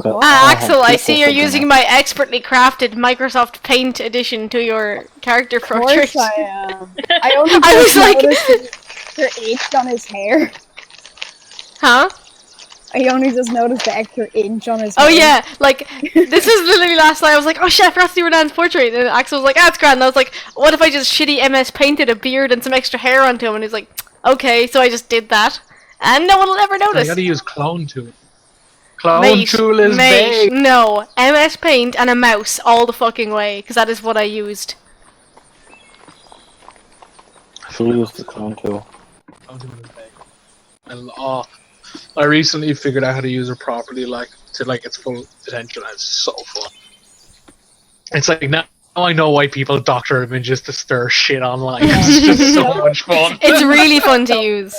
Well, Axel, I see you're using my expertly crafted Microsoft Paint edition to your character portrait. Of course I am. I only was like... noticed the inch on his hair. Huh? I only just noticed the extra inch on his hair. Oh yeah, like, this is literally last night, I was like, oh shit, I forgot to do Ranaan's portrait, and Axel was like, ah, it's grand, and I was like, what if I just shitty MS painted a beard and some extra hair onto him, and he's like, okay, so I just did that, and no one will ever notice. You gotta use clone tool. Clone tool is big! No, MS Paint and a mouse all the fucking way, because that is what I used. I should use the clone tool. Clone tool is big. I recently figured out how to use it properly, like, to like its full potential, and it's so fun. It's like, now I know why people doctor images to stir shit online. It's just so much fun. It's really fun to use.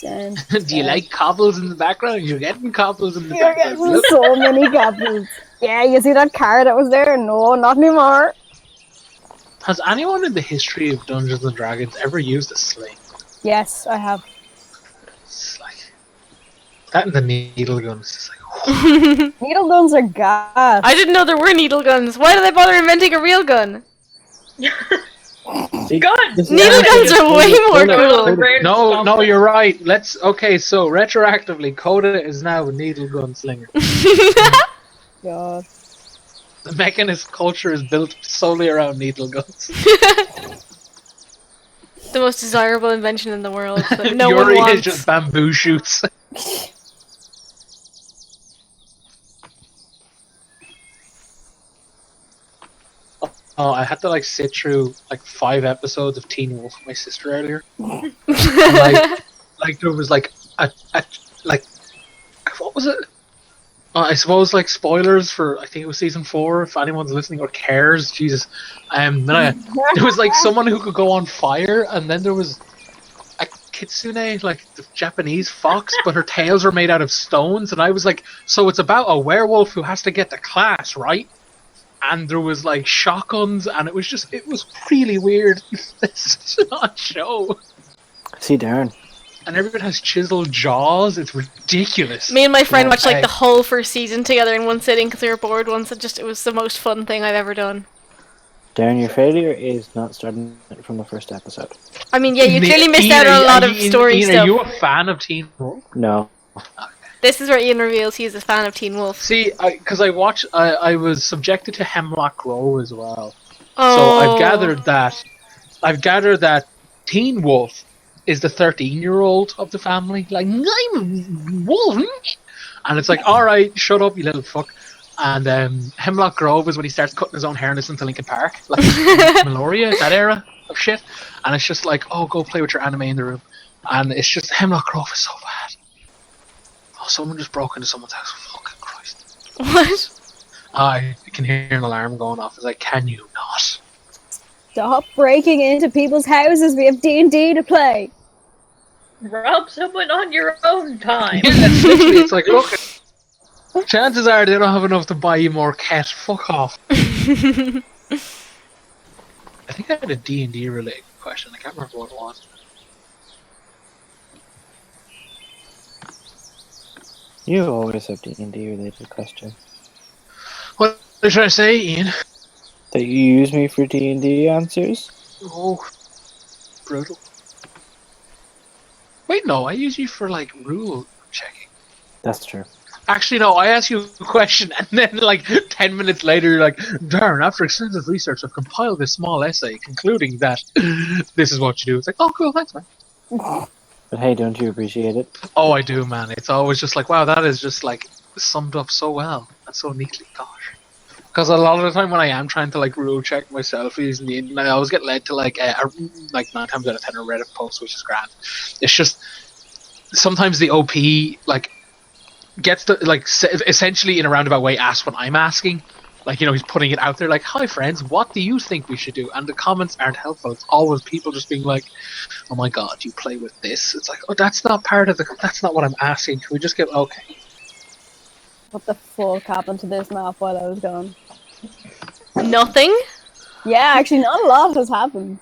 Do you like cobbles in the background? You're getting cobbles in the You're background. getting so many cobbles. Yeah, you see that car that was there? No, not anymore. Has anyone in the history of Dungeons and Dragons ever used a sling? Yes, I have. It's like that and the needle guns. It's like Needle guns are gas. I didn't know there were needle guns. Why did they bother inventing a real gun? Good! Needle guns are way more cool. No, you're right. Okay, so retroactively, Coda is now a needle gun slinger. God. The mechanist culture is built solely around needle guns. The most desirable invention in the world that no Yuri one wants. is just bamboo shoots. Oh, I had to like sit through like 5 episodes of Teen Wolf with my sister earlier. And, like there was like like what was it? I suppose like spoilers for I think it was season 4 if anyone's listening or cares. Jesus, there was like someone who could go on fire, and then there was a kitsune, like the Japanese fox, but her tails are made out of stones, and I was like, so it's about a werewolf who has to get to class, right? And there was like shotguns, and it was really weird. It's such an odd show. See, Darren. And everyone has chiseled jaws. It's ridiculous. Me and my friend watched like the whole first season together in one sitting because we were bored once. It was the most fun thing I've ever done. Darren, your failure is not starting from the first episode. I mean, yeah, you clearly missed out on a lot of story stuff. Are you a fan of Teen Wolf? No. This is where Ian reveals he's a fan of Teen Wolf. See, because I was subjected to Hemlock Grove as well. Oh. So I've gathered that Teen Wolf is the 13-year-old of the family. Like, I'm a wolf. And it's like, alright, shut up, you little fuck. And Hemlock Grove is when he starts cutting his own hair and listening to Linkin Park. Like, Meloria, that era of shit. And it's just like, oh, go play with your anime in the room. And it's just, Hemlock Grove is so bad. Oh, someone just broke into someone's house. Fucking Christ. What? I can hear an alarm going off. It's like, can you not? Stop breaking into people's houses. We have D&D to play. Rob someone on your own time. Yeah, it's literally, it's like, look, chances are they don't have enough to buy you more cat. Fuck off. I think I had a D&D related question. I can't remember what it was. You always have D&D related questions. What are you trying to say, Ian? That you use me for D&D answers? Oh, brutal. Wait, no, I use you for, like, rule checking. That's true. Actually, no, I ask you a question, and then, like, 10 minutes later, you're like, Darren, after extensive research, I've compiled this small essay concluding that this is what you do. It's like, oh, cool, thanks, man. But hey, don't you appreciate it? Oh, I do, man. It's always just like, wow, that is just, like, summed up so well and so neatly. Gosh. Because a lot of the time when I am trying to, like, rule check myself using the internet, I always get led to, like 9 times out of 10 a Reddit post, which is grand. It's just, sometimes the OP, like, gets to, like, essentially in a roundabout way ask what I'm asking. Like, you know, he's putting it out there like, hi friends, what do you think we should do? And the comments aren't helpful. It's always people just being like, oh my god, you play with this? It's like, oh, that's not part of that's not what I'm asking. Can we just get, okay. What the fuck happened to this map while I was gone? Nothing? Yeah, actually not a lot has happened.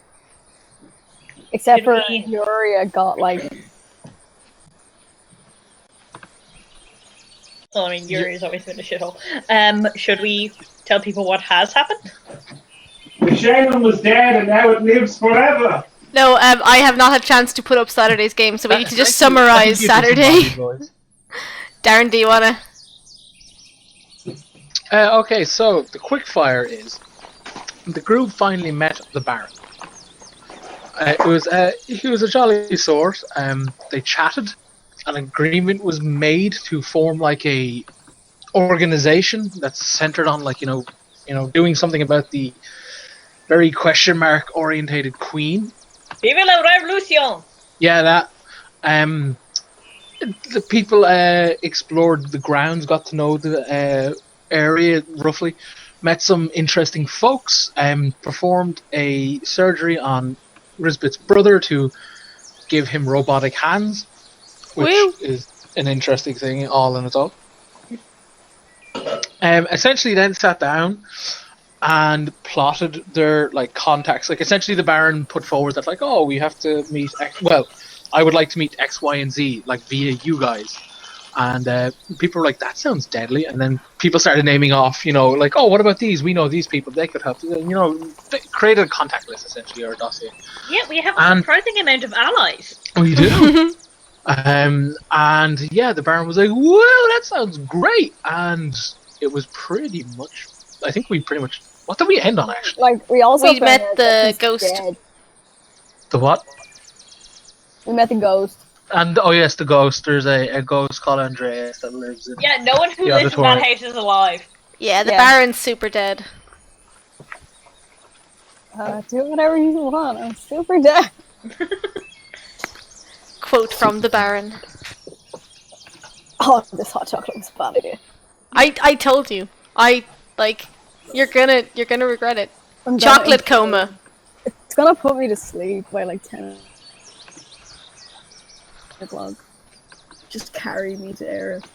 Except for Furia got, like... Well, I mean, Yuri's always been a shithole. Should we tell people what has happened? The shaman was dead and now it lives forever. No, I have not had a chance to put up Saturday's game, so we need to just Thank you. summarize Thank you, Saturday. disembodied voice. Darren, do you wanna? Okay, so the quickfire is the group finally met the Baron. He was a jolly sort. They chatted. An agreement was made to form like a organization that's centered on doing something about the very question mark orientated queen. Vive la revolution! Yeah, that. The people explored the grounds, got to know the area roughly, met some interesting folks, performed a surgery on Risbit's brother to give him robotic hands, which Woo. is an interesting thing all in its own. Essentially then sat down and plotted their contacts. Essentially the Baron put forward that we have to meet I would like to meet X, Y, and Z via you guys. And people were like, that sounds deadly. And then people started naming off, what about these? We know these people, they could help. They created a contact list essentially, or a dossier. Yeah, we have a surprising amount of allies. We do. And yeah, the Baron was like, whoa, that sounds great. And it was pretty much, I think we pretty much, what did we end on actually? We also We met found out the that he's ghost. dead. The what? We met the ghost. And oh yes, the ghost. There's a ghost called Andreas that lives in. Yeah, no one who The lives in that auditorium. house is alive. Yeah, the Yeah. Baron's super dead. Do whatever you want. I'm super dead. Quote from the Baron. Oh, this hot chocolate was a bad idea. I told you. You're gonna regret it. I'm gonna- Chocolate coma. It's gonna put me to sleep by 10 o'clock. Just carry me to Aerith.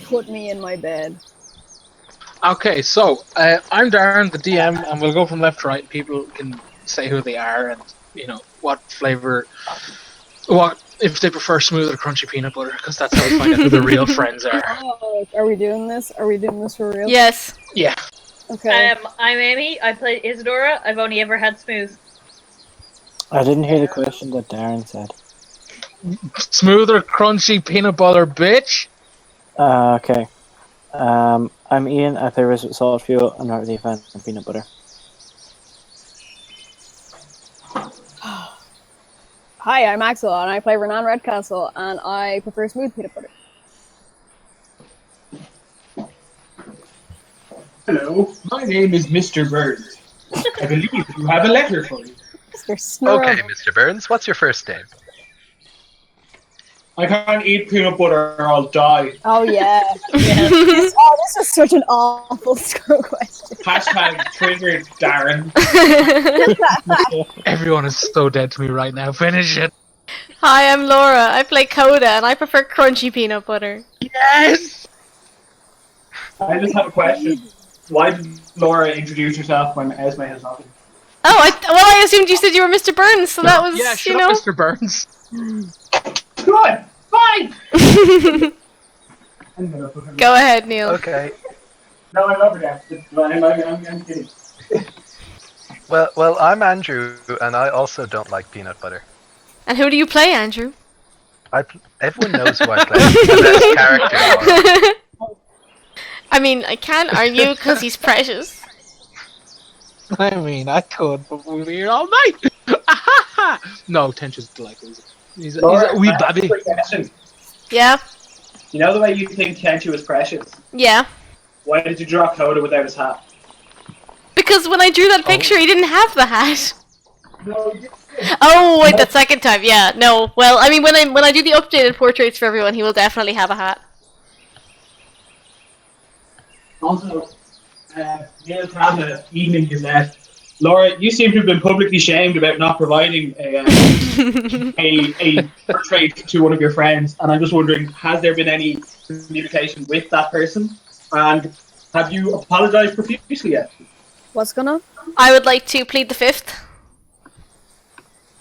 Put me in my bed. Okay, so I'm Darren, the DM, and we'll go from left to right. People can say who they are and what flavor, what if they prefer smooth or crunchy peanut butter, because that's how we find out who the real friends are. Oh, are we doing this? Are we doing this for real? Yes. Yeah. Okay. I'm Amy. I play Isadora. I've only ever had smooth. I didn't hear the question that Darren said. Smooth or crunchy peanut butter, bitch. Okay. I'm Ian. I play Riz with Salt Fuel. I'm not really a fan of peanut butter. Hi, I'm Axel, and I play Ranaan Redcastle, and I prefer smooth peanut butter. Hello, my name is Mr. Burns. I believe you have a letter for me. Mr. Snurl. Okay, Mr. Burns, what's your first name? I can't eat peanut butter or I'll die. Oh, yeah. Yeah. This was such an awful scroll question. Hashtag triggered, Darren. Everyone is so dead to me right now. Finish it. Hi, I'm Laura. I play Coda, and I prefer crunchy peanut butter. Yes. I just have a question. Why did Laura introduce herself when Esme has not been? Oh, I assumed you said you were Mr. Burns, so that was Yeah, shut up, Mr. Burns. Good! Fine! Go ahead, Neil. Okay. No, I love her, Dad. I'm kidding. Well, I'm Andrew, and I also don't like peanut butter. And who do you play, Andrew? Everyone knows who I play. The best character. I mean, I can't argue because he's precious. I mean, I could, but we'll be here all night. No, Tench delightful. He's Laura, a wee I have a baby. quick question. Yeah? You know the way you think Tenchu is precious? Yeah. Why did you draw Coda without his hat? Because when I drew that picture, he didn't have the hat. No, Oh, wait, that second time, yeah. No, well, I mean, when I do the updated portraits for everyone, he will definitely have a hat. Also, Neil Travner, Evening Gazette. Laura, you seem to have been publicly shamed about not providing a portrait to one of your friends, and I'm just wondering, has there been any communication with that person? And have you apologised profusely yet? What's gonna? I would like to plead the fifth.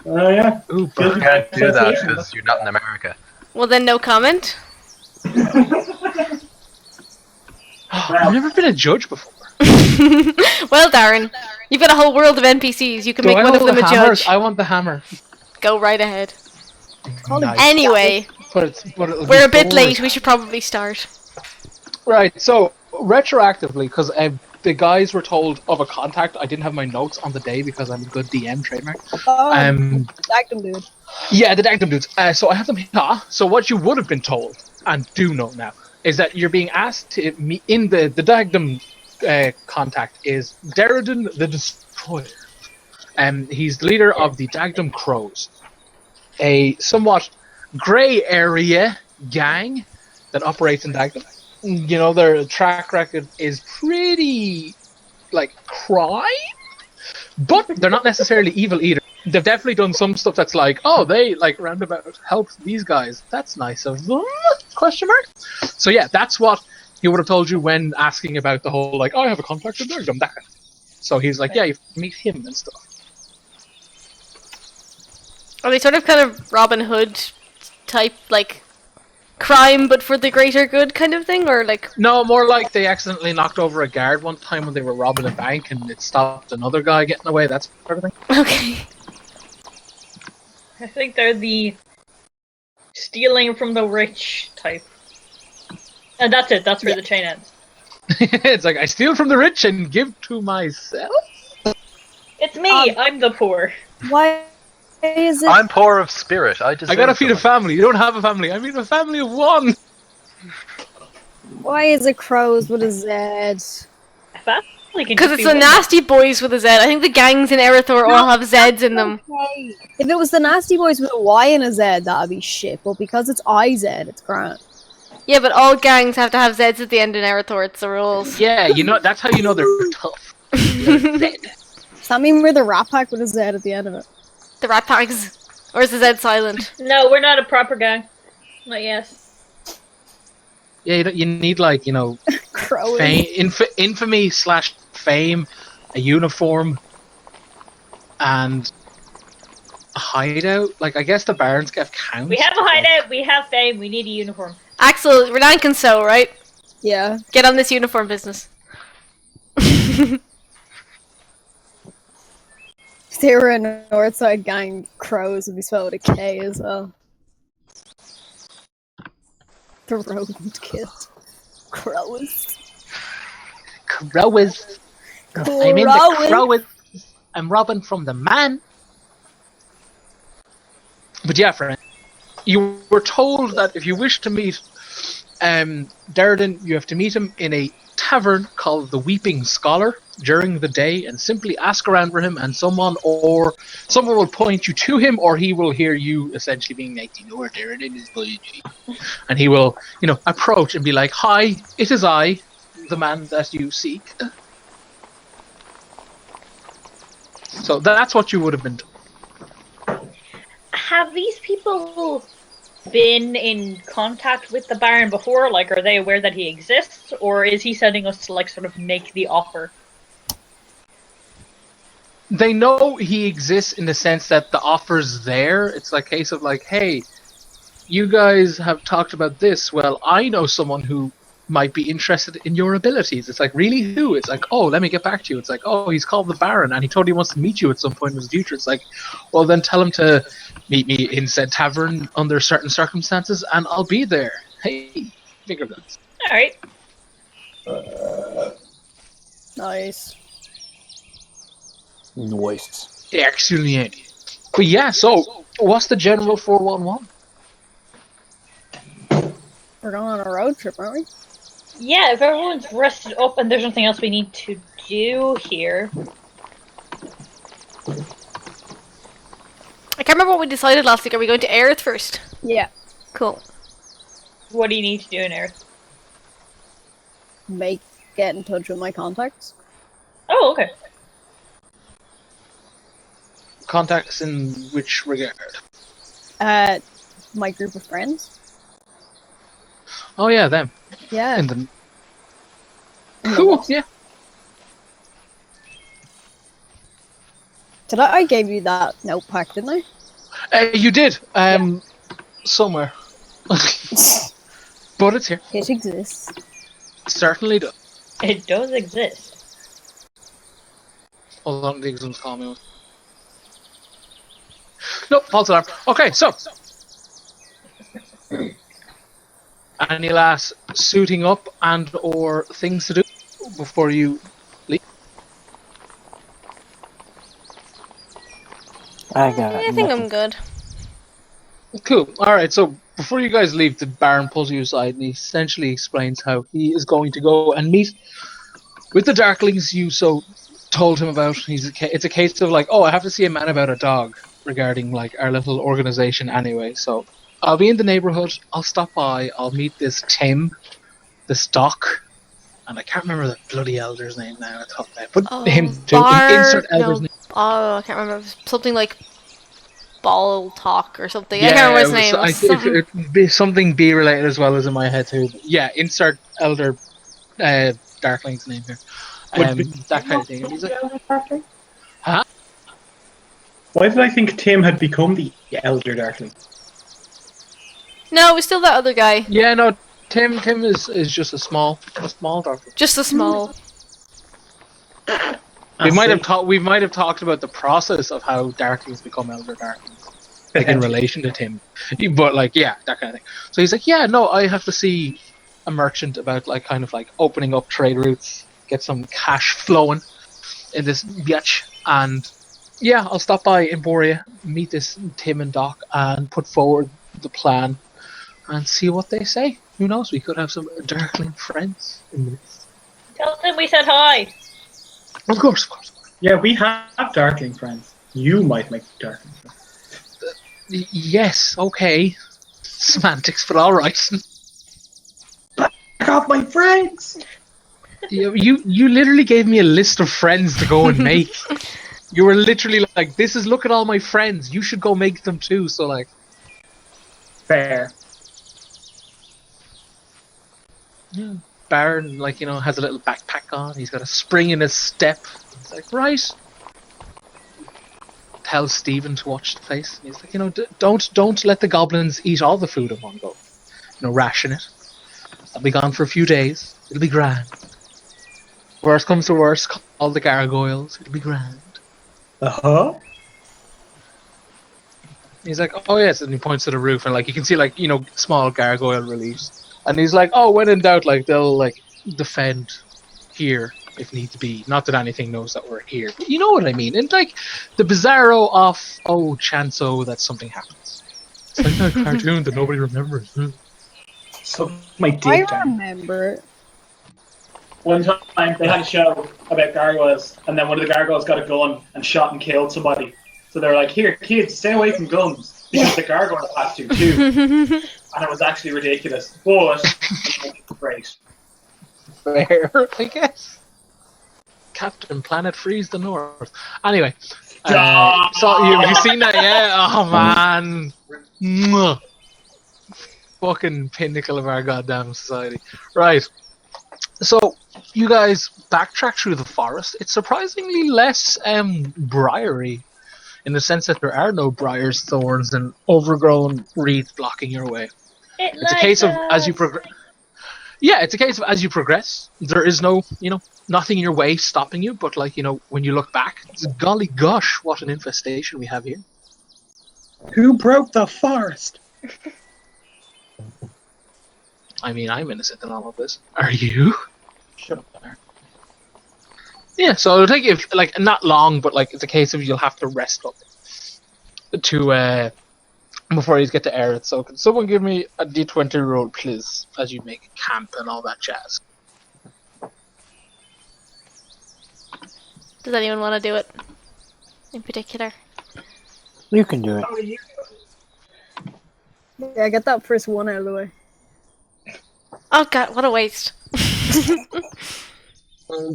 Oh, yeah. Ooh, You can't do that because you're not in America. Well, then no comment. I've never been a judge before. Well, Darren, you've got a whole world of NPCs. You can Do make I one of hold them the a hammer? judge. I want the hammer. Go right ahead. Nice. Anyway, But it'll we're be a bit boring. late. We should probably start. Right, so retroactively, because the guys were told of a contact, I didn't have my notes on the day because I'm a good DM trademark. Dagdum dude. Yeah, the Dagdum dudes. So I have them here. So what you would have been told, and do know now, is that you're being asked to meet in the Dagdum contact is Deriden the Destroyer. He's the leader of the Dagdum Crows, a somewhat grey area gang that operates in Dagdum. You know, their track record is pretty, like, crime, but they're not necessarily evil either. They've definitely done some stuff that's like, oh, they, like, roundabout helped these guys. That's nice of them, question mark? So yeah, that's what he would have told you when asking about the whole, like, oh, I have a contact with Dagdum, that kind of thing. So he's like, yeah, you have to meet him and stuff. Are they sort of kind of Robin Hood type, like, crime but for the greater good kind of thing, or like? No, more like they accidentally knocked over a guard one time when they were robbing a bank and it stopped another guy getting away, that sort of thing. Okay. I think they're the stealing from the rich type. And that's it, that's where the chain ends. It's like, I steal from the rich and give to myself? It's me, I'm the poor. Why is it? I'm poor of spirit. I gotta feed a family. You don't have a family. I mean a family of one. Why is it crows with a Z? Because it's the nasty boys with a Z. I think the gangs in Aerith all have Zs in them. Okay. If it was the nasty boys with a Y and a Z, that'd be shit. But because it's IZ, it's grand. Yeah, but all gangs have to have Zs at the end in Aerith, it's the rules. Yeah, you know, that's how you know they're tough. Does that mean we're the Rat Pack with a Z at the end of it? The Rat Packs. Or is the Z silent? No, we're not a proper gang. Not yet. Yeah, you need, like, you know, infamy / fame, a uniform, and a hideout. Like, I guess the Barons counts. We have a hideout, we have fame, we need a uniform. Axel, Ranaan can sew, right? Yeah. Get on this uniform business. If they were a Northside gang, crows would be spelled with a K as well. The rodent kid. Crows. Crowers. I'm in the crowers. I'm robbing from the man. But yeah, friend, you were told that if you wish to meet Deriden, you have to meet him in a tavern called the Weeping Scholar during the day and simply ask around for him, and someone will point you to him, or he will hear you essentially being like, you know where Deriden is, boy? And he will, you know, approach and be like, hi, it is I, the man that you seek. So that's what you would have been told. Have these people been in contact with the Baron before? Like, are they aware that he exists? Or is he sending us to, like, sort of make the offer? They know he exists in the sense that the offer's there. It's like a case of like, hey, you guys have talked about this. Well, I know someone who might be interested in your abilities. It's like, really, who? It's like, oh, let me get back to you. It's like, oh, he's called the Baron and he totally wants to meet you at some point in his future. It's like, well, then tell him to meet me in said tavern under certain circumstances and I'll be there. Hey, finger guns. Alright. Nice. Nice. Excellent. But yeah, so what's the general 411? We're going on a road trip, aren't we? Yeah, if everyone's rested up and there's nothing else we need to do here. I can't remember what we decided last week. Are we going to Aerith first? Yeah. Cool. What do you need to do in Earth? Get in touch with my contacts. Oh, okay. Contacts in which regard? My group of friends. Oh yeah, them. Yeah. In the... Cool, yeah. I gave you that note pack, didn't I? You did. Somewhere. But it's here. It exists. Certainly does. It does exist. Hold on, the exams call me. Nope, false alarm. Okay, so. Any last suiting up and or things to do before you leave? I got I think nothing. I'm good. Cool. Alright, so before you guys leave, the Baron pulls you aside and he essentially explains how he is going to go and meet with the Darklings you so told him about. It's a case of like, oh, I have to see a man about a dog regarding like our little organization anyway, so I'll be in the neighborhood, I'll stop by, I'll meet this Tim, this Doc, and I can't remember the bloody elder's name now, I thought that, but him too. Insert elder's name. Oh, I can't remember. Something like Ball Talk or something. I can't remember his name. It'd be something B related as well as in my head too. But yeah, insert elder Darkling's name here. That kind of thing. And he's like, huh? Why did I think Tim had become the Elder Darkling? No, it was still that other guy. Yeah, no, Tim is just a small Darkling. Just a small. We might have talked about the process of how Darklings become Elder Darklings, like in relation to Tim. But like, yeah, that kind of thing. So he's like, yeah, no, I have to see a merchant about like kind of like opening up trade routes, get some cash flowing in this biatch, and yeah, I'll stop by Emporia, meet this Tim and Doc, and put forward the plan and see what they say. Who knows? We could have some Darkling friends in this. Tell them we said hi. Of course. Yeah, we have Darkling friends. You might make Darkling friends. Yes, okay. Semantics, but alright. I got my friends! You literally gave me a list of friends to go and make. You were literally like, look at all my friends. You should go make them too, so like. Fair. Yeah. Baron, like, you know, has a little backpack on. He's got a spring in his step. He's like, right. Tells Stephen to watch the place. He's like, you know, don't let the goblins eat all the food in one go. You know, ration it. I'll be gone for a few days. It'll be grand. Worst comes to worst, call the gargoyles. It'll be grand. He's like, oh yes, and he points to the roof, and like you can see, like, you know, small gargoyle reliefs. And he's like, oh, when in doubt, like they'll like defend here if need to be. Not that anything knows that we're here, but you know what I mean. And like the bizarro of chanso that something happens. It's like that cartoon that nobody remembers. So my dick I down. remember. One time they had a show about gargoyles, and then one of the gargoyles got a gun and shot and killed somebody. So they're like, here, kids, stay away from guns. Because the gargoyle has to too. And it was actually ridiculous. But great. Fair, I guess. Captain Planet Freeze the North. Anyway. So you've seen that, yeah? Oh man. Mwah. Fucking pinnacle of our goddamn society. Right. So you guys backtrack through the forest. It's surprisingly less briery, in the sense that there are no briars, thorns, and overgrown reeds blocking your way. It's a case of as you progress. Yeah, it's a case of as you progress, there is no, you know, nothing in your way stopping you. But like, you know, when you look back, golly gosh, what an infestation we have here. Who broke the forest? I mean, I'm innocent in all of this. Are you? Shut up there. Yeah, so it'll take you like not long, but like it's a case of you'll have to rest up to before you get to Aerith. So can someone give me a D20 roll, please, as you make camp and all that jazz? Does anyone want to do it? In particular? You can do it. Yeah, I get that first one out of the way. Oh god, what a waste.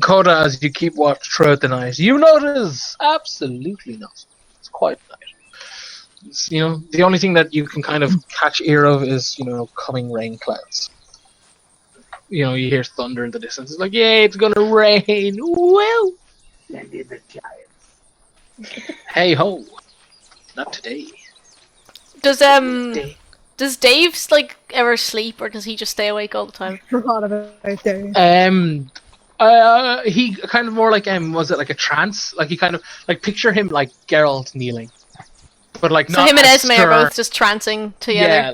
Coda, as you keep watch throughout the night, you notice absolutely nothing. It's quiet night. It's, you know, the only thing that you can kind of catch ear of is, you know, coming rain clouds. You know, you hear thunder in the distance. It's like, yay, it's gonna rain. Well, And in the giants. hey ho, not today. Does Does Dave like ever sleep, or does he just stay awake all the time? Forgot about there. He kind of more like was it like a trance? Like he kind of like picture him like Geralt kneeling, but like So not him and as Esme are stern. both just trancing together.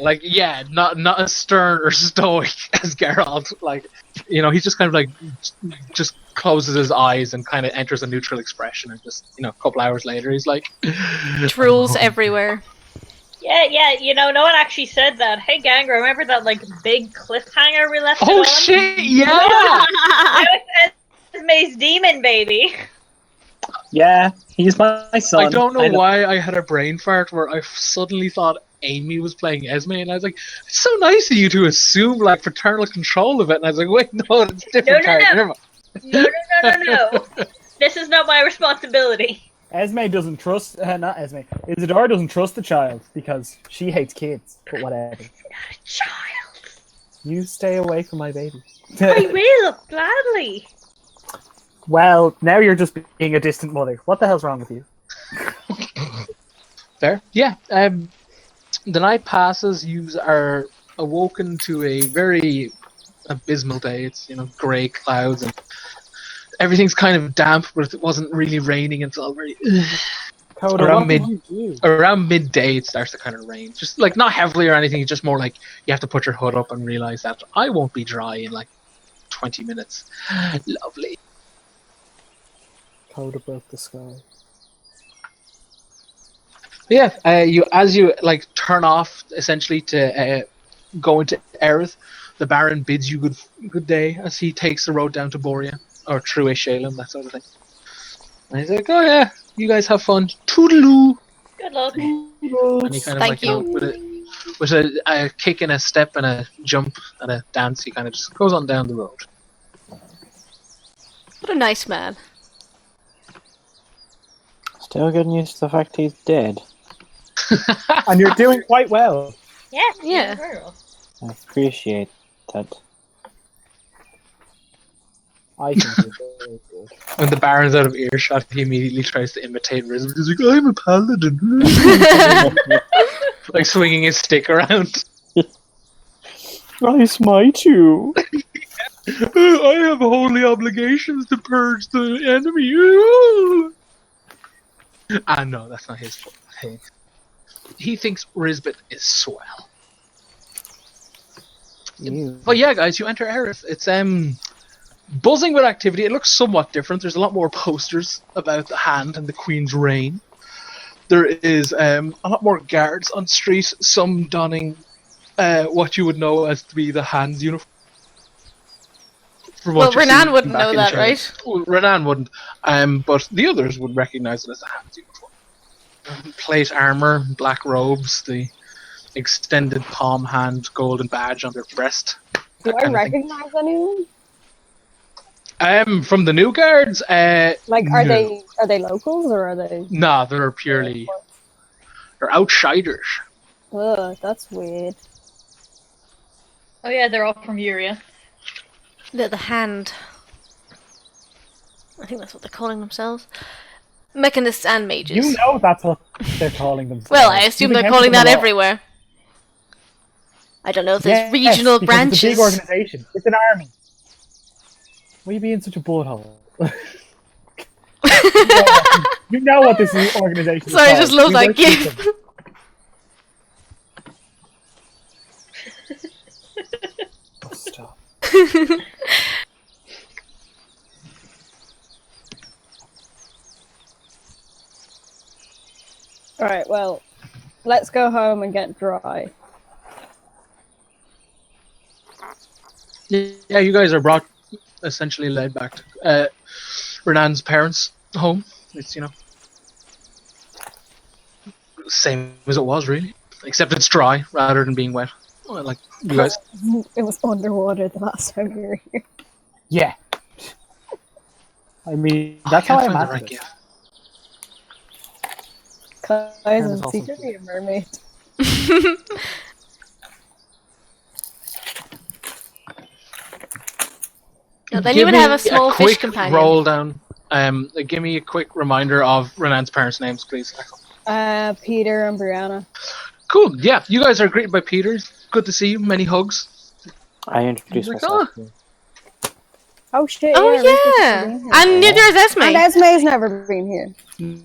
Not as stern or stoic as Geralt. Like, you know, he's just kind of like just closes his eyes and kind of enters a neutral expression, and just, you know, a couple hours later he's like Drools everywhere. Yeah, you know, no one actually said that. Hey, gang, remember that, like, big cliffhanger we left it Oh on? shit! Yeah. Now it's Esme's demon, baby. Yeah, he's my son. I don't know why I had a brain fart where I suddenly thought Amy was playing Esme, and I was like, it's so nice of you to assume like paternal control of it. And I was like, wait, no, it's a different character. Never mind. No. This is not my responsibility. Esme doesn't trust, not Esme, Isadora doesn't trust the child because she hates kids, but whatever. Not a child. You stay away from my baby. I will, gladly. Well, now you're just being a distant mother. What the hell's wrong with you? Fair. Yeah. The night passes. You are awoken to a very abysmal day. It's, you know, grey clouds and everything's kind of damp, but it wasn't really raining until very Coda, around what did you do? around midday. It starts to kind of rain, just like not heavily or anything. It's just more like you have to put your hood up and realize that I won't be dry in like 20 minutes. Lovely. Coda broke the sky. Yeah, you like turn off essentially to go into Aerith. The Baron bids you good day as he takes the road down to Boria or through Shalem, that sort of thing. And he's like, "Oh yeah, you guys have fun. Toodaloo." Good luck. And he kind of Thank like, you know, with a kick and a step and a jump and a dance, he kind of just goes on down the road. What a nice man. Still getting used to the fact he's dead. And you're doing quite well. Yeah. Very well. I appreciate that. I think you're very good. When the Baron's out of earshot, he immediately tries to imitate Rizm. He's like, "I'm a paladin," like swinging his stick around. I smite you. I have holy obligations to purge the enemy. Ah, no, that's not his fault. Hey. He thinks Rizbit is swell. You. But yeah, guys, you enter Aerith. It's buzzing with activity. It looks somewhat different. There's a lot more posters about the Hand and the Queen's reign. There is a lot more guards on street, some donning what you would know as to be the Hand's uniform. Well, Ranaan wouldn't know that, right? Well, Ranaan wouldn't, but the others would recognize it as the Hand's uniform. Plate armor, black robes, the extended palm hand golden badge on their breast. Do I recognize anyone? From the new guards, Like, are no. they locals or are they? Nah, they're purely they're outsiders. Ugh, that's weird. Oh yeah, they're all from Uria. The Hand. I think that's what they're calling themselves. Mechanists and mages. You know that's what they're calling themselves. Well, I assume You've they're calling encountered that them a lot. everywhere. I don't know if there's Yes, regional because branches. It's a big organization. It's an army. Why are you being such a butthole? You know what this organization is Sorry, I called. just love We that work gif. with them. Oh, stop. Alright, well, let's go home and get dry. Yeah, you guys are brought, essentially led back to Renaan's parents' home. It's, you know, same as it was, really. Except it's dry rather than being wet. Well, like, you guys. It was underwater the last time we were here. Yeah. I mean, that's how I can't find the imagine right it. gif. Kai's That is is awesome. secretly a mermaid. No, they Give even me have a small fish quick companion. roll down. Give me a quick reminder of Renaan's parents' names, please. Peter and Brianna. Cool. Yeah, you guys are greeted by Peter. Good to see you. Many hugs. I introduced Like, myself. Oh shit! Oh Rick has yeah, been here. and neither is Esme. And Esme's never been here.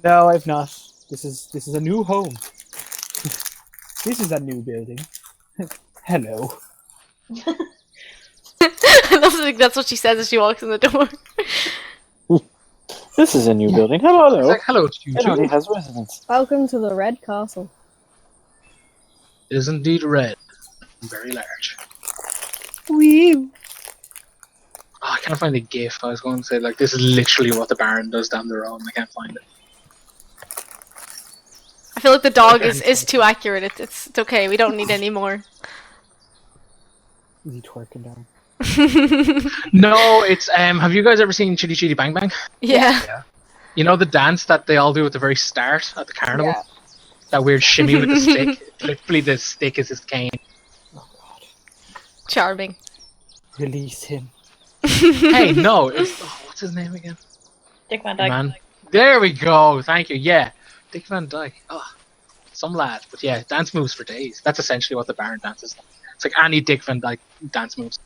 No, I've not. This is a new home. This is a new building. Hello. I love to think that's what she says as she walks in the door. This is a new building. Hello. It's like, hello to you Everybody too. has residence. Welcome to the Red Castle. It is indeed red. Very large. Wee. Oh, I can't find the GIF. I was going to say, like, this is literally what the Baron does down the road. I can't find it. I feel like the dog is too accurate. It's okay. We don't need any more. Is he twerking down? No, it's have you guys ever seen Chitty Chitty Bang Bang? Yeah. You know the dance that they all do at the very start at the carnival? Yeah. That weird shimmy with the stick. Literally the stick is his cane. Oh god. Charming. Release him. Hey, no, it's what's his name again? Dick Van Dyke. Man. There we go, thank you, yeah. Dick Van Dyke. Oh, some lad. But yeah, dance moves for days. That's essentially what the Baron dances like. It's like any Dick Van Dyke dance moves.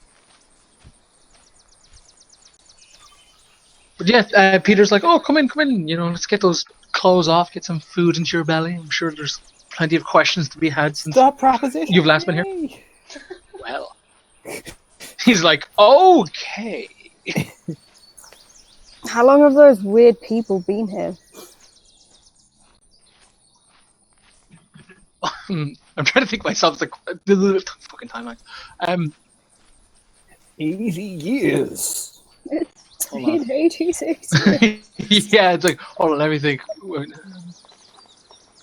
But yeah, Peter's like, oh, come in, you know, let's get those clothes off, get some food into your belly. I'm sure there's plenty of questions to be had since Stop proposition. you've last been here. Yay. Well. He's like, okay. How long have those weird people been here? I'm trying to think myself, it's like, fucking timeline. 80 years. It's Hold on. been 86. Yeah, it's like, hold on, let me think. It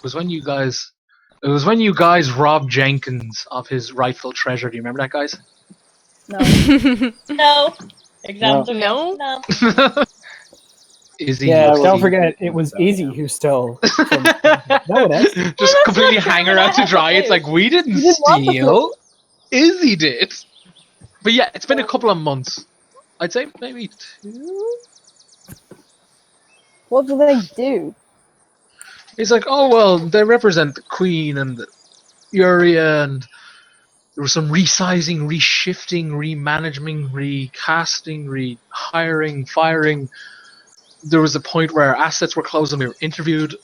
was when you guys robbed Jenkins of his rightful treasure. Do you remember that, guys? No. No. Exams are No? no. Izzy. Yeah, will don't be- forget, it was Izzy who stole. No, it is. Just completely hang her out to dry. It's like, we didn't You didn't want the steal. Izzy did. But yeah, it's been a couple of months. I'd say maybe 2. What do they do? He's like, oh, well, they represent the Queen and the Uria, and there was some resizing, reshifting, remanaging, recasting, rehiring, firing. There was a point where assets were closed and we were interviewed.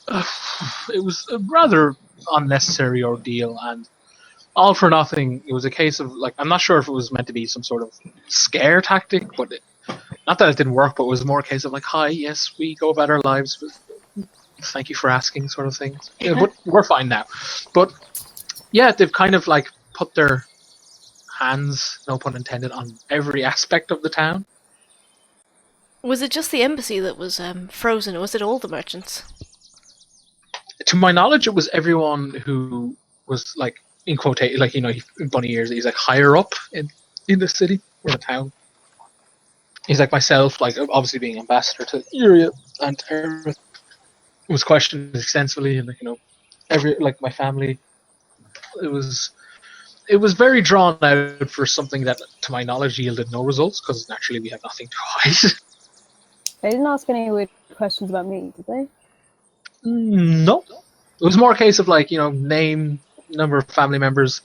It was a rather unnecessary ordeal, and all for nothing. It was a case of, like, I'm not sure if it was meant to be some sort of scare tactic, but not that it didn't work, but it was more a case of like, hi, yes, we go about our lives, but thank you for asking, sort of thing. Yeah, but we're fine now. But yeah, they've kind of like put their hands, no pun intended, on every aspect of the town. Was it just the embassy that was frozen, or was it all the merchants? To my knowledge, it was everyone who was like, in quotation, like, you know, in bunny ears, he's like higher up in the city or the town. He's like myself, like obviously being ambassador to Uria and Aerith, was questioned extensively, and like, you know, like my family, it was very drawn out for something that, to my knowledge, yielded no results, because naturally we have nothing to hide. They didn't ask any weird questions about me, did they? No, it was more a case of like, you know, name, number of family members.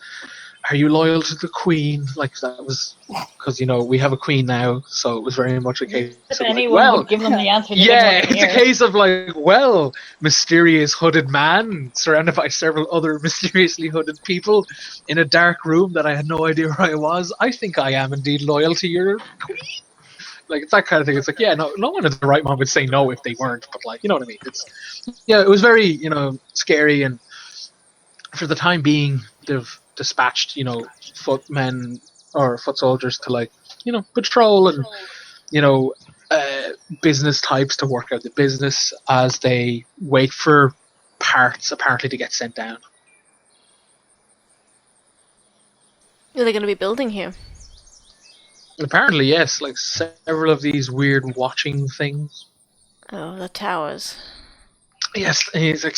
Are you loyal to the Queen? Like, that was because, you know, we have a queen now, so it was very much a case If of like, anyone well, would give them the answer, they yeah, didn't want to it's a hear. case of like, well, mysterious hooded man surrounded by several other mysteriously hooded people in a dark room that I had no idea where I was. I think I am indeed loyal to your queen. Like, it's that kind of thing. It's like, yeah, no one at the right moment would say no if they weren't, but like, you know what I mean? It's, yeah, it was very, you know, scary, and for the time being, they've dispatched, you know, footmen or foot soldiers to, like, you know, patrol and, you know, business types to work out the business as they wait for parts apparently to get sent down. Are they going to be building here? Apparently, yes, like several of these weird watching things. Oh, the towers. Yes, he's like,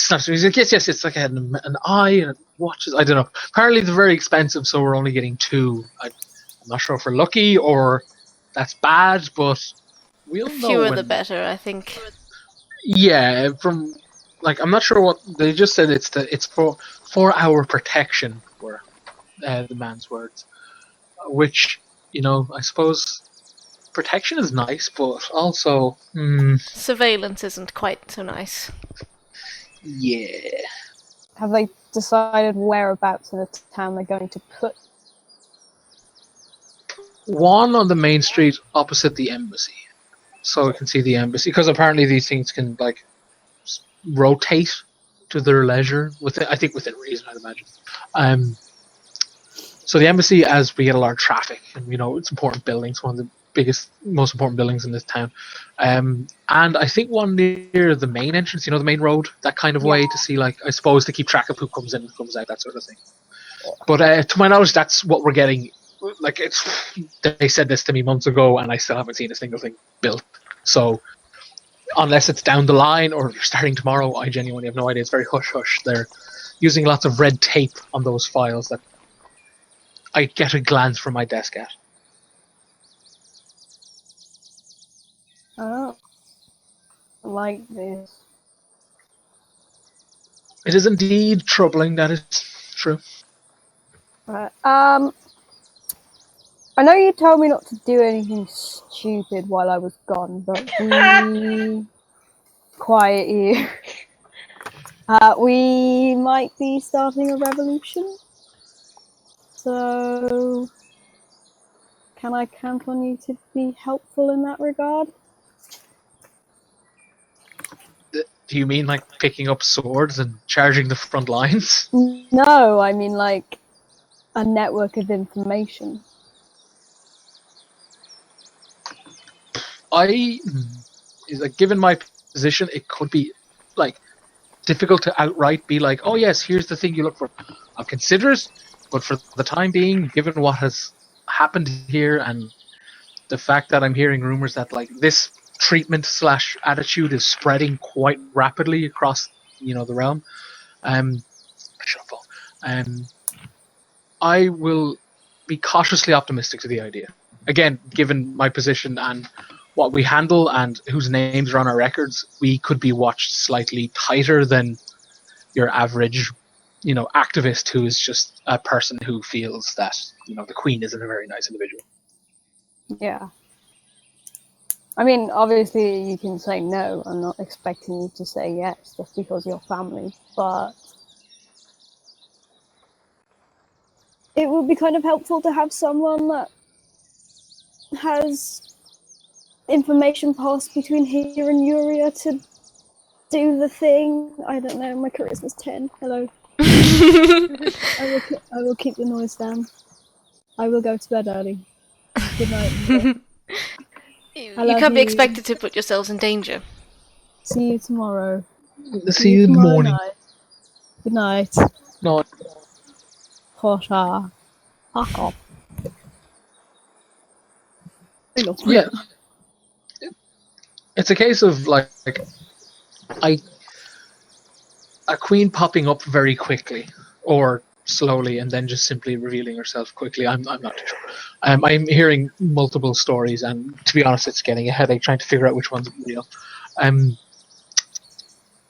yes, it's like an eye and it watches. I don't know. Apparently, they're very expensive, so we're only getting 2. I'm not sure if we're lucky or that's bad, but we'll The know. fewer the better, I think. Yeah, from like I'm not sure what they just said. It's for our protection, were the man's words. Which, I suppose protection is nice, but also, Surveillance isn't quite so nice. yeah. Have they decided whereabouts in the town they're going to put? One on the main street opposite the embassy, so we can see the embassy. Because apparently these things can rotate to their leisure within reason, I'd imagine. So the embassy, as we get a lot of traffic, and it's important buildings, one of the biggest, most important buildings in this town, and I think one near the main entrance, the main road, that kind of way, to see, I suppose, to keep track of who comes in and comes out, that sort of thing. But to my knowledge, that's what we're getting. They said this to me months ago, and I still haven't seen a single thing built. So unless it's down the line or starting tomorrow, I genuinely have no idea. It's very hush hush. They're using lots of red tape on those files that I get a glance from my desk at. Oh, I like this. It is indeed troubling, that is true. Right. I know you told me not to do anything stupid while I was gone, but quiet you. We might be starting a revolution. So, can I count on you to be helpful in that regard? Do you mean picking up swords and charging the front lines? No, I mean a network of information. Given my position, it could be difficult to outright be oh yes, here's the thing you look for. I'll consider it, but for the time being, given what has happened here and the fact that I'm hearing rumors that this treatment / attitude is spreading quite rapidly across the realm, I will be cautiously optimistic to the idea. Again, given my position and what we handle and whose names are on our records, we could be watched slightly tighter than your average, activist who is just a person who feels that, the Queen isn't a very nice individual. Yeah. I mean, obviously you can say no. I'm not expecting you to say yes just because you're family, but it would be kind of helpful to have someone that has information passed between here and Uria to do the thing. I don't know, my charisma's 10. Hello. I will keep the noise down. I will go to bed early. Good night. You can't be expected to put yourselves in danger. See you tomorrow. See you in the morning. Night. Good night. No. Fuck off. Yeah. It's a case of a queen popping up very quickly or slowly and then just simply revealing herself quickly. I'm not too sure. I'm hearing multiple stories, and to be honest, it's getting a headache trying to figure out which one's real.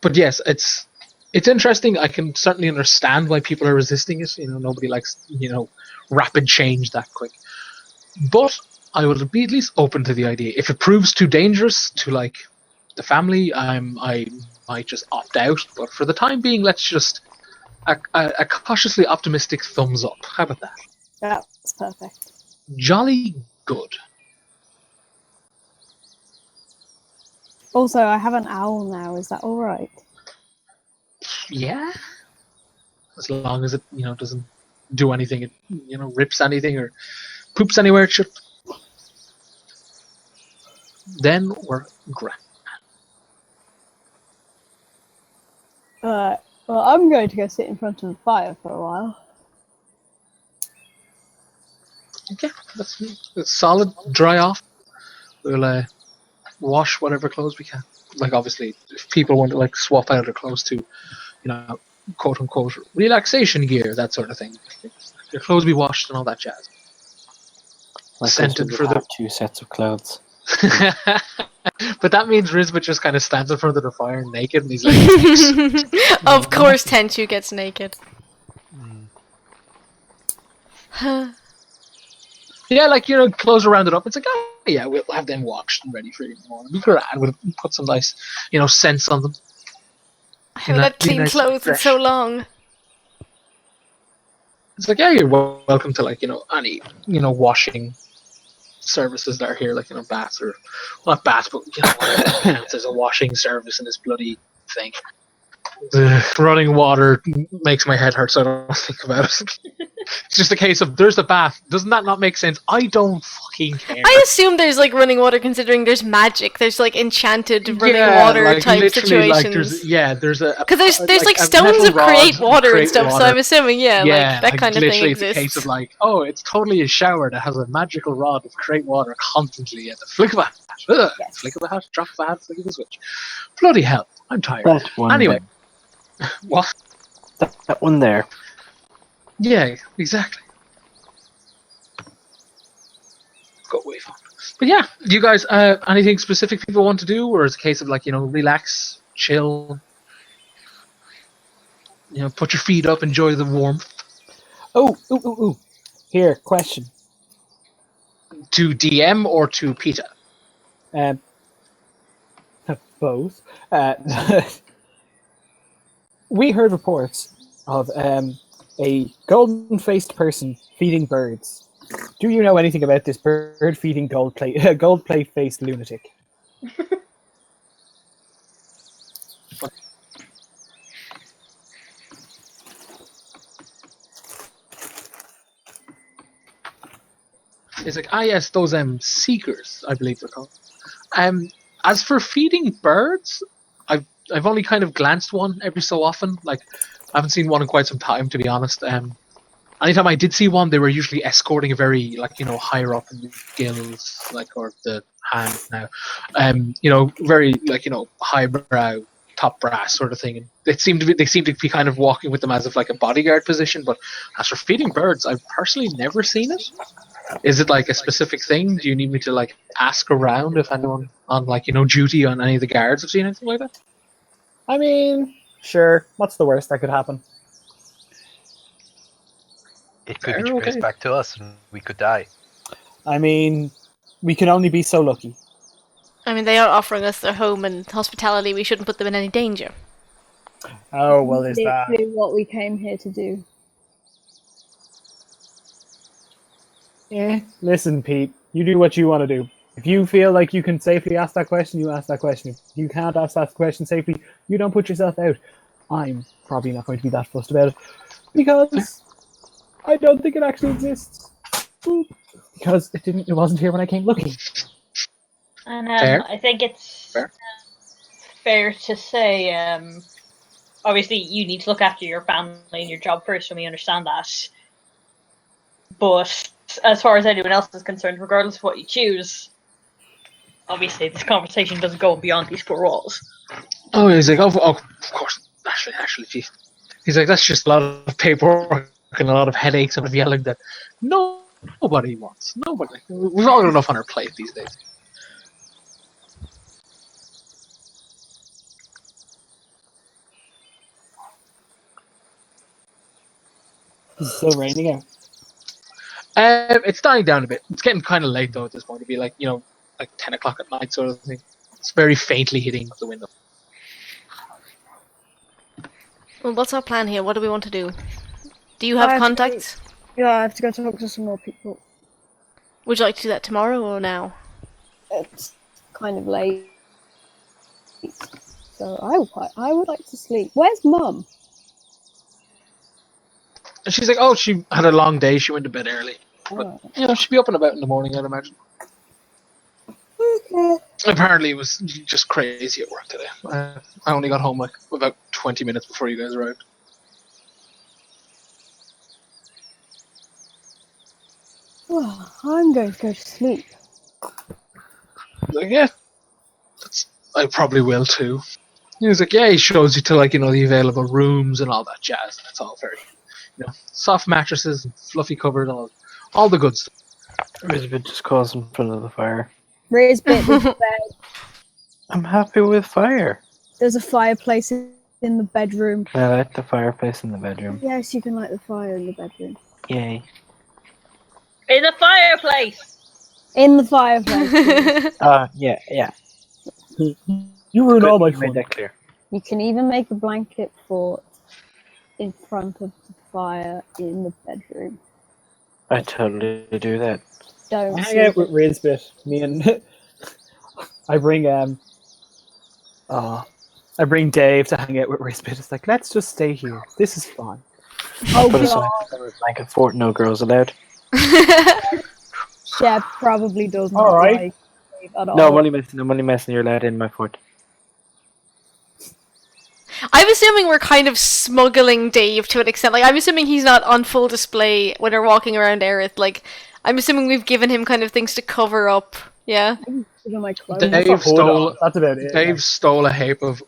But yes, it's interesting. I can certainly understand why people are resisting it. Nobody likes rapid change that quick. But I would be at least open to the idea. If it proves too dangerous to the family, I might just opt out. But for the time being, let's just a cautiously optimistic thumbs up. How about that? That's perfect. Jolly good. Also, I have an owl now. Is that all right? Yeah. As long as it doesn't do anything, it rips anything or poops anywhere it should. Then we're grand. Well, I'm going to go sit in front of the fire for a while. Okay, that's solid. Dry off. We'll wash whatever clothes we can. Obviously, if people want to swap out their clothes to, quote unquote relaxation gear, that sort of thing. Their clothes be washed and all that jazz. Like Scented for the 2 sets of clothes. But that means Rizbit just kind of stands in front of the fire naked, and he's like, Of course, Tenchu gets naked. yeah, like, you know, clothes are rounded up. It's like, oh yeah, we'll have them washed and ready for you in the morning. We'll put some nice, you know, scents on them. I haven't had Be clean nice and clothes in fresh. so long. It's like, yeah, you're welcome to, like, you know, any, you know, washing services that are here, like, you know, baths or, well, not baths, but, you know, whatever counts as a washing service in this bloody thing. Running water makes my head hurt, so I don't think about it. It's just a case of, there's the bath. Doesn't that not make sense? I don't fucking care. I assume there's like running water, considering there's magic. There's like enchanted running water like, type literally, like, situations. there's a Because there's like a stones metal of create rod water and create stuff, so water. I'm assuming, like that like, kind of thing literally, exists. It's a case of like, oh, it's totally a shower that has a magical rod of create water constantly at the flick of a hat. Ugh, Yes. flick of a hat, drop of a hat, flick of a switch. Bloody hell, I'm tired. That one. Anyway, what? That one there. Yeah, exactly. Got away from. But yeah, do you guys anything specific people want to do, or is it a case of like, you know, relax, chill, you know, put your feet up, enjoy the warmth? Ooh. Here, question. To DM or to PETA? Both. We heard reports of a golden-faced person feeding birds. Do you know anything about this bird feeding gold plate-faced lunatic? It's like, yes, those seekers, I believe they're called. As for feeding birds, I've only kind of glanced one every so often. Like, I haven't seen one in quite some time, to be honest. Anytime I did see one, they were usually escorting a very, like, you know, higher up in the gills, like, or the hand now. You know, very, like, you know, highbrow, top brass sort of thing. And they seem to be kind of walking with them as if like a bodyguard position. But as for feeding birds, I've personally never seen it. Is it like a specific thing? Do you need me to like ask around if anyone on, like, you know, duty on any of the guards have seen anything like that? I mean, sure. What's the worst that could happen? It could Fair, be traced okay. back to us and we could die. I mean, we can only be so lucky. I mean, they are offering us their home and hospitality. We shouldn't put them in any danger. Oh, well, there's that. Literally what we came here to do. Yeah, listen, Pete, you do what you want to do. If you feel like you can safely ask that question, you ask that question. If you can't ask that question safely, you don't put yourself out. I'm probably not going to be that fussed about it, because I don't think it actually exists. Because it wasn't here when I came looking. And Fair. I think it's Fair. fair to say, obviously you need to look after your family and your job first, and we understand that. But as far as anyone else is concerned, regardless of what you choose, obviously this conversation doesn't go beyond these four walls. Oh, he's like, oh, of course, actually, gee. He's like, that's just a lot of paperwork and a lot of headaches and of yelling that nobody wants. Nobody. We've all got enough on our plate these days. Is it still raining out? It's dying down a bit. It's getting kind of late though at this point. It'd be like, you know, like 10 o'clock at night sort of thing. It's very faintly hitting the window. Well, what's our plan here? What do we want to do? Do you have contacts? Yeah, I have to go talk to some more people. Would you like to do that tomorrow or now? It's kind of late. So I would like to sleep. Where's Mum? And she's like, oh, she had a long day. She went to bed early. But, Oh, you know, she'll be up and about in the morning, I'd imagine. okay. Apparently, it was just crazy at work today. I only got home like about 20 minutes before you guys arrived. Well, I'm going to go to sleep. Like, yeah, I probably will too. He was like, yeah, he shows you to, like, you know, the available rooms and all that jazz. That's all very, you know, soft mattresses and fluffy covers and all the good stuff. Elizabeth just calls in front of the fire. Raisbit, there's a bed. I'm happy with fire. There's a fireplace in the bedroom. Can I light the fireplace in the bedroom? Yes, you can light the fire in the bedroom. Yay. In the fireplace. In the fireplace. Yeah. You ruined all my You made fun. that clear. You can even make a blanket fort in front of the fire in the bedroom. I totally do that. Don't Hang out with Raisbit. Me and I bring I bring Dave to hang out with Raisbit. It's like, let's just stay here. This is fun. Oh Put aside god, the blanket fort, no girls allowed. Shep probably doesn't All right. like Dave at all. No, I'm only messing. You're allowed in my fort. I'm assuming we're kind of smuggling Dave to an extent. Like, I'm assuming he's not on full display when we're walking around Aerith. Like, I'm assuming we've given him kind of things to cover up. Yeah. Even my clothes. Dave stole. That's about it. Dave stole a heap of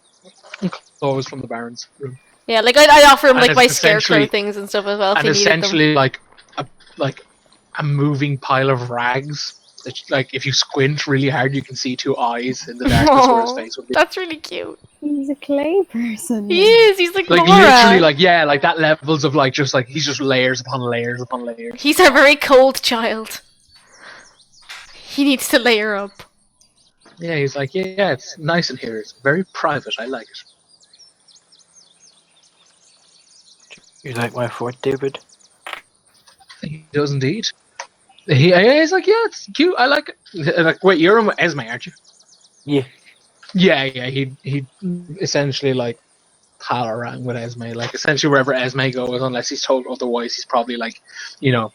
clothes from the Baron's room, Yeah, like, I'd offer him, And like, my it's essentially- scarecrow things and stuff as well if and he needed them. essentially like a moving pile of rags. That, like, if you squint really hard, you can see two eyes in the darkness where his Aw, face would be. that's really cute. He's a clay person. He is, he's like Like Laura. literally, like like that levels of like just like he's just layers upon layers upon layers. He's a very cold child. He needs to layer up. Yeah, he's like, yeah, it's nice in here. It's very private. I like it. You like my fort, David? He does indeed. He's like, yeah, it's cute. I like it. Like, wait, you're in with Esme, aren't you? Yeah. Yeah. He essentially like pal around with Esme. Like essentially wherever Esme goes, unless he's told otherwise, he's probably like, you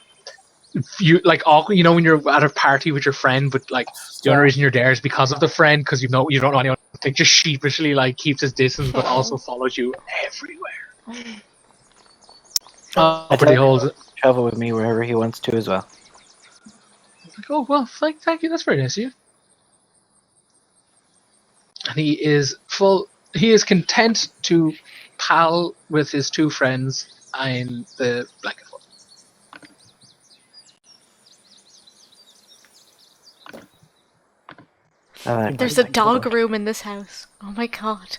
like awkward. You know when you're at a party with your friend, but like the only reason you're there is because of the friend, because you don't know anyone. Like just sheepishly like keeps his distance, but also follows you everywhere. But he holds it. Travel with me wherever he wants to as well. Like, oh well, thank you. That's very nice of you. And he is content to pal with his two friends in the blanket fort. There's a dog room in this house. Oh my god.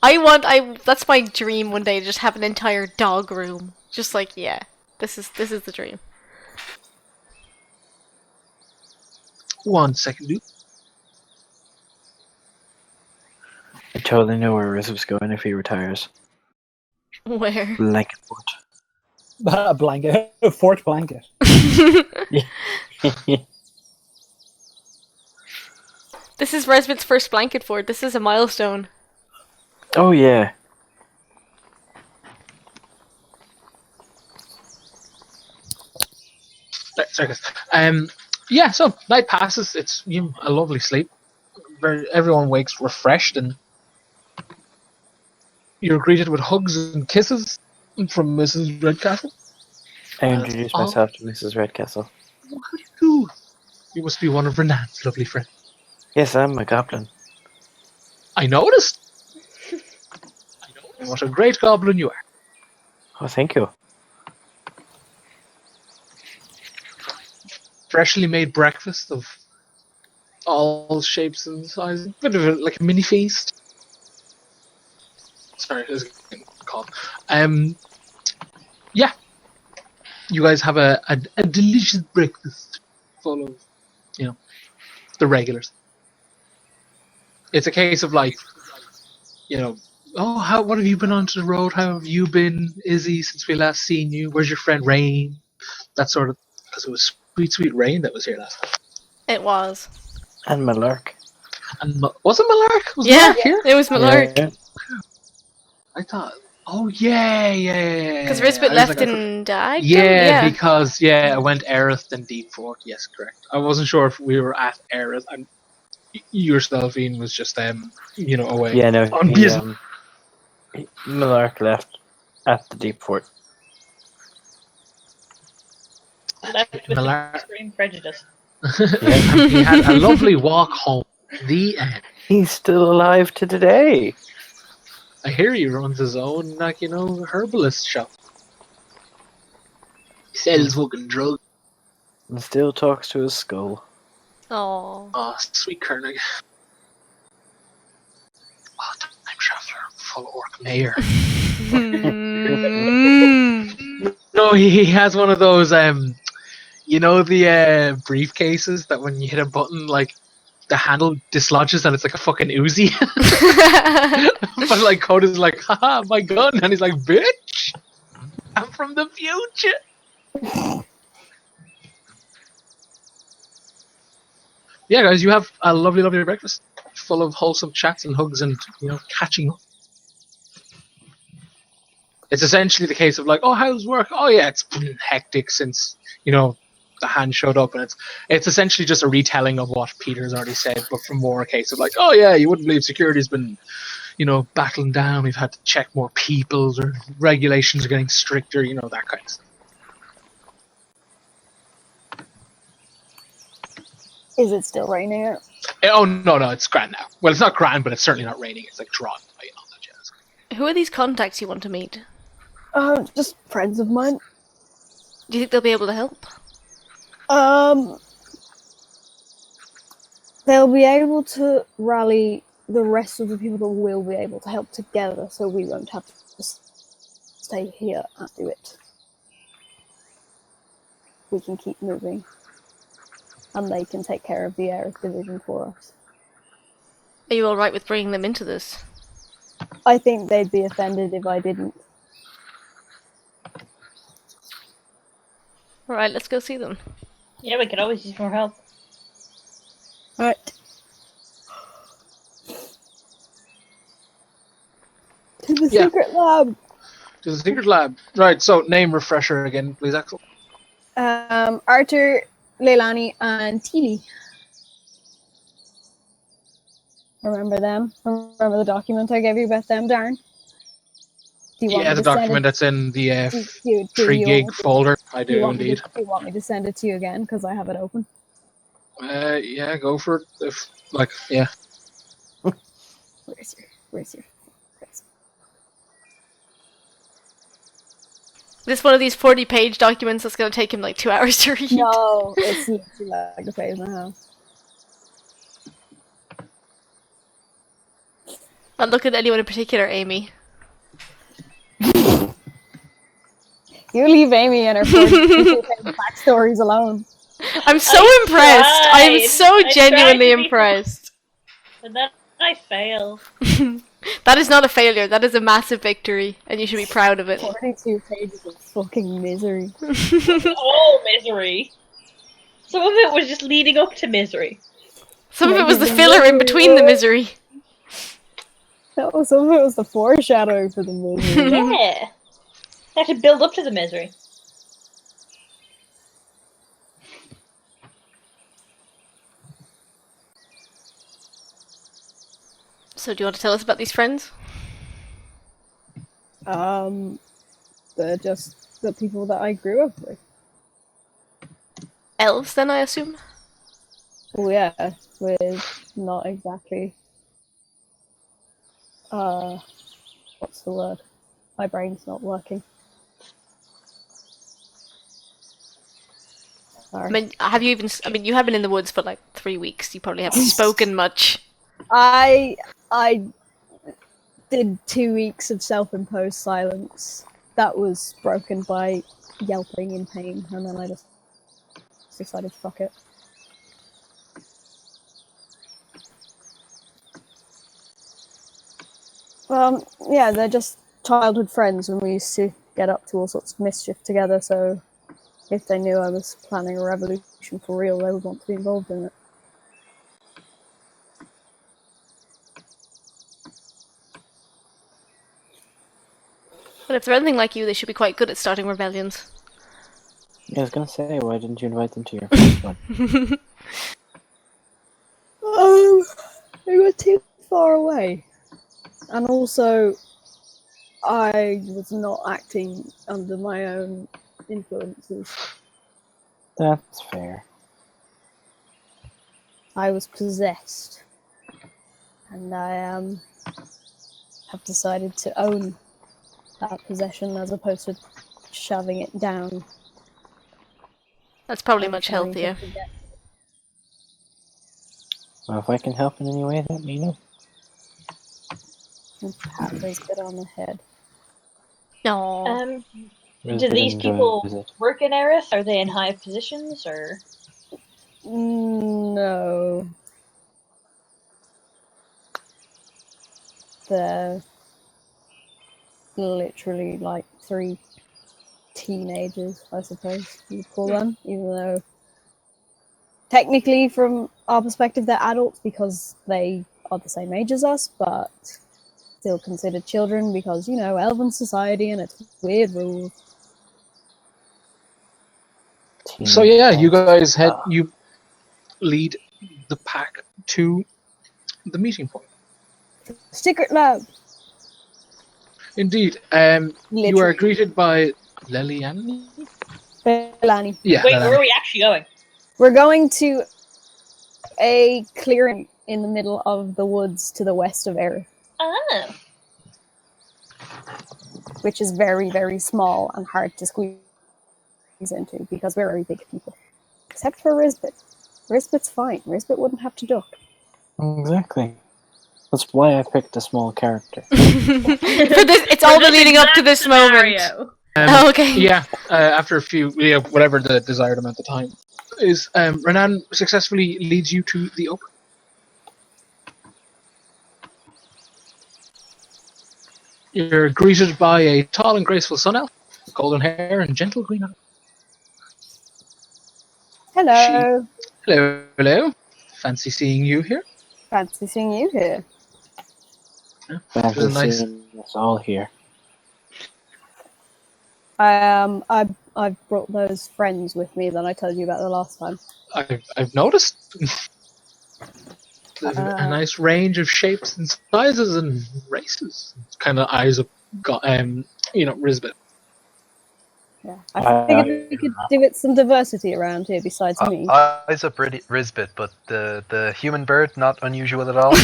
That's my dream one day, to just have an entire dog room. Just like, yeah, this is the dream. 1 second, dude. I totally know where Riz was going if he retires. Where? Blanket fort. A blanket. A fort blanket. This is Resbit's first blanket fort. This is a milestone. Oh yeah. Sorry, guys. Yeah. So night passes. It's a lovely sleep. Everyone wakes refreshed, and you're greeted with hugs and kisses from Mrs. Redcastle. I introduced myself to Mrs. Redcastle. Oh, how do you do? You must be one of Ranaan's lovely friends. Yes, I'm a goblin. I noticed. What a great goblin you are. Oh, thank you. Freshly made breakfast of all shapes and sizes. Bit of like a mini feast. Sorry, it was called. Yeah. You guys have a delicious breakfast full of, the regulars. It's a case of like, what have you been onto the road? How have you been, Izzy, since we last seen you? Where's your friend Rain? That sort of, because it was sweet, sweet Rain that was here last time. It was. And Malark. And was it Malark? Was Yeah, Malark here? it was Malark. Yeah. I thought, yeah. Because Risbit left in Dagdum? Yeah, because I went Aerith then Deep Fort. Yes, correct. I wasn't sure if we were at Aerith and yourself, Ian, was just away. Yeah, no. On business. Malark left at the Deep Fort. Left with Malark. extreme prejudice. And he had a lovely walk home. The end. He's still alive to today. I hear he runs his own, herbalist shop. He sells fucking drugs. And still talks to his skull. Oh. Oh, sweet Kernig. Oh, time traveler, full orc mayor. No, he has one of those, you know, the briefcases that when you hit a button, like, the handle dislodges and it's like a fucking Uzi. But like Coda's like, haha, my gun, and he's like, bitch, I'm from the future. Yeah, guys, you have a lovely, lovely breakfast full of wholesome chats and hugs and, you know, catching up. It's essentially the case of like, oh, how's work? Oh yeah, it's been hectic since, you know, the hand showed up, and it's essentially just a retelling of what Peter's already said, but from more a case of like, oh yeah, you wouldn't believe security's been, you know, battling down. We've had to check more people, or regulations are getting stricter, you know, that kind of stuff. Is it still raining out? Oh no, it's grand now. Well, it's not grand, but it's certainly not raining. It's like dry and all that jazz. Who are these contacts you want to meet? Just friends of mine. Do you think they'll be able to help? They'll be able to rally the rest of the people that will be able to help together, so we won't have to stay here and do it. We can keep moving. And they can take care of the Aerith division for us. Are you alright with bringing them into this? I think they'd be offended if I didn't. Alright, let's go see them. Yeah, we could always use more help. Right. To the secret lab! To the secret lab. Right, so name refresher again, please, Axel. Arthur, Leilani, and Teely. Remember them? Remember the document I gave you about them, Darren? Do you want me The to send document it? that's in the Do 3 you gig want me to- folder. I Do you do want indeed. do you want me to send it to you again? Because I have it open. Yeah, go for it. If, like, yeah. Where's your... This one of these 40-page documents that's going to take him like 2 hours to read. No, it's literally like a page and a half. Not look at anyone in particular, Amy. You leave Amy and her 40 backstories alone. I'm so impressed. I'm so genuinely impressed. And then I fail. That is not a failure. That is a massive victory, and you should be proud of it. 42 pages of fucking misery. All misery. Some of it was just leading up to misery. Some of it was the filler in between the misery. No, some of it was the foreshadowing for the misery. Yeah. They had to build up to the misery. So do you want to tell us about these friends? They're just the people that I grew up with. Elves, then, I assume? Oh yeah, with not exactly... what's the word? My brain's not working. Sorry. I mean, you have been in the woods for like 3 weeks. You probably haven't spoken much. I did 2 weeks of self-imposed silence. That was broken by yelping in pain, and then I just decided, fuck it. Yeah, they're just childhood friends, and we used to get up to all sorts of mischief together, so if they knew I was planning a revolution for real, they would want to be involved in it. But if they're anything like you, they should be quite good at starting rebellions. I was gonna say, why didn't you invite them to your first one? They were too far away. And also, I was not acting under my own influences. That's fair. I was possessed. And I have decided to own that possession as opposed to shoving it down. That's probably and much trying to healthier. forget. Well, if I can help in any way, let me know. Pat Risbit on the head. No. Do Risbit these enjoys people it. work in Aerith? Are they in high positions, or? No. They're literally like 3 teenagers, I suppose you'd call them, even though technically from our perspective they're adults because they are the same age as us, but still considered children because, you know, elven society and its weird rules. So yeah, you guys you lead the pack to the meeting point. Secret lab! Indeed. You are Literally. greeted by Leliani? Belani. Yeah. Wait, Leliani. where are we actually going? We're going to a clearing in the middle of the woods to the west of Aerith, Ah. which is very, very small and hard to squeeze into because we're very big people. Except for Risbit. Risbit's fine. Risbit wouldn't have to duck. Exactly. That's why I picked a small character. For this, it's all been leading up to this moment. Oh, okay. Yeah, after a few, whatever the desired amount of time is, Ranaan successfully leads you to the open. You're greeted by a tall and graceful sun elf, golden hair and gentle green eyes. Hello. Hello, hello. Fancy seeing you here. Fancy seeing you here. Fancy nice- seeing us all here. I've brought those friends with me that I told you about the last time. I've noticed a nice range of shapes and sizes and races. Kind of eyes up, Risbit. Yeah, I figured we could do it some diversity around here besides me. Eyes up Risbit, but the human bird not unusual at all.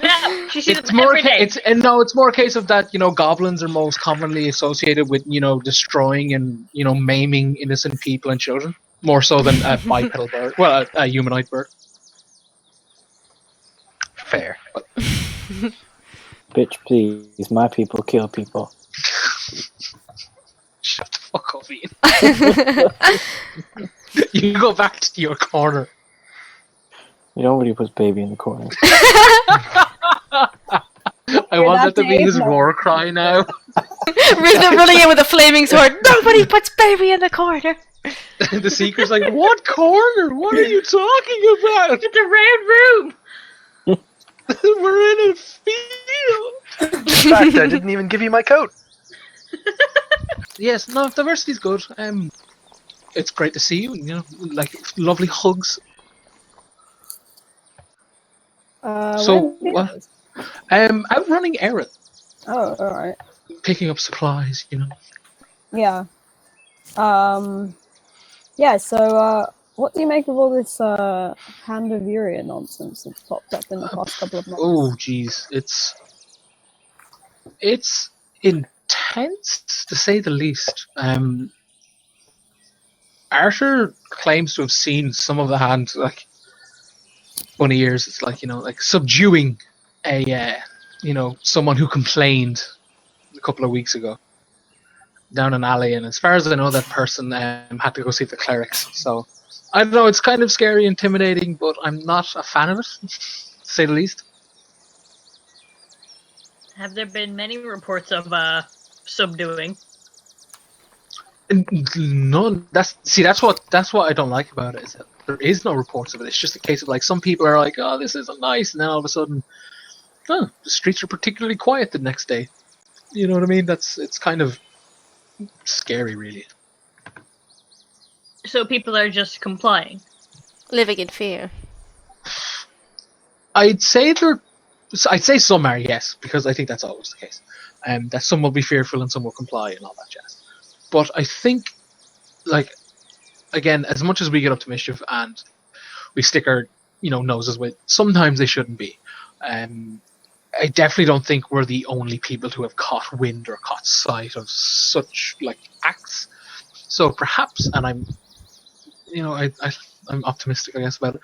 Yeah, she sees It's them more. every day. It's more a case of that. Goblins are most commonly associated with destroying and maiming innocent people and children, more so than a bipedal bird. Well, a humanoid bird. Fair. Bitch, please. My people kill people. Shut the fuck up, Ian. You go back to your corner. Nobody puts baby in the corner. I want that to be his war cry now. Risbit running in with a flaming sword. Nobody puts baby in the corner. The Seeker's like, what corner? What are you talking about? It's a red room. We're in a field. In fact, I didn't even give you my coat. Yes, no, diversity's good. It's great to see you. Like lovely hugs. So, outrunning Aerith, Oh, alright. picking up supplies. Yeah. Yeah, so, what do you make of all this, Hand of Uria nonsense that's popped up in the past couple of months? Oh, jeez, it's intense to say the least. Arthur claims to have seen some of the hand, like funny years. It's like like subduing a someone who complained a couple of weeks ago down an alley, and as far as I know, that person had to go see the clerics. So I don't know. It's kind of scary, intimidating, but I'm not a fan of it, to say the least. Have there been many reports of subduing? None. That's what I don't like about it. Is that there is no reports of it. It's just a case of like some people are like, oh, this isn't nice, and then all of a sudden, the streets are particularly quiet the next day. You know what I mean? It's kind of scary, really. So people are just complying. Living in fear. I'd say some are, yes, because I think that's always the case. That some will be fearful and some will comply and all that jazz. But I think, like, again, as much as we get up to mischief and we stick our noses with, sometimes they shouldn't be. I definitely don't think we're the only people who have caught wind or caught sight of such like acts. So perhaps, and I'm optimistic, I guess, about it.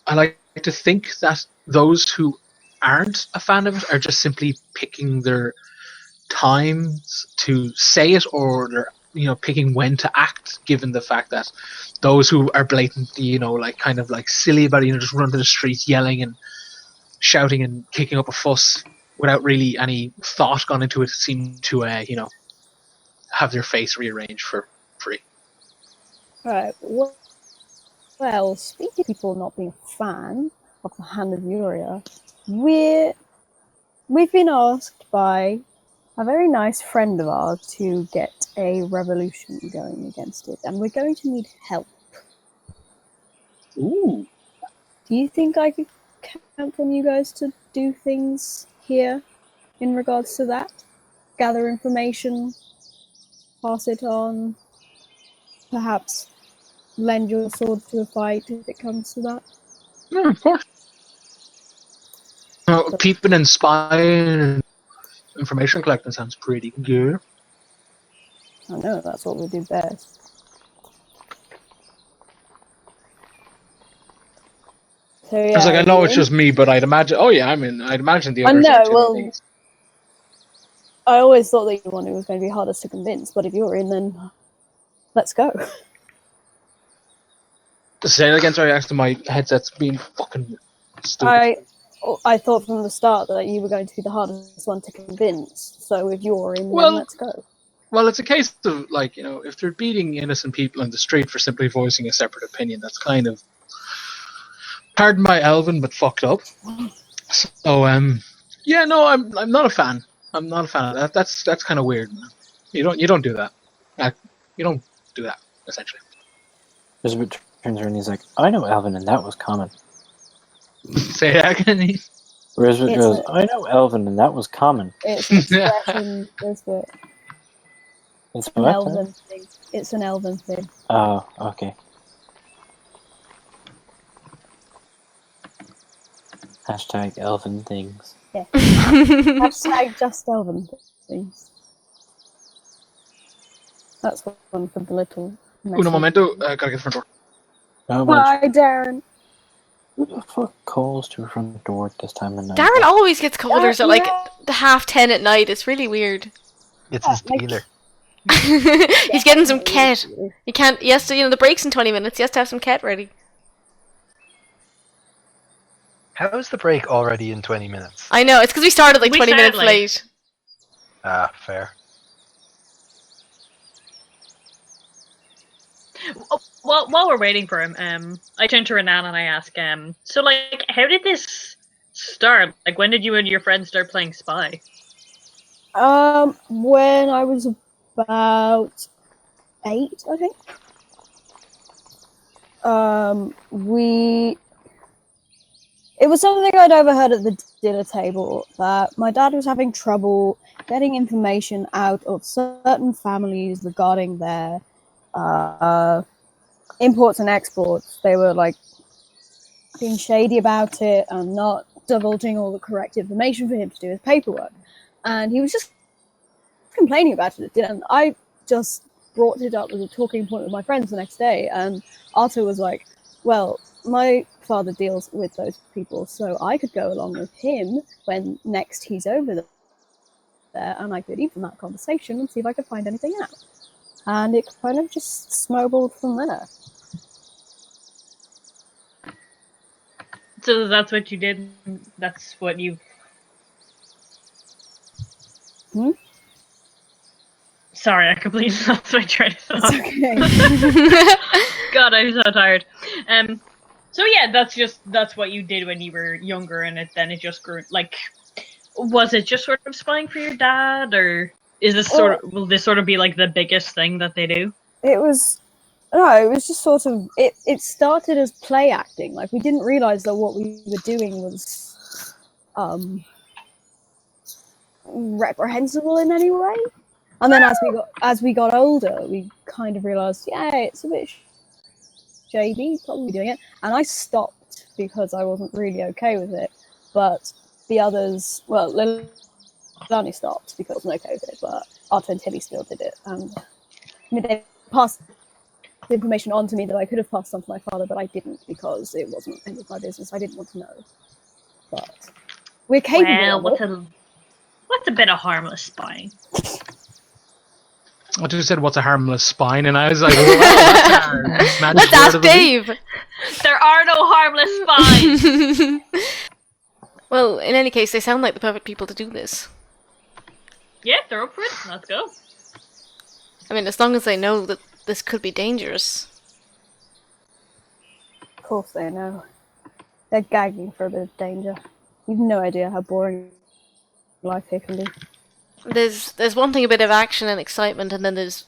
I like to think that those who aren't a fan of it are just simply picking their times to say it, or they're picking when to act, given the fact that those who are blatantly like kind of like silly about it, just run to the streets yelling and shouting and kicking up a fuss without really any thought gone into it, seem to have their face rearranged for free. Right. Well, speaking of people not being a fan of the Hand of Uriah, we've been asked by a very nice friend of ours to get a revolution going against it, and we're going to need help. Ooh. Do you think I could count on you guys to do things here in regards to that? Gather information, pass it on, perhaps lend your sword to a fight if it comes to that? Yeah, of course. Peeping and spying and information collecting sounds pretty good. I know, that's what we do best. So, yeah, It's like, I know it's just me, but I'd imagine. Oh yeah, I'd imagine the I others. know, are too. well, I always thought that you one who was going to be hardest to convince, but if you're in, then let's go. Say it again. Sorry, actually, my headset's been fucking stupid. I thought from the start that you were going to be the hardest one to convince. So if you're in, Well, then let's go. Well, it's a case of like if they're beating innocent people in the street for simply voicing a separate opinion, that's kind of, pardon my Elven, but fucked up. So yeah, no, I'm not a fan. I'm not a fan of that. That's kind of weird. You don't do that. You don't do that, essentially. Elizabeth turns around and he's like, I know Elven, and that was common. Say that again. Elizabeth goes, I know Elven, and that was common. It's an expression, isn't it? It's An what? Elven thing. It's an Elven thing. Oh, okay. Hashtag Elven things. Yeah. Hashtag just Elven things. That's one for the little message. Uno momento, gotta get the front door. Oh, much. Bye, Darren. Who the fuck calls to a front door at this time of night? Darren always gets callers at like Yeah. 10:30 at night. It's really weird. It's his dealer. He's getting some ket. He can't. He has to. The break's in 20 minutes. He has to have some ket ready. How is the break already in 20 minutes? I know. It's because we started like We 20 minutes started late. late. Ah, fair. Oh, well, while we're waiting for him, I turn to Ranaan and I ask, so like, how did this start? Like, when did you and your friends start playing Spy? When I was about 8, I think. It was something I'd overheard at the dinner table that my dad was having trouble getting information out of certain families regarding their imports and exports. They were like being shady about it and not divulging all the correct information for him to do his paperwork. And he was just complaining about it at dinner. And I just brought it up as a talking point with my friends the next day. And Arthur was like, well, my father deals with those people, so I could go along with him when next he's over there, and I could even that conversation and see if I could find anything out. And it kind of just snowballed from there. So that's what you did. That's what you. Sorry, I completely lost my train of thought. Okay. God, I'm so tired. So yeah, that's what you did when you were younger, and it just grew. Like, was it just sort of spying for your dad, or is this will this sort of be like the biggest thing that they do? It was just sort of it started as play acting. Like, we didn't realize that what we were doing was reprehensible in any way. And then as we got older, we kind of realized, yeah, it's a bit shady, probably doing it. And I stopped because I wasn't really okay with it. But the others, well, Lilani stopped because I wasn't okay with it, but Arthur and Tilly still did it. And I mean, they passed the information on to me that I could have passed on to my father, but I didn't because it wasn't any of my business. I didn't want to know. But we're capable Well, of it. what's a bit of harmless spying? I just said, what's a harmless spine? And I was like, well, that's our magic Let's word ask of the week. Dave. There are no harmless spies. Well, in any case, they sound like the perfect people to do this. Yeah, they're up for it. Let's go. I mean, as long as they know that this could be dangerous. Of course they know. They're gagging for a bit of danger. You've no idea how boring life here can be. There's wanting a bit of action and excitement, and then there's...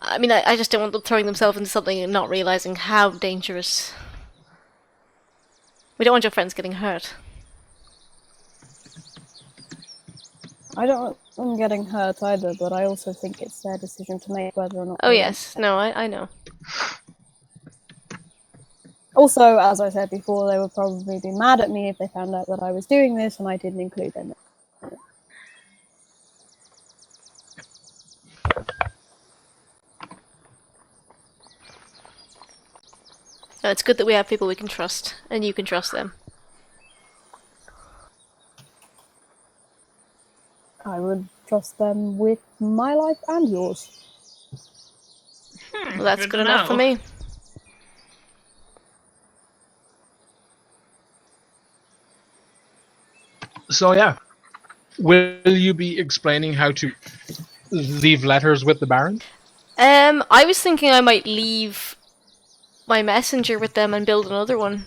I mean, I just don't want them throwing themselves into something and not realising how dangerous. We don't want your friends getting hurt. I don't want them getting hurt either, but I also think it's their decision to make whether or not... Oh they yes, no, I know. Also, as I said before, they would probably be mad at me if they found out that I was doing this and I didn't include them. No, it's good that we have people we can trust, and you can trust them. I would trust them with my life and yours. Well, that's good enough for know. me. So yeah, will you be explaining how to leave letters with the Baron? I was thinking I might leave my messenger with them and build another one.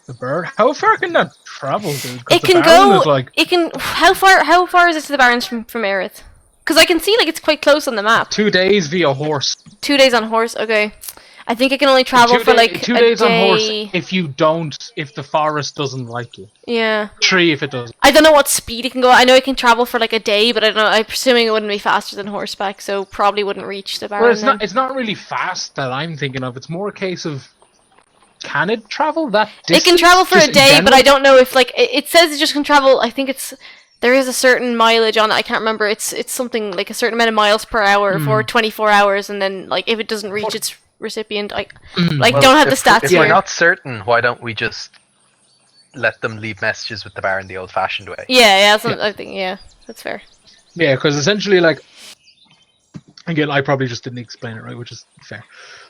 The bird? How far can that travel, dude? 'Cause It the can Baron go. is like It can. How far is it to the Barrens from Aerith? Because I can see like it's quite close on the map. 2 days via horse. 2 days on horse. Okay. I think I can only travel for like 2 a days day. on horse if the forest doesn't like you. Yeah. 3 if it does. I don't know what speed it can go. I know it can travel for like a day, but I don't know. I'm presuming it wouldn't be faster than horseback, so probably wouldn't reach the Baron. Well, then. it's not really fast that I'm thinking of. It's more a case of, can it travel that distance? It can travel for just a in day, but I general? don't know if like it says it just can travel. I think there is a certain mileage on it. I can't remember. It's something like a certain amount of miles per hour for 24 hours, and then like if it doesn't reach its recipient, I Well, don't have the if- stats If here. we're not certain, why don't we just let them leave messages with the Baron the old-fashioned way? Yeah, I think that's fair. Yeah, because essentially, like, again, I probably just didn't explain it right, which is fair.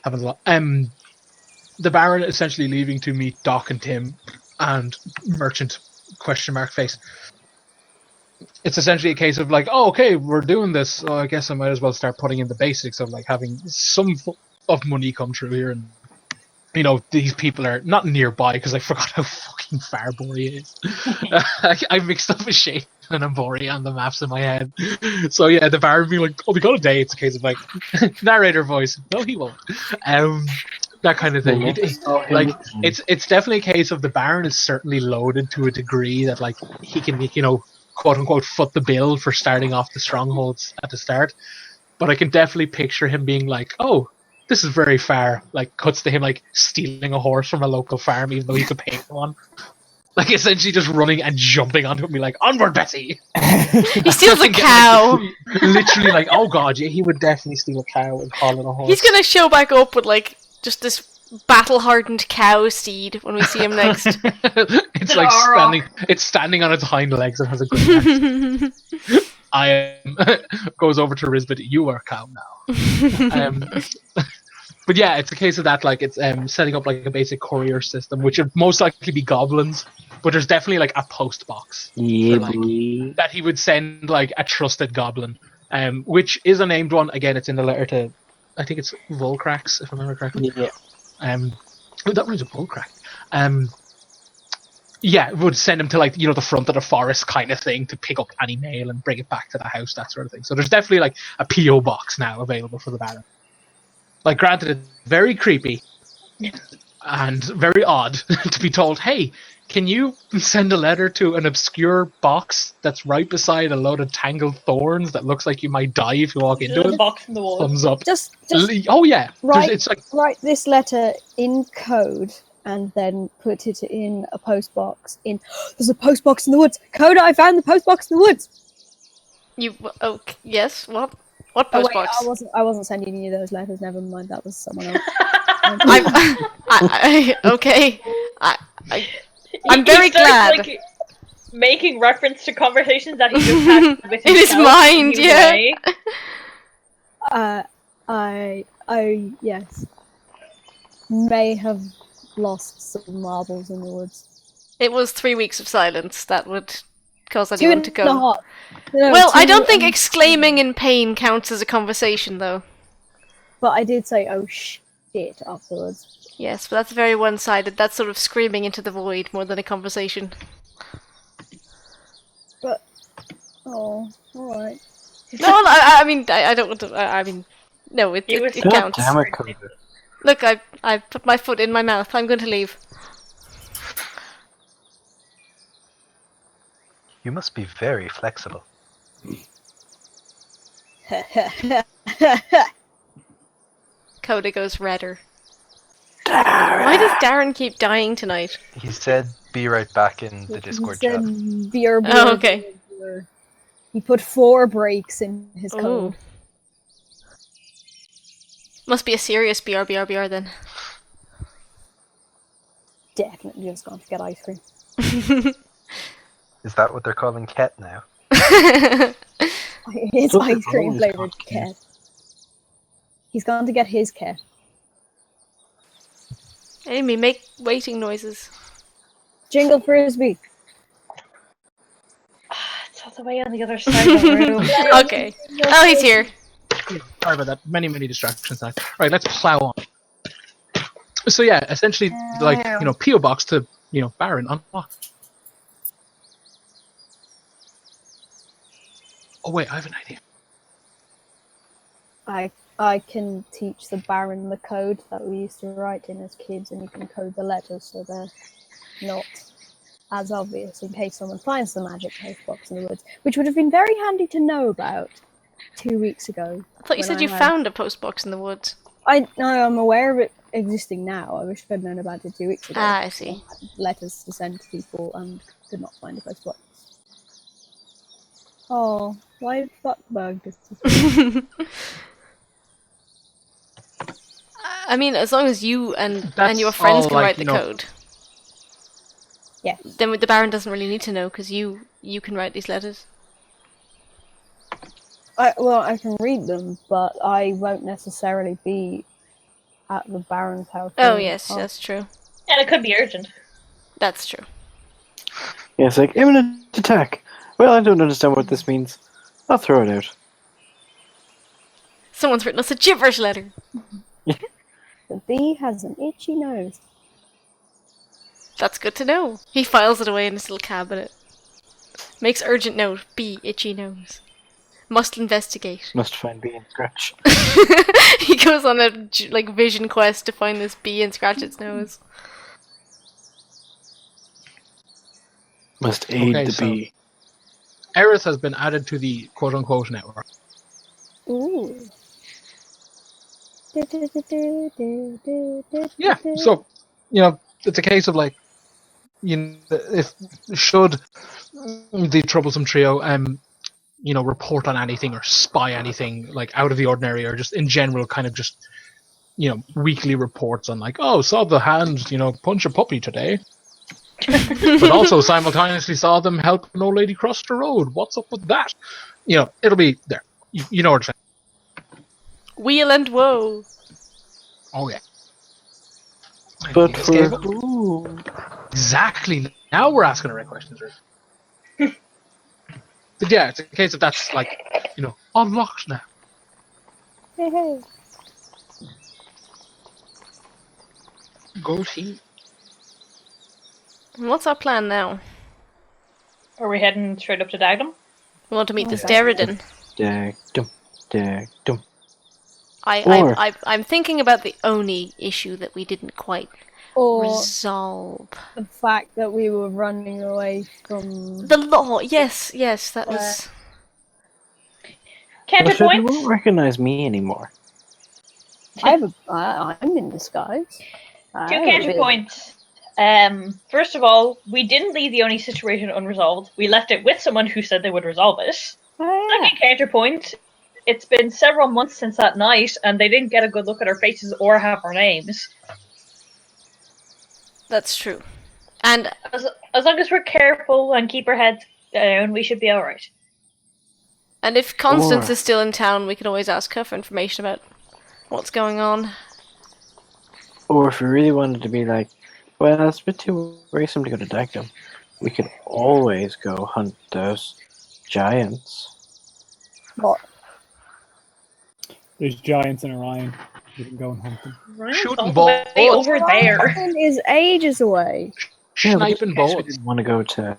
Happens a lot. The Baron essentially leaving to meet Doc and Tim and Merchant ? Face. It's essentially a case of like, oh, okay, we're doing this, so I guess I might as well start putting in the basics of like having some of money come through here, and you know these people are not nearby because I forgot how fucking far Bori is. I mixed up a shape and a Bori on the maps in my head. So yeah, the Baron being like, oh, we got a day. It's a case of like narrator voice. No, he won't. That kind of thing. Like it's definitely a case of the Baron is certainly loaded to a degree that like he can, you know, quote unquote foot the bill for starting off the strongholds at the start. But I can definitely picture him being like, oh, this is very far. Like cuts to him like stealing a horse from a local farm even though he could pay for one. Like essentially just running and jumping onto it and be like, onward Bessie! He steals a cow. Literally like, oh god, yeah, he would definitely steal a cow and call it a horse. He's gonna show back up with like just this battle-hardened cow steed when we see him next. It's like standing on its hind legs and has a good accent. I goes over to Risbet, you are a cow now. But yeah, it's a case of that, like it's setting up like a basic courier system, which would most likely be goblins, but there's definitely like a post box that he would send like a trusted goblin, which is a named one. Again, it's in the letter to, I think it's Volcrax, if I remember correctly. Yeah. That was a Volcrax. Yeah, would send him to like, you know, the front of the forest kind of thing to pick up any mail and bring it back to the house, that sort of thing. So there's definitely like a PO box now available for the Baron. Like, granted, it's very creepy and very odd to be told, hey, can you send a letter to an obscure box that's right beside a load of tangled thorns that looks like you might die if you walk into The it? box in the wall. Thumbs up. Just Oh yeah. write, It's like, write this letter in code and then put it in a post box. There's a post box in the woods. Coda, I found the post box in the woods. You? Oh, yes. What? What Oh post wait, box? I wasn't sending you those letters. Never mind, that was someone else. Okay. I'm very he starts, glad. like, making reference to conversations that he just had with In his himself mind, when he was yeah. away. I yes, may have lost some marbles in the woods. It was 3 weeks of silence that would cause 2 anyone and to a go. half. No, Well, I 2 don't think and- exclaiming in pain counts as a conversation, though. But I did say, "Oh shit!" afterwards. Yes, but that's very one-sided. That's sort of screaming into the void more than a conversation. But all right. No, I mean, I don't want to. I mean, no, it God counts. damn it, Coder. Look, I put my foot in my mouth. I'm going to leave. You must be very flexible. Coda goes redder. Why does Darren keep dying tonight? He said, "Be right back" in the Discord He chat. said, beer, Oh, okay. beer. He put 4 breaks in his Ooh. code. Must be a serious BR then. Definitely just gone to get ice cream. Is that what they're calling Ket now? It's Look, ice cream always flavored got cat. He's gone to get his cat. Amy, make waiting noises. Jingle frisbee. It's all the way on the other side of the room. Okay. Oh, he's here. Sorry about that. Many distractions now. Right, let's plow on. So yeah, essentially, like, PO box to Baron unlocked. Oh wait, I have an idea. I can teach the Baron the code that we used to write in as kids, and you can code the letters so they're not as obvious in case someone finds the magic postbox in the woods, which would have been very handy to know about 2 weeks ago. I thought you said you found a postbox in the woods. I'm aware of it existing now. I wish I'd known about it 2 weeks ago. Ah, I see. I had letters to send to people and could not find a postbox. Oh, why fuckbug disappear? I mean, as long as you and That's your friends all, can like, write the code, Yeah. then the Baron doesn't really need to know because you can write these letters. I can read them, but I won't necessarily be at the Baron's house. Oh yes, that's true. And it could be urgent. That's true. Yeah, it's like, imminent attack. Well, I don't understand what this means. I'll throw it out. Someone's written us a gibberish letter. The bee has an itchy nose. That's good to know. He files it away in his little cabinet. Makes urgent note. B, itchy nose. Must investigate. Must find bee and scratch. He goes on a vision quest to find this bee and scratch its nose. Must aid Okay, the so- bee. Aerith has been added to the quote-unquote network. Ooh. Yeah, so it's a case of like, if should the troublesome trio report on anything or spy anything like out of the ordinary, or just in general kind of just weekly reports on like, oh, saw the hand punch a puppy today, but also simultaneously saw them help an old lady cross the road. What's up with that? It'll be there. You know what I'm saying. Wheel and woe. Oh yeah. But Yes, for Gable? who? Exactly. Now we're asking the right questions, Ruth. But yeah, it's a case of that's like, unlocked now. Hey. Go team. What's our plan now? Are we heading straight up to Dagdum? We want to meet this Okay. Deriden. Dagdum. I'm thinking about the Oni issue that we didn't quite Or resolve. the fact that we were running away from The law, yes, that was. But you Counterpoint? won't recognize me anymore. I'm in disguise. I Two have a bit- counterpoints. First of all, we didn't leave the Oni situation unresolved. We left it with someone who said they would resolve it. Oh, yeah. Second counterpoint, it's been several months since that night, and they didn't get a good look at our faces or have our names. That's true. And As long as we're careful and keep our heads down, we should be alright. if Constance Or- is still in town, we can always ask her for information about what's going on. Or if we really wanted to be like, well, it's a bit too worrisome to go to Dagdum, we could always go hunt those giants. What? There's giants in Orion. You can go and hunt them. Right? Shooting All the balls. way over there. Orion is ages away. Yeah, but Sniping in case we balls. didn't want to go to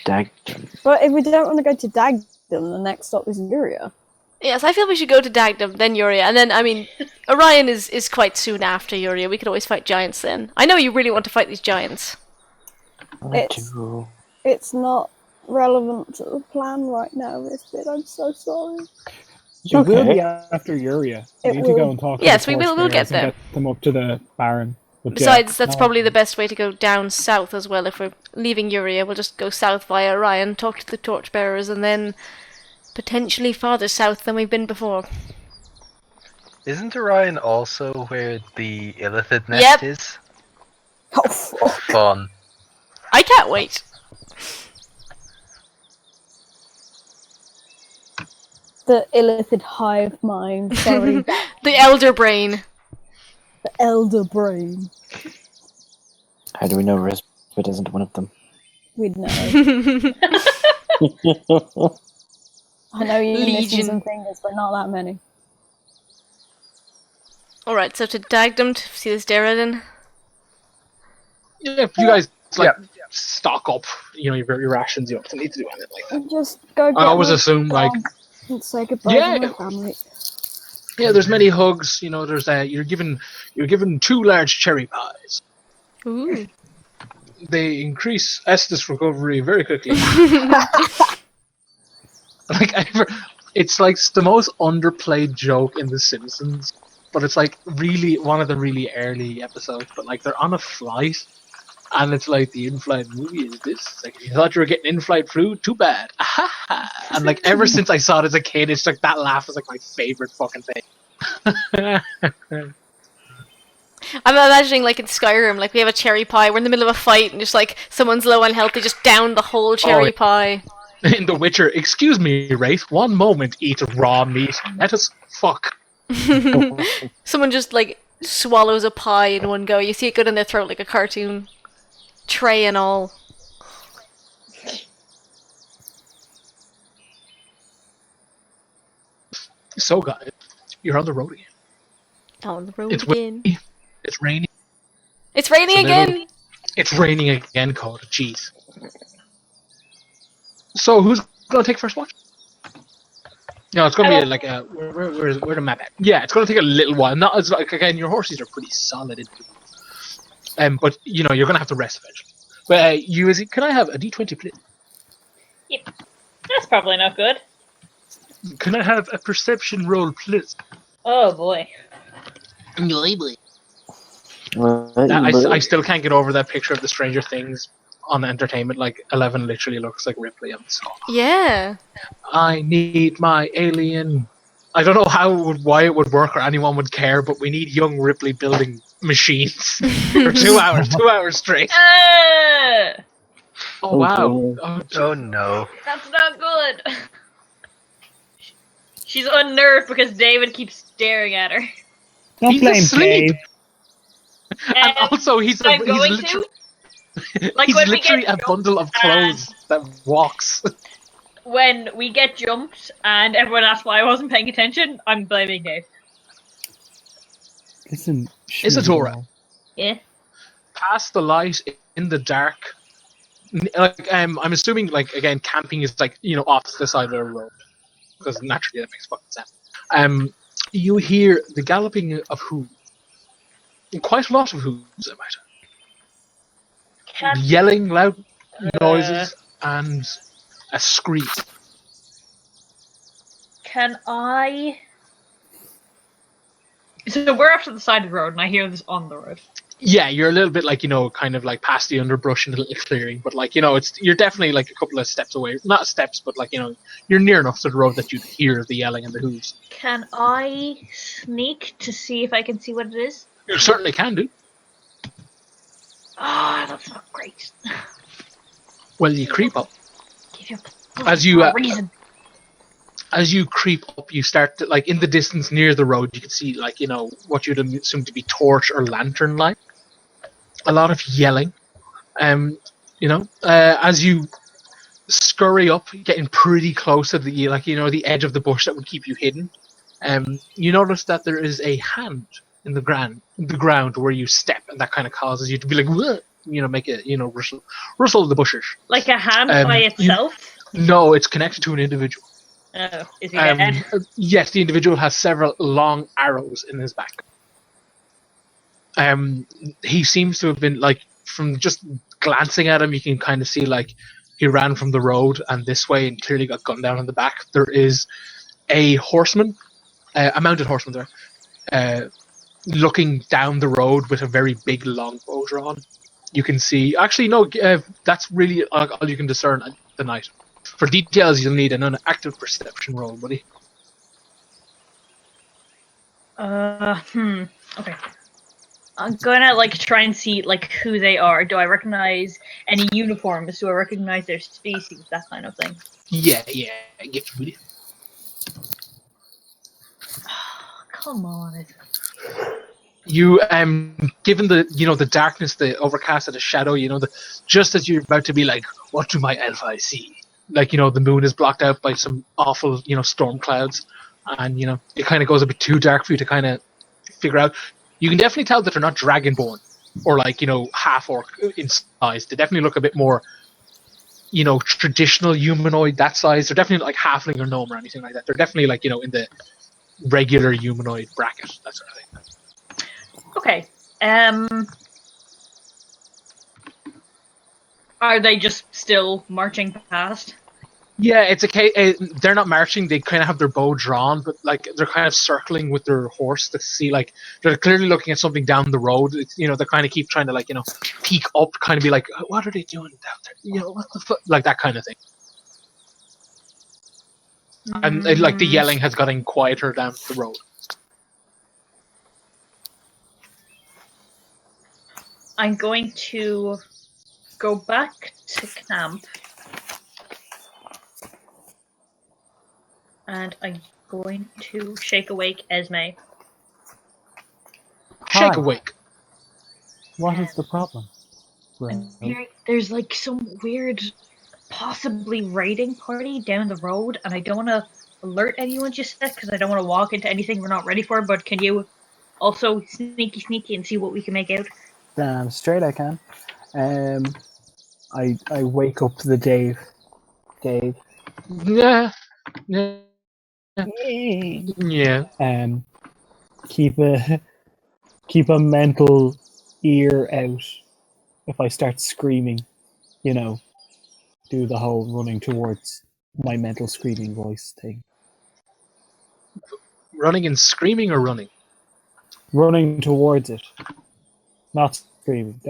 Dagdum. But if we don't want to go to Dagdum, the next stop is Uria. Yes, I feel we should go to Dagdum, then Uria, and then, I mean, Orion is quite soon after Uria. We could always fight giants then. I know you really want to fight these giants. I It's- do. It's not relevant to the plan right now, Risbit. I'm so sorry. It will Okay. be after Uria. We It need to will. go and talk Yes, to the we will- we'll torchbearers get and there. get them up to the Baron. But Besides, that's no. probably the best way to go down south as well. If we're leaving Uria, we'll just go south via Orion, talk to the torchbearers, and then potentially farther south than we've been before. Isn't Orion also where the Illithid nest Yep. is? Oh, fuck. Fun. I can't wait. The illithid hive mind. Sorry, The elder brain. the elder brain. How do we know Risbit isn't one of them? We'd know. I know you're missing Legion. some fingers, but not that many. Alright, so to Dagdum to see this Deriden. Yeah, if you guys stock up, your rations, you don't need to do anything like that. And just go get I always my assume like dog and say goodbye Yeah. to my family. yeah, there's many hugs. There's you're given 2 large cherry pies. Ooh. They increase Estes recovery very quickly. It's like the most underplayed joke in The Simpsons, but it's like really one of the really early episodes. But like they're on a flight, and it's like the in-flight movie is this. It's like, you thought you were getting in-flight food? Too bad. And like ever since I saw it as a kid, it's like that laugh is like my favorite fucking thing. I'm imagining like in Skyrim, like we have a cherry pie, we're in the middle of a fight, and just like someone's low on health, they just down the whole cherry pie. In The Witcher, excuse me, Wraith, one moment, eat raw meat. Let us fuck. Someone just like swallows a pie in one go. You see it go down their throat like a cartoon. Tray and all. So, guys, you're on the road again. On the road It's again. windy. It's raining. It's raining It's a little- again! It's raining again, Code. Jeez. So, who's gonna take first watch? No, it's gonna be like a where's the map at? Yeah, it's gonna take a little while. Not as like again, your horses are pretty solid. But you're gonna have to rest eventually. But you can I have a D20 please? Yep. That's probably not good. Can I have a perception roll, please? Oh boy. I still can't get over that picture of the Stranger Things on Entertainment. Like 11 literally looks like Ripley on the song. Yeah. I need my alien. I don't know why it would work or anyone would care, but we need young Ripley building machines for 2 hours, 2 hours straight. Oh wow! Oh no. That's not good. She's unnerved because David keeps staring at her. Don't He's blame asleep. Dave. And also, he's I'm going literally, to. Like he's when we literally get a bundle of clothes that walks. When we get jumped and everyone asks why I wasn't paying attention, I'm blaming Dave. Listen, Isadora. Yeah. Past the light in the dark. Like I'm assuming again camping is off to the side of the road because naturally that makes fucking sense. You hear the galloping of hooves. Quite a lot of hooves, I might add. Yelling, loud noises, and a scream. Can I? So we're up to the side of the road, and I hear this on the road. Yeah, you're a little bit like, kind of like past the underbrush in a little clearing, but like, you're definitely like a couple of steps away. Not steps, but like, you're near enough to the road that you'd hear the yelling and the hooves. Can I sneak to see if I can see what it is? You certainly can do. Ah, that's not great. Well, you creep up. Give you As you a reason. as you creep up, you start to, like, in the distance near the road, you can see, like, what you'd assume to be torch or lantern light. A lot of yelling. As you scurry up, getting pretty close to the, the edge of the bush that would keep you hidden. You notice that there is a hand in the ground where you step, and that kind of causes you to be like, "Whoa," make it, rustle the bushes. Like a hand by itself? No, it's connected to an individual. Oh, is he dead? Yes, the individual has several long arrows in his back. He seems to have been, like, from just glancing at him, you can kind of see, like, he ran from the road and this way and clearly got gunned down in the back. There is a horseman, a mounted horseman there, looking down the road with a very big long bow drawn. You can see, actually, no, that's really all you can discern at the night. For details, you'll need an active perception roll, buddy. Okay. I'm gonna, like, try and see, like, who they are. Do I recognize any uniforms? Do I recognize their species? That kind of thing. Yeah, get you, buddy. Come on. You, given the, the darkness, the overcast, and the shadow, just as you're about to be like, what do my elf eyes see? Like, the moon is blocked out by some awful, storm clouds, and, it kind of goes a bit too dark for you to kind of figure out. You can definitely tell that they're not dragonborn, or like, half orc in size. They definitely look a bit more, traditional humanoid, that size. They're definitely not like halfling or gnome or anything like that. They're definitely like, in the regular humanoid bracket, that sort of thing. Okay. Are they just still marching past? Yeah, it's a case. They're not marching. They kind of have their bow drawn, but like they're kind of circling with their horse to see. Like they're clearly looking at something down the road. It's, they kind of keep trying to, like, peek up, kind of be like, what are they doing down there? What the fuck? Like that kind of thing. And like the yelling has gotten quieter down the road. I'm going to go back to camp. And I'm going to shake awake Esme. Shake awake. What is the problem? There's like some weird, possibly raiding party down the road, and I don't want to alert anyone just yet because I don't want to walk into anything we're not ready for. But can you also sneaky and see what we can make out? Damn straight I can. I wake up the Dave. Yeah. Keep a mental ear out if I start screaming, do the whole running towards my mental screaming voice thing. Running and screaming, or running? Running towards it, not screaming.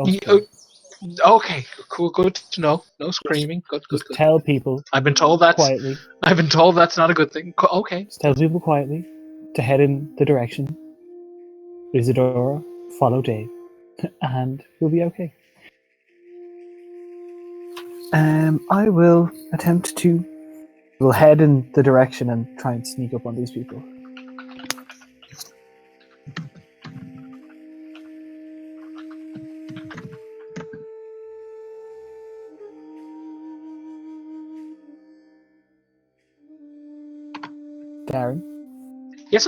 Okay, cool, good to know. No screaming. Good. Tell people. I've been told that's quietly. I've been told that's not a good thing. Okay. Just tell people quietly to head in the direction. Isadora, follow Dave, and we'll be okay. I will attempt to. We'll head in the direction and try and sneak up on these people. Darren? Yes,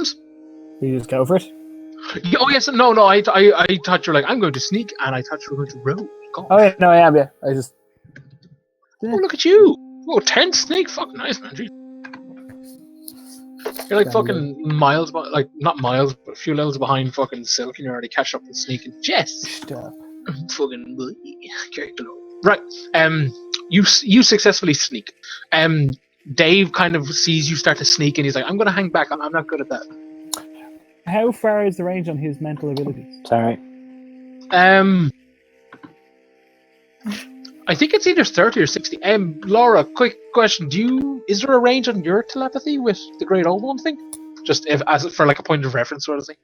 You just go for it? Oh, yes, no, I thought you were like, I'm going to sneak, and I thought you were going to roll. God. Oh, yeah, no, I am, yeah. I just... Oh, look at you! Oh, 10 sneak, fucking nice, man. Jeez. You're like fucking miles, like, not miles, but a few levels behind fucking Silk, and you're already catching up and sneaking. Yes! Stop. Fucking... Right, you successfully sneak. Dave kind of sees you start to sneak, and he's like, I'm going to hang back. I'm not good at that. How far is the range on his mental abilities? Sorry. I think it's either 30 or 60. Laura, quick question: is there a range on your telepathy with the Great Old One thing? Just as for like a point of reference sort of thing.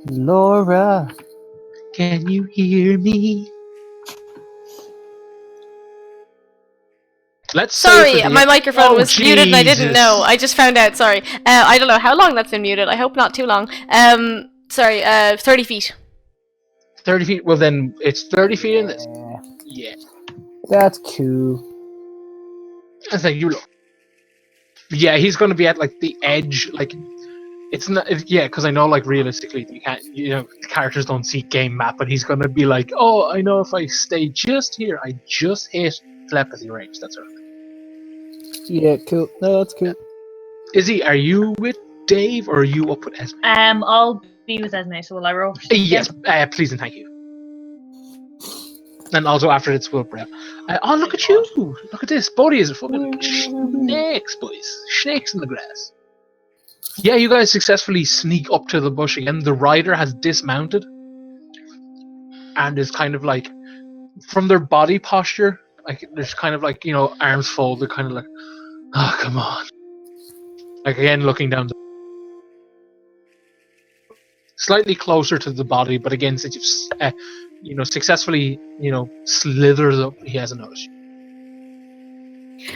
Laura. Can you hear me? Let's say Sorry, for the my microphone Oh, was muted and I didn't Jesus. know. I just found out, sorry. I don't know how long that's been muted. I hope not too long. Sorry, 30 feet. 30 feet. Well, then it's 30 feet in this. Yeah, Yeah. that's cool. I think you look. Yeah, he's going to be at like the edge. Like it's not. Yeah, because I know like realistically you can't. The characters don't see game map, but he's going to be like, oh, I know if I stay just here, I just hit telepathy range. That sort of thing. Yeah, cool. No, that's cool. Izzy, are you with Dave or are you up with Esme? I'll be with Esme, so will I roll? Yes, please and thank you. And also after it's Will Brown. Oh, look at you! Look at this. Bodhi is a fucking snakes, boys. Snakes in the grass. Yeah, you guys successfully sneak up to the bush again. The rider has dismounted and is kind of like, from their body posture, like there's kind of like, arms folded, kind of like, oh, come on. Like again, looking down slightly closer to the body, but again, since you've successfully slithered up, he hasn't noticed.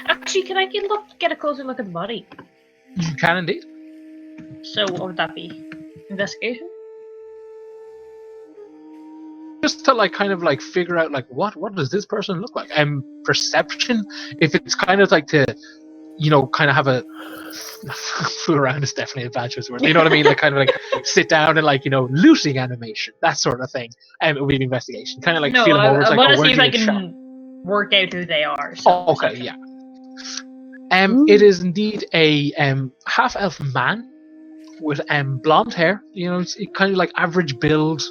Actually, can I get a closer look at the body? You can indeed. So what would that be? Investigation? Just to kind of figure out what does this person look like? Perception, if it's kind of like to kind of have a fool around is definitely a bad choice of words. You know what I mean? Like kind of sit down and looting animation, that sort of thing. It would be an investigation. Kind of no, feel them over. I want to see if I get shot? can work out who they are. So okay, yeah. It is indeed a half elf man with blonde hair. It's kind of average build.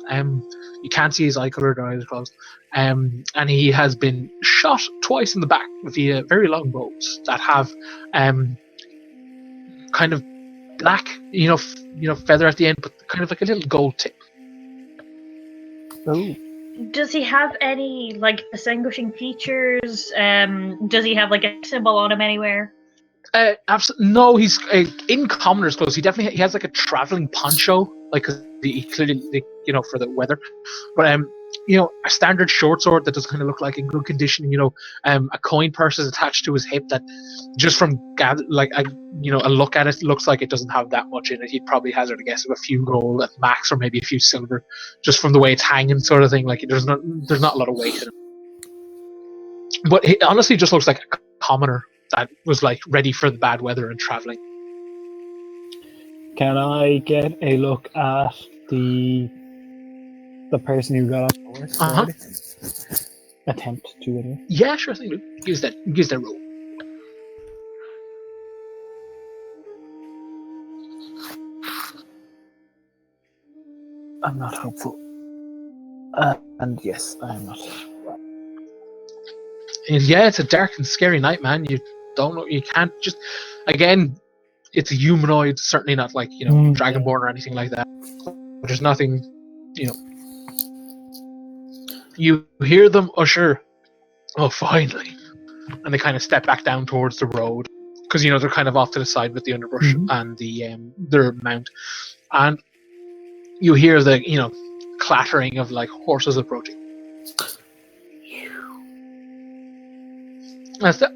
You can't see his eye color or eyes closed. And he has been shot twice in the back via very long bows that have kind of black, feather at the end, but kind of like a little gold tip. Oh. Does he have any distinguishing features? Does he have a symbol on him anywhere? No, he's in commoner's clothes. He has a traveling poncho, because he clearly for the weather. But a standard short sword that does kind of look like in good condition. A coin purse is attached to his hip that, just from a look at it, looks like it doesn't have that much in it. He'd probably hazard a guess of a few gold at max, or maybe a few silver, just from the way it's hanging, sort of thing. There's not a lot of weight in it. But he honestly just looks like a commoner that was ready for the bad weather and traveling. Can I get a look at the person who got on board? Uh-huh. Attempt to anyway. Yeah, sure thing, Luke. Use that roll. I'm not hopeful. And yes, I am not. And yeah, it's a dark and scary night, man. You don't know. You can't just. Again, it's a humanoid. Certainly not Dragonborn or anything like that. There's nothing. You hear them usher. Oh, finally! And they kind of step back down towards the road, because they're kind of off to the side with the underbrush and their mount, and you hear the clattering of horses approaching.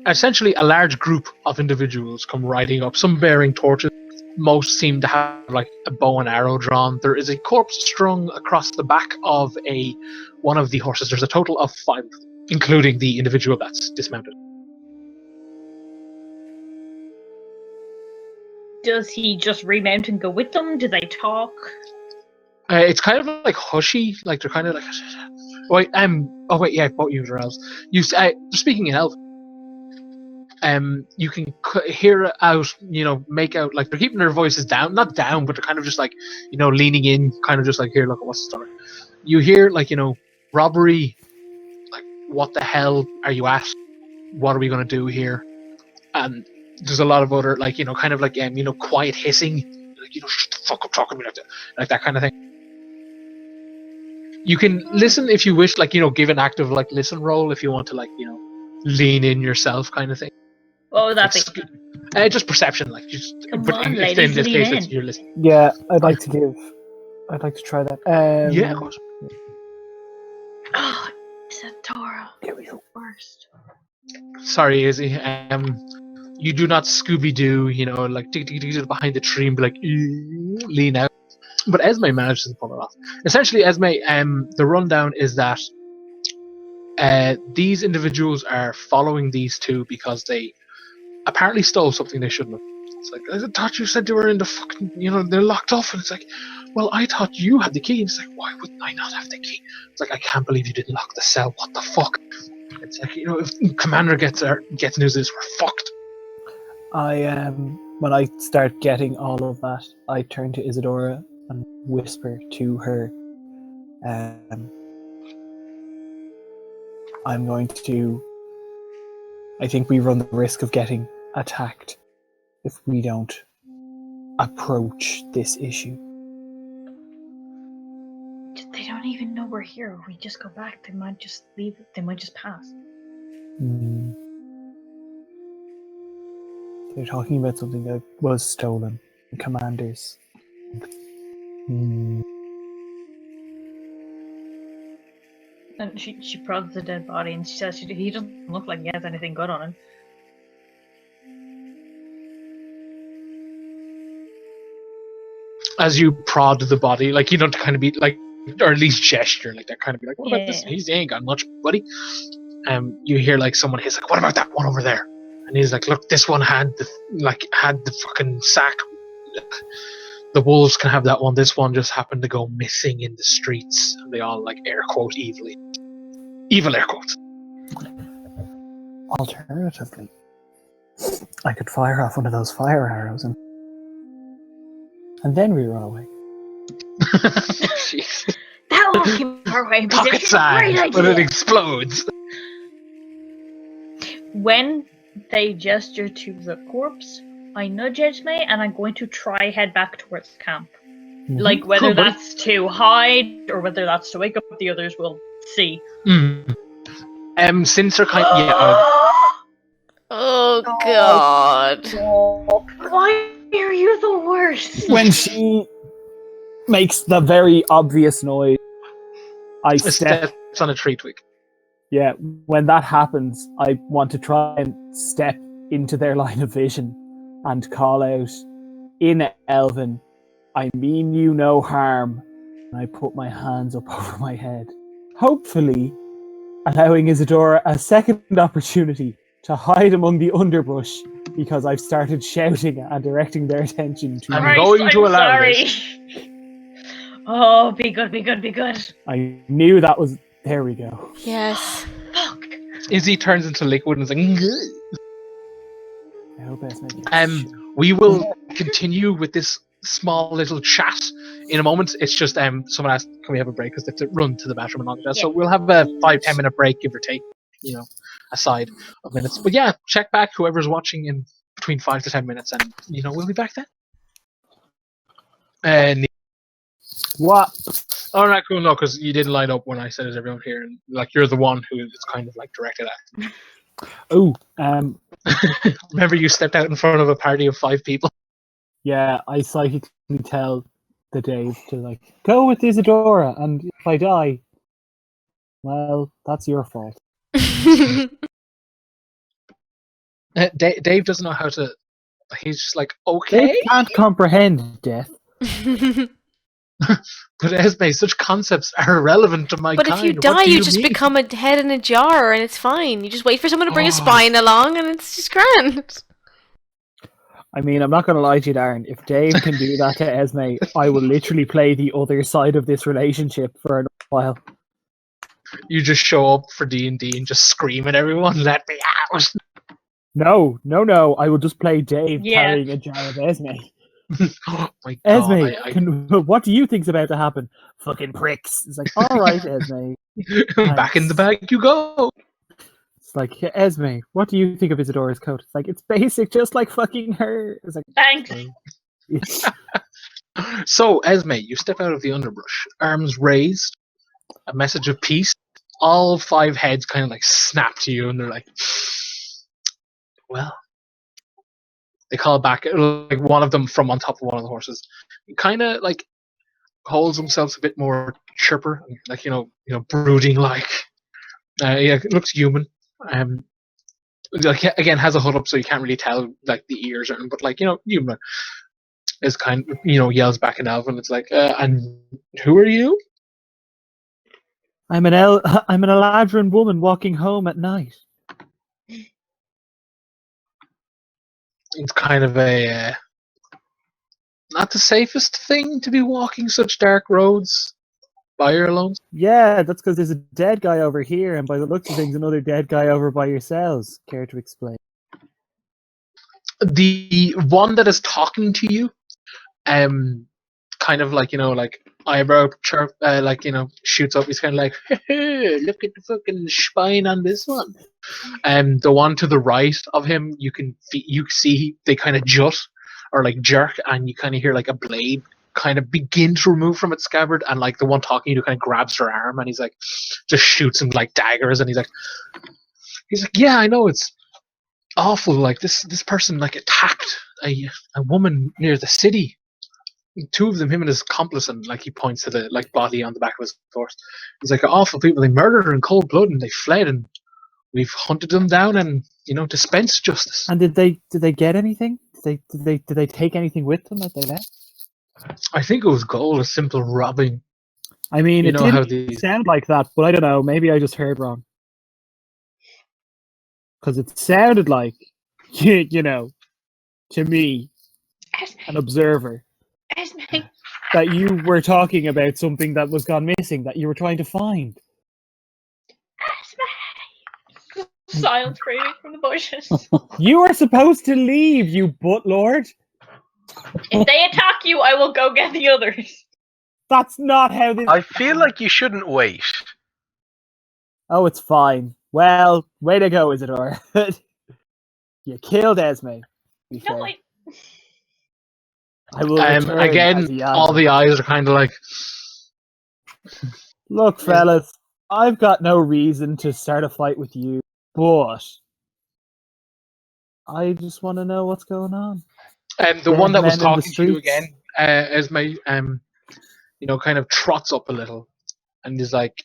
Essentially, a large group of individuals come riding up, some bearing torches. Most seem to have a bow and arrow drawn. There is a corpse strung across the back of one of the horses. There's a total of 5, including the individual that's dismounted. Does he just remount and go with them? Do they talk? It's kind of hushy. They're kind of wait. Oh wait, yeah. Both you are elves. They're speaking in elf. You can hear out, make out, they're keeping their voices down, not down, but they're kind of just leaning in, kind of just here, look, what's the story? You hear robbery, what the hell are you at? What are we going to do here? And there's a lot of other, kind of quiet hissing, shut the fuck up talking to me like that kind of thing. You can listen if you wish, like, give an active like listen roll if you want to, like, lean in yourself kind of thing. What would that be? Just perception, like just. Come But on, if ladies, in this lean case in. it's you're listening. Yeah, I'd like to try that. Yeah, of course. Oh, Satora. Worst. Sorry, Izzy. You do not Scooby Doo, like dig behind the tree and be like lean out. But Esme manages to pull it off. Essentially, Esme, the rundown is that these individuals are following these two because they apparently stole something they shouldn't have. It's like, I thought you said they were in the fucking, they're locked off. And it's like, well, I thought you had the key. And it's like, why wouldn't I not have the key? It's like, I can't believe you didn't lock the cell. What the fuck? It's like, if Commander gets news of this, we're fucked. When I start getting all of that, I turn to Isadora and whisper to her, I think we run the risk of getting attacked if we don't approach this issue. They don't even know we're here. If we just go back, they might just leave. They might just pass. They're talking about something that was stolen. The commanders. And she prods the dead body and she says he doesn't look like he has anything good on him. As you prod the body, like, to kind of be like, or at least gesture, like that, kind of be like, what about this? He ain't got much, buddy. You hear like someone hits like, what about that one over there? And he's like, look, this one had the fucking sack. The wolves can have that one. This one just happened to go missing in the streets. And they all, like, air quote evilly. Evil air quotes. Alternatively, I could fire off one of those fire arrows and then we run away. Jeez. That won't keep our way. Pocket sand, but it explodes. When they gesture to the corpse, I nudge Esme and I'm going to try head back towards camp. Like, whether Cool, buddy. that's to hide or whether that's to wake up the others, we'll see. Since they're kind Oh god. Why are you the worst? When she makes the very obvious noise, I step. steps on a tree twig. Yeah, when that happens, I want to try and step into their line of vision and call out in Elven, I mean you no harm. And I put my hands up over my head, hopefully allowing Isadora a second opportunity to hide among the underbrush because I've started shouting and directing their attention to I'm me. going to allow sorry. this. Oh, be good, be good, be good. I knew that was... There we go. Yes. Fuck. Izzy turns into liquid and is like, "Ngh." I hope that's making We will continue with this small little chat in a moment. It's just someone asked, can we have a break because they have to run to the bathroom and all that. So we'll have a 5-10 minute break, give or take, aside of minutes. But yeah, check back whoever's watching in between 5 to 10 minutes, and we'll be back then. What? All right, cool. No, because you didn't line up when I said is everyone here, and like you're the one who it's kind of like directed at. Oh, Remember you stepped out in front of a party of 5 people. yeah, I psychically tell the Dave to like go with Isadora, and if I die, well, that's your fault. Dave doesn't know how to. He's just like, okay. Dave can't comprehend death. But Esme, such concepts are irrelevant to my But kind. if you What die, do you just mean? become a head in a jar, and it's fine. You just wait for someone to bring a spine along, and it's just grand. I mean, I'm not going to lie to you, Darren. If Dave can do that to Esme, I will literally play the other side of this relationship for a while. You just show up for D&D and just scream at everyone, let me out. No. I will just play Dave carrying a jar of Esme. Oh my Esme, God, what do you think's about to happen? Fucking pricks. It's like, all right, Esme. back in the bag you go. It's like, Esme, what do you think of Isadora's coat? It's like, it's basic, just like fucking her. It's like, Thanks. So, Esme, you step out of the underbrush, arms raised, a message of peace. All 5 heads kind of like snap to you, and they're like, "Well," they call back. Like one of them from on top of one of the horses, kind of like holds themselves a bit more chirper, like brooding like. Yeah, it looks human. Like again has a hood up, so you can't really tell like the ears or anything, but like human is kind of yells back in Elven. It's like, and who are you? I'm an Eladrin woman walking home at night. It's kind of a not the safest thing to be walking such dark roads by your alone. Yeah, that's because there's a dead guy over here, and by the looks of things, another dead guy over by yourselves. Care to explain? The one that is talking to you, kind of like like eyebrow chirp, shoots up. He's kind of like, hey, look at the fucking spine on this one. The one to the right of him, you see they kind of jut or like jerk, and you kind of hear like a blade kind of begin to remove from its scabbard, and like the one talking to you kind of grabs her arm, and he's like, just shoots him like daggers, and he's like, yeah, I know it's awful. Like this person like attacked a woman near the city. 2 of them, him and his accomplice, and like he points to the like body on the back of his horse. He's like, awful people. They murdered her in cold blood, and they fled, and we've hunted them down and dispensed justice. And did they get anything? Did they take anything with them as they left? I think it was gold, a simple robbing. I mean, You it know how didn't these- sound like that, but I don't know. Maybe I just heard wrong. Because it sounded like, to me, an observer, Esme. that you were talking about something that was gone missing, that you were trying to find. Esme. Silence craving from the bushes. You are supposed to leave, you buttlord. If they attack you, I will go get the others. That's not how this... I feel like you shouldn't wait. Oh, it's fine. Well, way to go, Isidore. You killed Esme. to be fair. No, wait. I will return as again, he all answered. the eyes are kind of like, Look, fellas, I've got no reason to start a fight with you, but I just want to know what's going on. the one that was men in the talking to you streets. again, Esme, kind of trots up a little, and is like,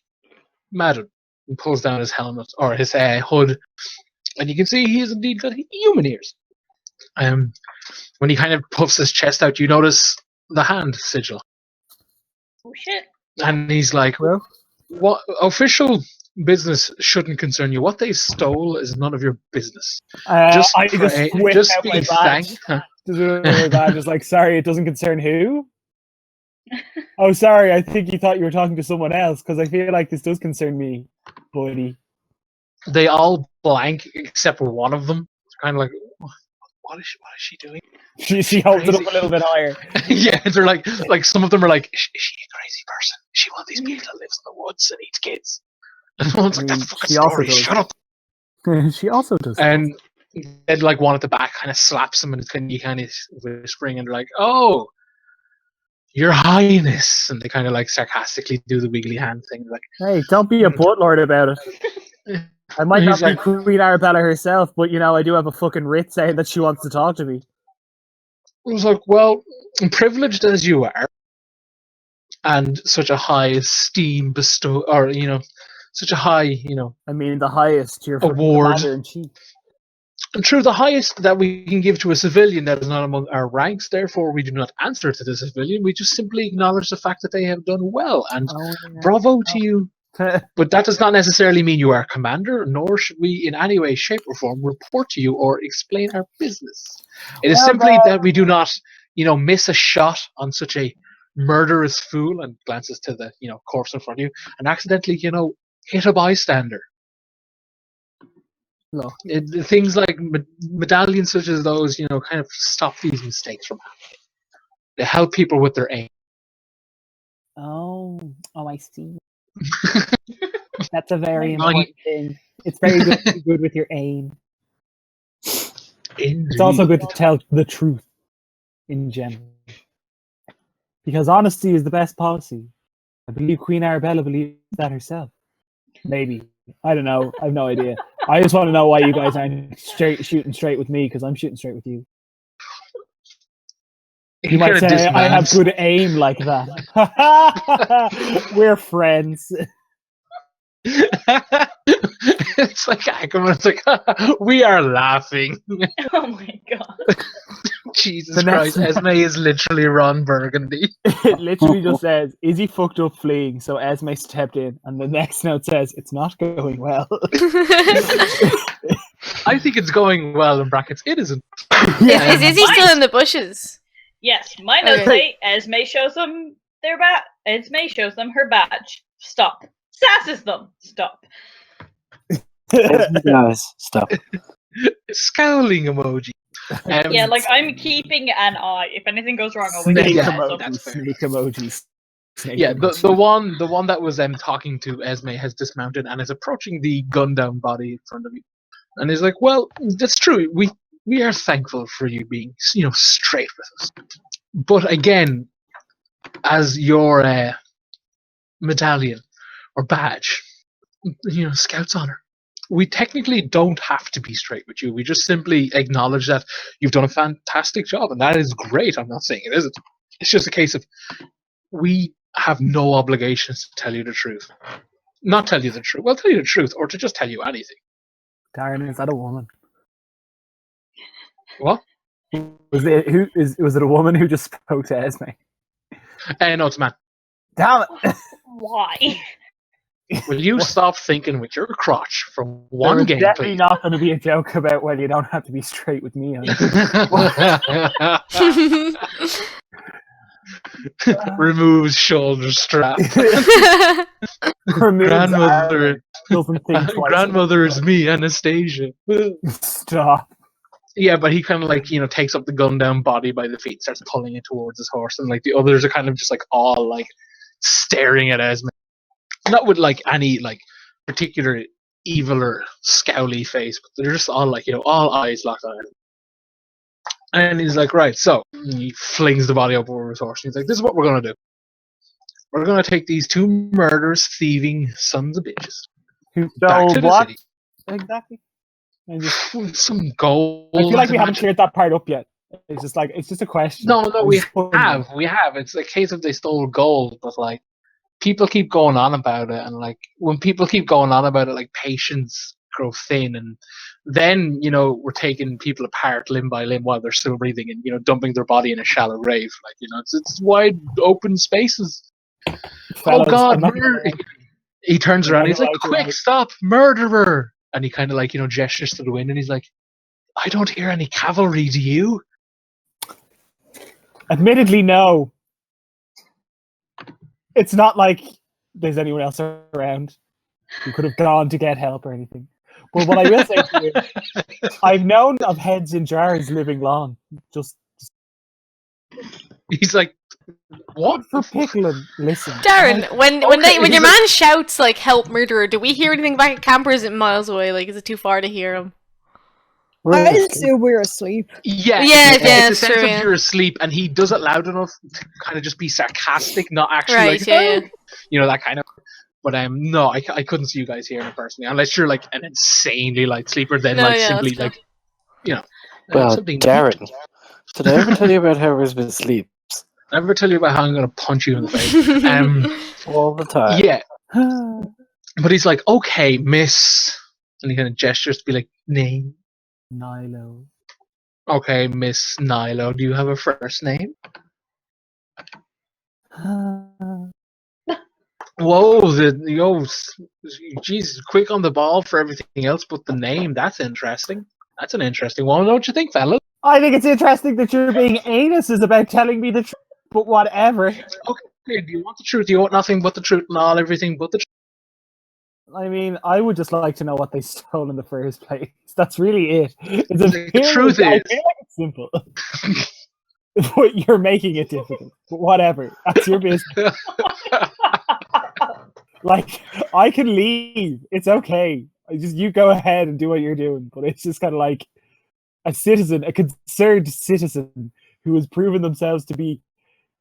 madam, and pulls down his helmet or his hood, and you can see he has indeed got human ears. When he kind of puffs his chest out, you notice the hand sigil, Oh shit. and he's like, Well, "What official business shouldn't concern you? What they stole is none of your business. I just pray- whipped just out be my badge. My badge is like, sorry, it doesn't concern who? Oh, sorry, I think you thought you were talking to someone else, because I feel like this does concern me, buddy. They all blank except for one of them. It's kind of like, what is she doing? She holds it up Crazy. a little bit higher. Yeah, they're like some of them are like, is she a crazy person? Is she one of these people that lives in the woods and eats kids? And one's like, I mean, that's a fucking she also story. does. Shut up. She also does. And then like one at the back kind of slaps him, and it's kind of whispering, and they're like, "Oh, Your Highness," and they kind of like sarcastically do the wiggly hand thing, like, Hey, don't be a buttlord about it. I might not He's be like- Queen Arabella herself, but I do have a fucking writ saying that she wants to talk to me. It was like, well, privileged as you are, and such a high esteem bestow, or such a high, I mean, the highest, your Award. commander-in-chief. and true, the highest that we can give to a civilian that is not among our ranks. Therefore, we do not answer to the civilian. We just simply acknowledge the fact that they have done well, and Oh, bravo to you. But that does not necessarily mean you are a commander, nor should we in any way, shape, or form report to you or explain our business. It is Well, simply then- that we do not, miss a shot on such a murderous fool, and glances to the, corpse in front of you, and accidentally, hit a bystander. Look, Things like medallions such as those, kind of stop these mistakes from happening. They help people with their aim. oh, I see. That's a very No, important thing. It's very good to be good with your aim. Indeed. It's also good to tell the truth in general. Because honesty is the best policy. I believe Queen Arabella believes that herself. Maybe. I don't know. I have no idea. I just want to know why you guys aren't shooting straight with me, because I'm shooting straight with you. He You might kinda say I have dismounts. good aim like that. We're friends. It's like Ackerman's like, we are laughing. Oh my god. Jesus The next- Christ, Esme is literally Ron Burgundy. It literally just says, "Is he fucked up fleeing?" So Esme stepped in, and the next note says, "It's not going well." I think it's going well in brackets. It isn't. Is Izzy still in the bushes? Yes, my notes Okay. say Esme shows them Esme shows them her badge. Stop. Sasses them. Stop. Guys, stop. Scowling emoji. Yeah, like I'm keeping an eye. If anything goes wrong, I'll wait Snake Yeah, for emojis. them. that's fair. Snake emojis. Snake Yeah, emojis. the one that was talking to Esme has dismounted and is approaching the gunned down body in front of you, and he's like, "Well, that's true. We are thankful for you being straight with us, but again, as your medallion or badge, Scout's honor, we technically don't have to be straight with you. We just simply acknowledge that you've done a fantastic job, and that is great. I'm not saying it isn't. It's just a case of we have no obligations to tell you the truth. Not tell you the truth. Well, tell you the truth, or to just tell you anything. Darren, is that a woman? What? Was it a woman who just spoke to Esme? No, it's a man. Damn it! Why? Will you stop thinking with your crotch from There one was game, definitely please? not going to be a joke about, well, you don't have to be straight with me. Removes shoulder strap. Removes Grandmother, armor, doesn't think twice. grandmother is me, Anastasia. Stop. Yeah, but he kind of takes up the gun down body by the feet, starts pulling it towards his horse, and like the others are kind of just like all like staring at Esme, not with like any like particular evil or scowly face, but they're just all like all eyes locked on him. And he's like, right, so he flings the body up over his horse. And he's like, this is what we're gonna do. We're gonna take these two murderous, thieving sons of bitches Who back to stole the what? city. Exactly. And just, Some gold. I feel like we haven't imagine. cleared that part up yet. It's just a question. No, I'm we just putting it. have. It's a case of they stole gold, but like people keep going on about it, and like when people keep going on about it, like patience grow thin, and then we're taking people apart limb by limb while they're still breathing, and dumping their body in a shallow grave. Like it's wide open spaces. Fellas, Oh God! I'm not gonna lie. He turns I'm around. not He's gonna like, lie to you, "Quick, stop, murderer!" And he kind of like gestures to the wind, and he's like, "I don't hear any cavalry. Do you?" Admittedly, no. It's not like there's anyone else around who could have gone to get help or anything. But what I will say to you, I've known of heads in jars living long. Just He's like, "What?" for pickling. Listen, Darren, when Okay, your he's man shouts like "help murderer," do we hear anything back at camp, or is it miles away? Like, is it too far to hear him? I assume we're asleep. Yeah, Yeah, it's yeah, a it's sense true, of yeah. you're asleep, and he does it loud enough to kind of just be sarcastic, not actually Right, like, yeah, yeah. that kind of. But no, I couldn't see you guys hearing it personally, unless you're like an insanely light sleeper. Then No, like yeah, simply that's like Well, something. Darren, did I ever tell you about how Elizabeth sleeps I never tell you about how I'm gonna punch you in the face. all the time? Yeah, but he's like, okay, miss, and he kind of gestures to be like, name. Nilo. Okay, Miss Nilo, do you have a first name? Whoa, Jesus, quick on the ball for everything else but the name. That's interesting. That's an interesting one. Don't you think, fellas? I think it's interesting that you're being anus about telling me the truth, but whatever. Okay, do you want the truth? Do you want nothing but the truth and all, everything but the truth? I mean, I would just like to know what they stole in the first place. That's really it. It's The truth I is- feel like it's simple. But you're making it difficult. But whatever. That's your business. Like, I can leave. It's okay. You go ahead and do what you're doing. But it's just kind of like a citizen, a concerned citizen who has proven themselves to be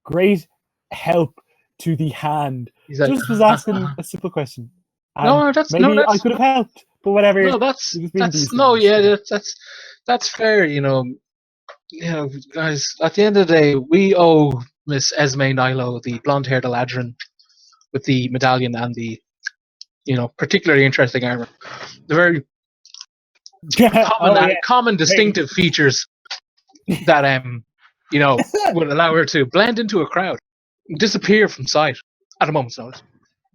great help to the hand. He's like, Just was asking a simple question. No, And that's- maybe no, that's- I could have helped, but whatever. no, that's he was being decent, no, yeah, so. that's fair. Guys. At the end of the day, we owe Miss Esme Nilo, the blonde-haired Eladrin, with the medallion and the, particularly interesting armor. The very common distinctive features that would allow her to blend into a crowd, disappear from sight at a moment's notice.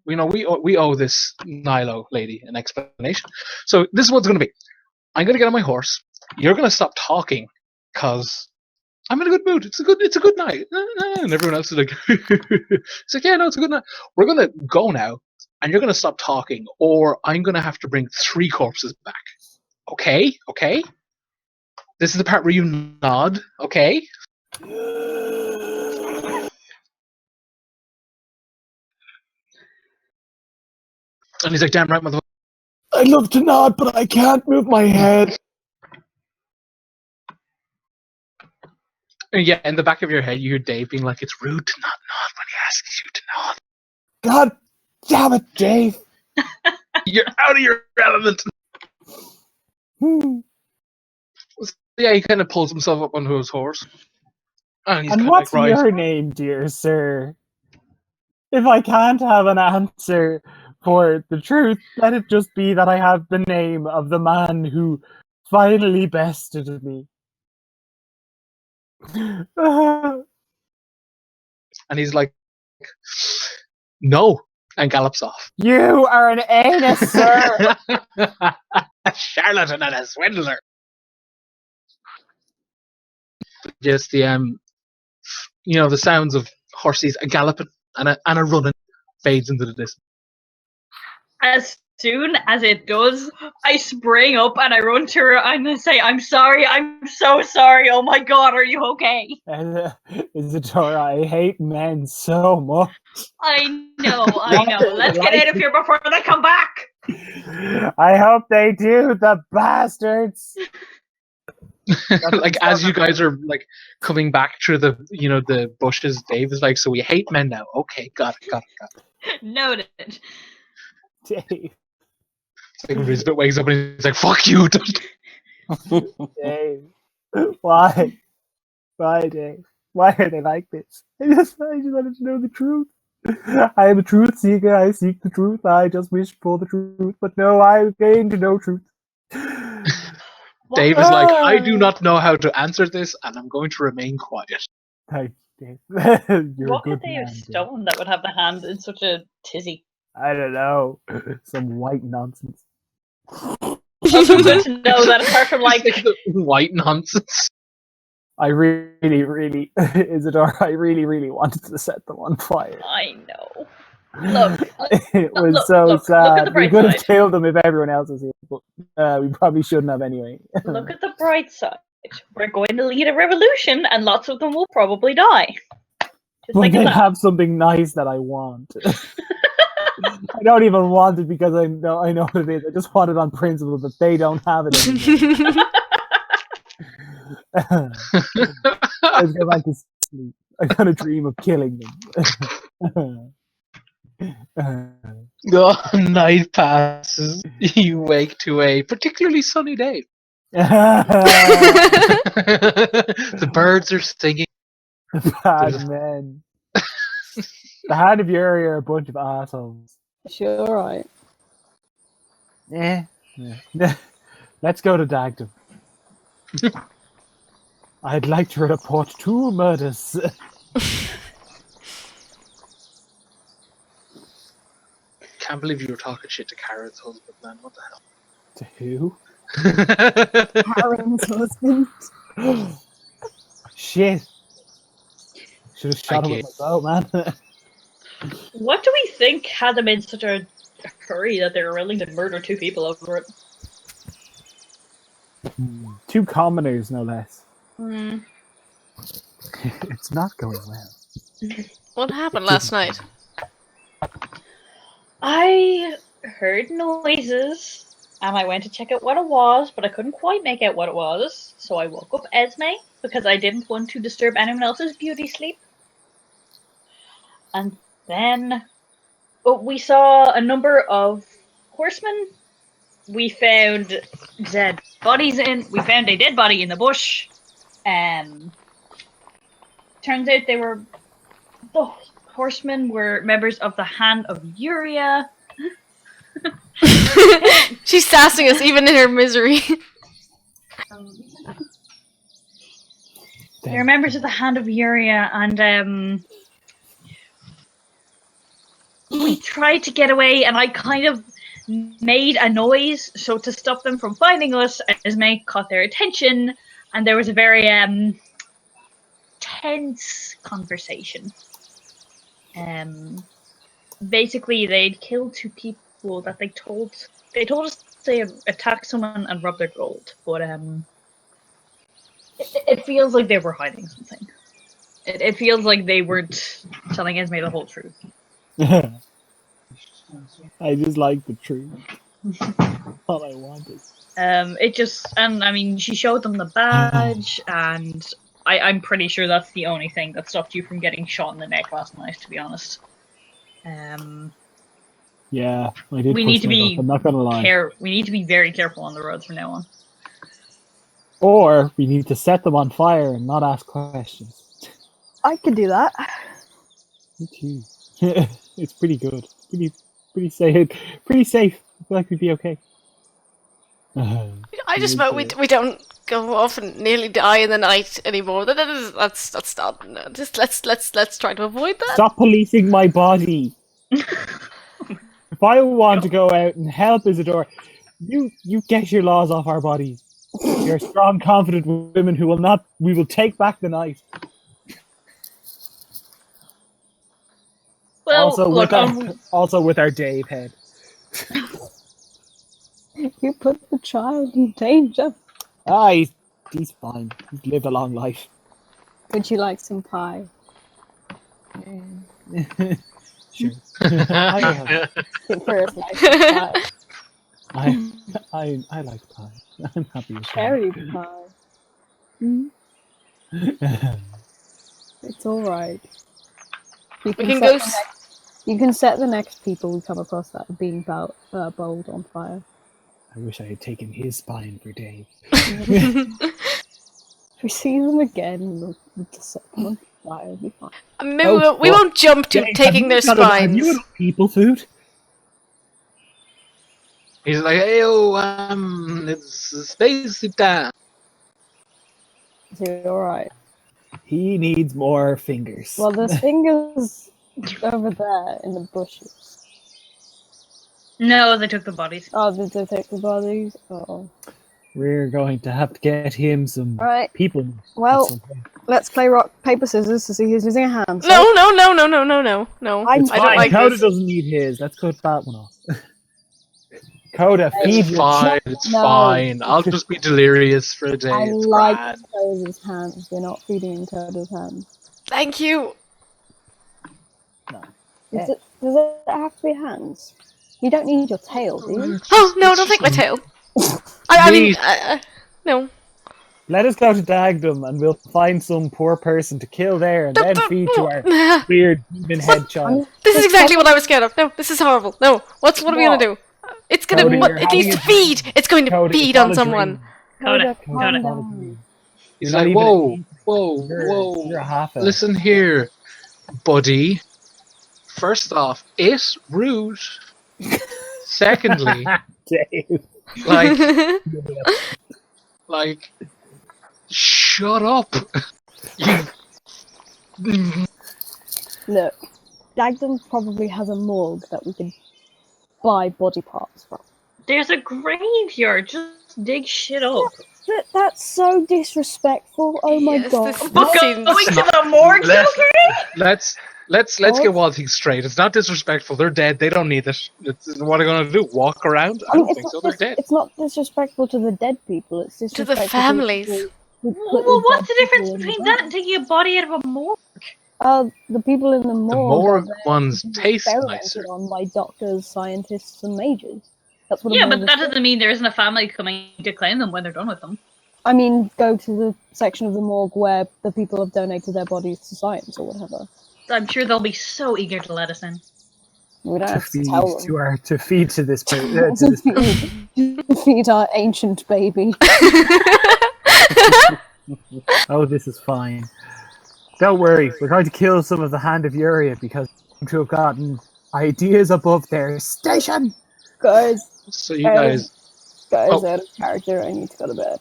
We owe this Nilo lady an explanation. So this is what's going to be. I'm going to get on my horse. You're going to stop talking because I'm in a good mood. It's a good night. And everyone else is like, it's like, yeah, no, it's a good night. We're going to go now, and you're going to stop talking, or I'm going to have to bring 3 corpses back. Okay? This is the part where you nod. Okay? And he's like, damn right, motherfucker. I'd love to nod, but I can't move my head. And yeah, in the back of your head, you hear Dave being like, it's rude to not nod when he asks you to nod. God damn it, Dave. You're out of your element. Yeah, he kind of pulls himself up onto his horse. And what's like, your name, dear sir? If I can't have an answer for the truth, let it just be that I have the name of the man who finally bested me. And he's like, no, and gallops off. You are an anus, sir. A charlatan and a swindler. Just the the sounds of horses a galloping and a running fades into the distance. As soon as it does, I spring up and I run to her and I say, I'm sorry, I'm so sorry, oh my god, are you okay? Isadora, I hate men so much. I know. Let's get out of here before they come back! I hope they do, the bastards! Like, as you guys are, like, coming back through the bushes, Dave is like, so we hate men now. Okay, got it. Noted. Dave. It's like Elizabeth wakes up and he's like, fuck you! Dave. Why? Why, Dave? Why are they like this? I just wanted to know the truth. I am a truth seeker. I seek the truth. I just wish for the truth. But no, I gain to know truth. Dave is like, I do not know how to answer this, and I'm going to remain quiet. Thanks, Dave. What could they have stolen that would have the hand in such a tizzy? I don't know. Some white nonsense. Also good to know that apart from like white nonsense. I really, Isadora, I really wanted to set them on fire. I know. Look, it was so sad. We could have killed them if everyone else was here, but we probably shouldn't have anyway. Look at the bright side. We're going to lead a revolution, and lots of them will probably die. But they have something nice that I want. I don't even want it because I know what it is. I just want it on principle that they don't have it anymore. Let's go back to sleep. I'm gonna dream of killing them. Night passes. You wake to a particularly sunny day. The birds are singing. Bad men. The hand of Yuri are a bunch of assholes. Sure, right. Yeah. Let's go to Dagdum. I'd like to report 2 murders. Can't believe you were talking shit to Karen's husband, man. What the hell? To who? Karen's husband. Shit. Should have shot him with my bow, man. What do we think had them in such a hurry that they were willing to murder 2 people over it? 2 commoners, no less. Hmm. It's not going well. What happened last night? I heard noises, and I went to check out what it was, but I couldn't quite make out what it was, so I woke up Esme, because I didn't want to disturb anyone else's beauty sleep. And then we saw a number of horsemen. We found dead bodies we found a dead body in the bush. Turns out the horsemen were members of the Hand of Uria. She's sassing us even in her misery. They're members of the Hand of Uria, and we tried to get away, and I kind of made a noise so to stop them from finding us. Esme caught their attention, and there was a very tense conversation. Basically, they'd killed 2 people that they told us they had attacked someone and robbed their gold, but it feels like they were hiding something. It feels like they weren't telling Esme the whole truth. I just like the truth. All I wanted. She showed them the badge, and I'm pretty sure that's the only thing that stopped you from getting shot in the neck last night, to be honest. Yeah, I did. We need to be. I'm not gonna lie. We need to be very careful on the roads from now on. Or we need to set them on fire and not ask questions. I could do that. Me too. It's pretty good. Pretty safe. Pretty safe. I feel like we'd be okay. I just vote we don't go off and nearly die in the night anymore. That's not. No, just let's try to avoid that. Stop policing my body. If I want to go out and help Isadora, you get your laws off our bodies. You're strong, confident women who will not. We will take back the night. Well, also with our Dave head. You put the child in danger. He's fine. He's lived a long life. Would you like some pie? Sure. First, like pie. I like pie. I'm happy with Cherry pie. It's all right. You can set the next people we come across that are being bold on fire. I wish I had taken his spine for Dave. If we see them again, we'll just set them on fire. It'll be fine. Maybe we won't jump to Dave, taking their have spines. you had people food? He's like, hey, it's space time. Is he alright? He needs more fingers. Well, there's fingers over there in the bushes. No, they took the bodies. Oh, did they take the bodies? Oh. We're going to have to get him some people. Well, let's play rock, paper, scissors to see who's losing a hand. So No. I It's don't fine. like Coda this. doesn't need his. Let's cut that one off. Coda, feed It's your fine. It's fine. I'll just be delirious for a day. I It's like grand. Coda's hands. We're not feeding in Coda's hands. Thank you. Does it have to be hands? You don't need your tail, do you? Oh no! Don't take my tail. I mean, no. Let us go to Dagdum and we'll find some poor person to kill there and then feed to our weird demon head child. This is exactly what I was scared of. No, this is horrible. No, what are we gonna do? It's gonna. Coda, It needs to feed. It's going to Coda, feed it's on not a someone. Coda. calm down. He's You're not like, even whoa. You're a half elf. Listen here, buddy. First off, it's rude. Secondly, Dave. like, shut up. Look, Dagdum probably has a morgue that we can buy body parts from. There's a graveyard. Just dig shit up. That's so disrespectful. Oh my Yes, god. this Going seems- to the morgue, Let's get one thing straight. It's not disrespectful. They're dead. They don't need it. What are they going to do? Walk around? I don't think so. They're dead. It's not disrespectful to the dead people. It's To disrespectful the families. To the people who Well, put what's the dead difference people in between the that and taking a body out of a morgue? The people in the The morgue. morgue are there ones to be taste experimented nicer. on by doctors, scientists, and mages. That's what. Yeah, a but morgue that is. doesn't mean there isn't a family coming to claim them when they're done with them. I mean, go to the section of the morgue where the people have donated their bodies to science or whatever. I'm sure they'll be so eager to let us in. We don't To have to feed tell them. to feed to this person. To this person. To feed our ancient baby. Oh, this is fine. Don't worry, we're going to kill some of the Hand of Uriah because they seem to have gotten ideas above their station. Guys, So you guys, out of character, I need to go to bed.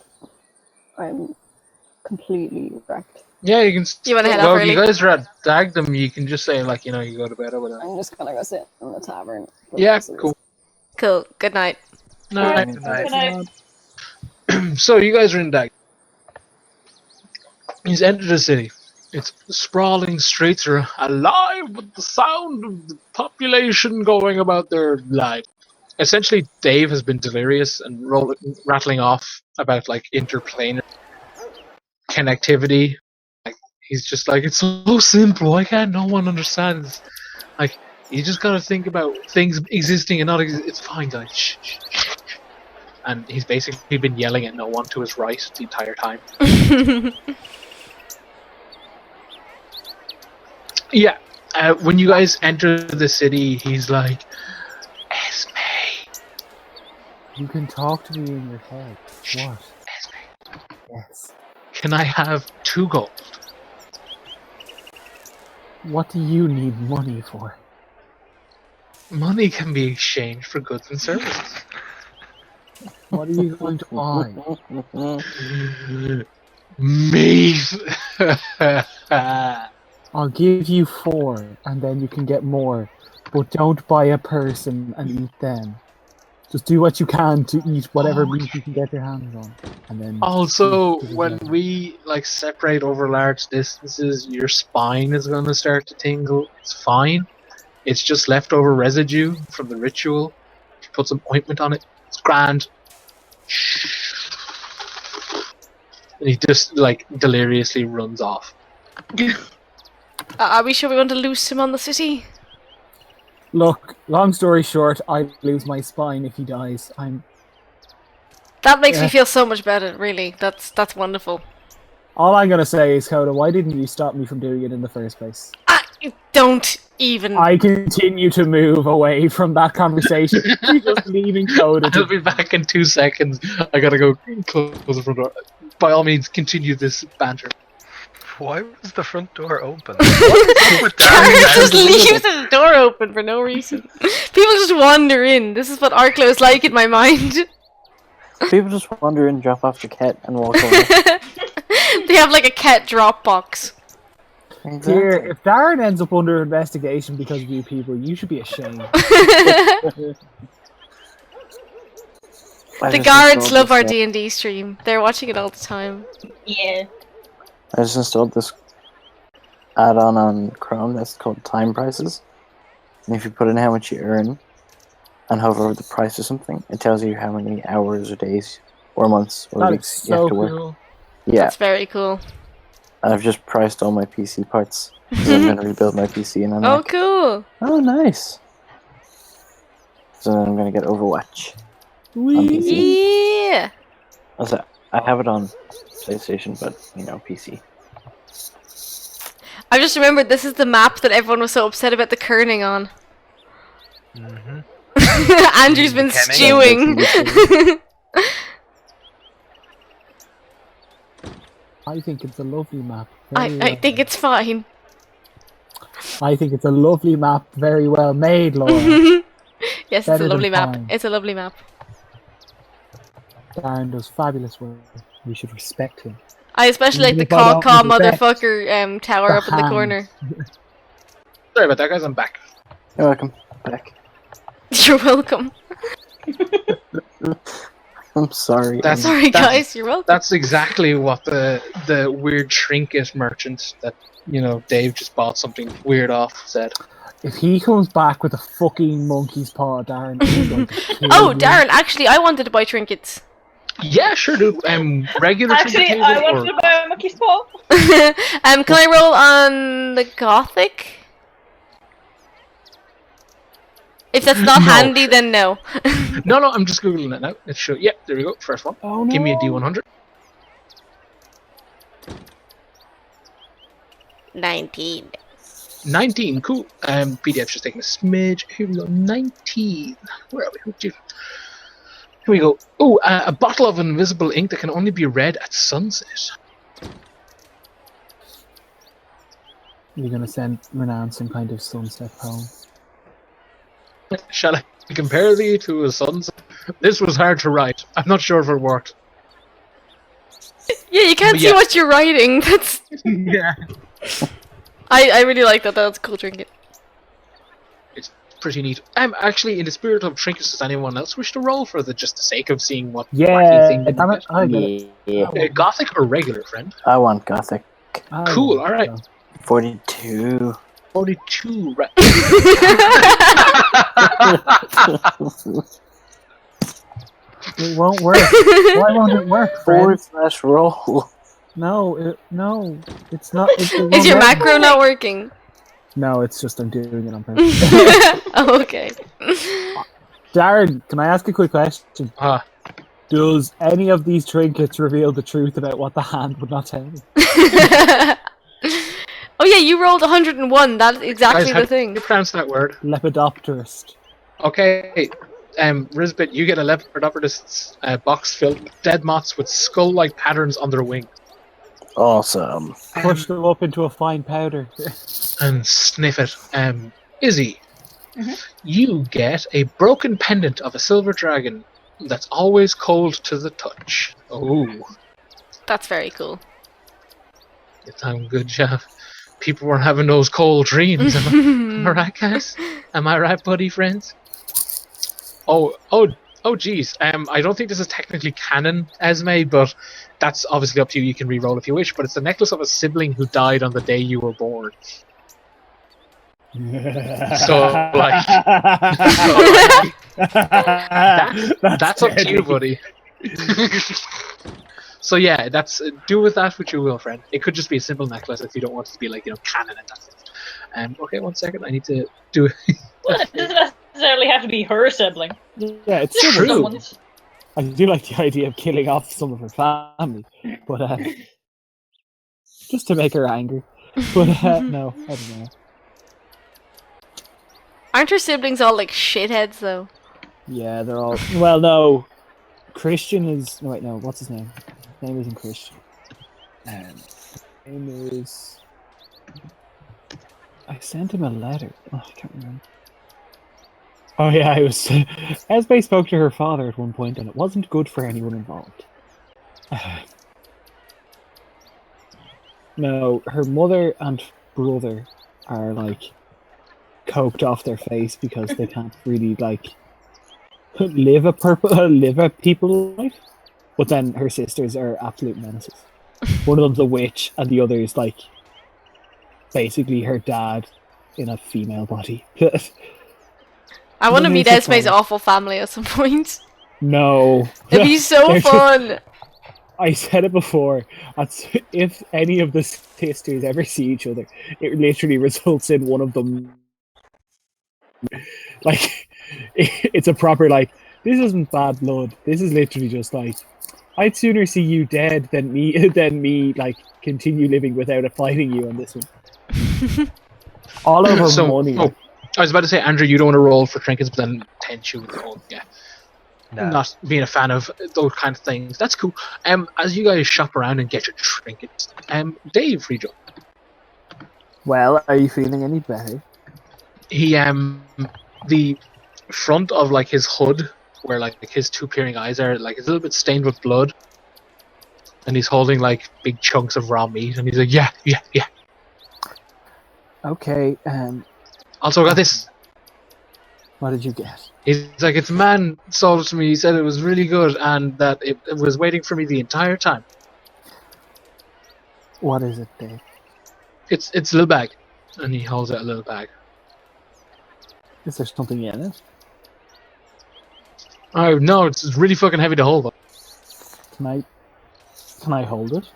I'm completely wrecked. yeah, you can. You wanna head well, off if you early? guys are at Dagdum, you can just say like, you go to bed or whatever. I'm just gonna go sit in the tavern. for the Yeah, rest of cool. Cool. Good night. No, Good night. Good night. so you guys are in Dagdum. He's entered the city. Its sprawling streets are alive with the sound of the population going about their life. Essentially, Dave has been delirious and rattling off about like interplanar connectivity. Like he's just like, it's so simple. Why can't no one understand this? Like you just gotta think about things existing and not. It's fine, guys. Shh, shh, shh. And he's basically been yelling at no one to his right the entire time. Yeah, when you guys enter the city, he's like, Esme. You can talk to me in your head. What? Esme, Yes. can I have 2 gold? What do you need money for? Money can be exchanged for goods and services. What are you going to buy? Meat! I'll give you 4, and then you can get more. But don't buy a person and eat them. Just do what you can to eat whatever meat you can get your hands on, and then. Also, when we like separate over large distances, your spine is going to start to tingle. It's fine. It's just leftover residue from the ritual. If you put some ointment on it, it's grand. And he just like deliriously runs off. Are we sure we want to loose him on the city? Look, long story short, I lose my spine if he dies. That makes me Yeah. feel so much better. Really, that's wonderful. All I'm gonna say is, Coda, why didn't you stop me from doing it in the first place? Don't even. I continue to move away from that conversation. You're just leaving Coda I'll to be back in 2 seconds. I gotta go close the front door. By all means, continue this banter. Why was the front door open? Karen just leaves the door open for no reason. People just wander in. This is what Arklow is like in my mind. People just wander in, drop off the cat, and walk away. They have like a cat drop box. Dear, if Darren ends up under investigation because of you people, you should be ashamed. The just guards installed love this, our D&D stream. They're watching it all the time. Yeah. I just installed this add-on on Chrome that's called Time Prices. And if you put in how much you earn and hover over the price or something, it tells you how many hours or days or months or That is weeks you have so to work. cool. Yeah, That's very cool. and I've just priced all my PC parts. 'Cause I'm going to rebuild my PC and I'm Oh, like, cool. oh, nice. So then I'm going to get Overwatch on PC. Yeah. Also, I have it on PlayStation, but, PC. I just remembered this is the map that everyone was so upset about the kerning on. Andrew's been Kenning. stewing. I think it's a lovely map. I think it's fine. I think it's a lovely map, very well made, Laura. Yes, it's Better a lovely than map. fine. It's a lovely map. Darren does fabulous work. We should respect him. I especially like Even the if I caw don't motherfucker tower up in the hand. corner. Sorry about that, guys. I'm back. You're welcome. Back. You're welcome. I'm sorry. That's- Sorry, guys. You're welcome. That's exactly what the weird trinket merchant that Dave just bought something weird off said. If he comes back with a fucking monkey's paw, Darren is going to kill Oh, you. Darren, actually, I wanted to buy trinkets. Yeah, sure, dude. Regular Actually, trinket I table wanted or to buy a monkey's paw. Can I roll on the Gothic? If that's not No. handy, then no. no, I'm just googling it now. It's sure. Yeah, there we go. First one. Oh, no. Give me a D100. 19. 19, cool. PDF's just taking a smidge. Here we go, 19. Where are we? Here we go. Oh, a bottle of invisible ink that can only be read at sunset. You're gonna send Ranaan some kind of sunset poem. Shall I compare thee to a sunset? This was hard to write. I'm not sure if it worked. Yeah, you can't But see yeah. what you're writing. That's. Yeah. I really like that. That's a cool trinket. It's pretty neat. Actually, in the spirit of trinkets, does anyone else wish to roll for just the sake of seeing what wacky Yeah, thing you damn it, get? I get it. Yeah. Gothic or regular, friend? I want Gothic. Cool, alright. 42. 42, right. It won't work. Why won't it work, friend? /roll. No, no, it's not. It Is won't your let me. macro not working? No, it's just I'm doing it on purpose. Oh, okay. Darren, can I ask a quick question? Does any of these trinkets reveal the truth about what the hand would not tell me? Oh yeah, you rolled 101. That's exactly guys, the how do thing. you pronounce that word? Lepidopterist. Okay, Risbit, you get a Lepidopterist's box filled with dead moths with skull-like patterns on their wing. Awesome. Push them up into a fine powder. And sniff it. Izzy, you get a broken pendant of a silver dragon that's always cold to the touch. Oh, That's very cool. it's a good job. People were having those cold dreams. Am I right, guys? Am I right, buddy friends? Oh, geez. I don't think this is technically canon, Esme, but that's obviously up to you. You can re-roll if you wish. But it's the necklace of a sibling who died on the day you were born. So, like, that's up to you, buddy. So yeah, that's do with that what you will, friend. It could just be a simple necklace if you don't want it to be like canon and that's it. Okay, 1 second. I need to do. Well, it doesn't necessarily have to be her sibling. Yeah, it's Just true. someone's. I do like the idea of killing off some of her family, but just to make her angry. But no, I don't know. Aren't her siblings all like shitheads though? Yeah, they're all. Well, no. Christian is. No, wait, no. What's his name? His name isn't Christian. His name is. I sent him a letter. Oh, I can't remember. Oh yeah, I was. Esme spoke to her father at one point, and it wasn't good for anyone involved. No, her mother and brother are like coked off their face because they can't really live a people life. But then her sisters are absolute menaces. One of them's a witch, and the other is basically her dad in a female body. I want to Well, meet it's Esme's fun. awful family at some point. No, It'd be so They're just- fun. I said it before. If any of the sisters ever see each other, it literally results in one of them it's a proper this isn't bad blood. This is literally just I'd sooner see you dead than me continue living without fighting you on this one. All over money. Oh, I was about to say, Andrew, you don't want to roll for trinkets, but then Tenchu, yeah. No. Not being a fan of those kind of things. That's cool. As you guys shop around and get your trinkets, Dave, read up. Well, are you feeling any better? He the front of his hood, where his two peering eyes are it's a little bit stained with blood, and he's holding big chunks of raw meat, and he's like, yeah. Okay. Also got this. What did you get? He's like, it's a man sold it to me. He said it was really good, and that it was waiting for me the entire time. What is it, Dave? It's a little bag, and he holds out a little bag. Is there something in it? Oh no, it's really fucking heavy to hold. Can I hold it?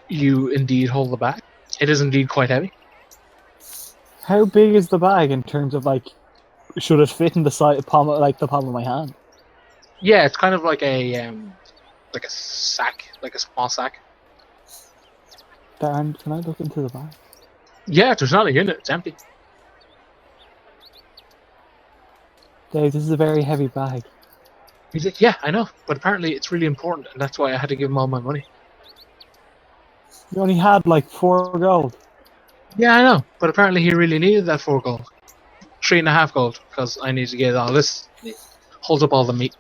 You indeed hold the bag. It is indeed quite heavy. How big is the bag in terms of should it fit in the palm of my hand? Yeah, it's kind of like a sack, like a small sack. Darren, can I look into the bag? Yeah, there's nothing in it. It's empty. Dave, this is a very heavy bag. He's like, yeah, I know, but apparently it's really important, and that's why I had to give him all my money. You only had like 4 gold. Yeah, I know, but apparently he really needed that 4 gold. 3.5 gold, because I need to get all this. He holds up all the meat.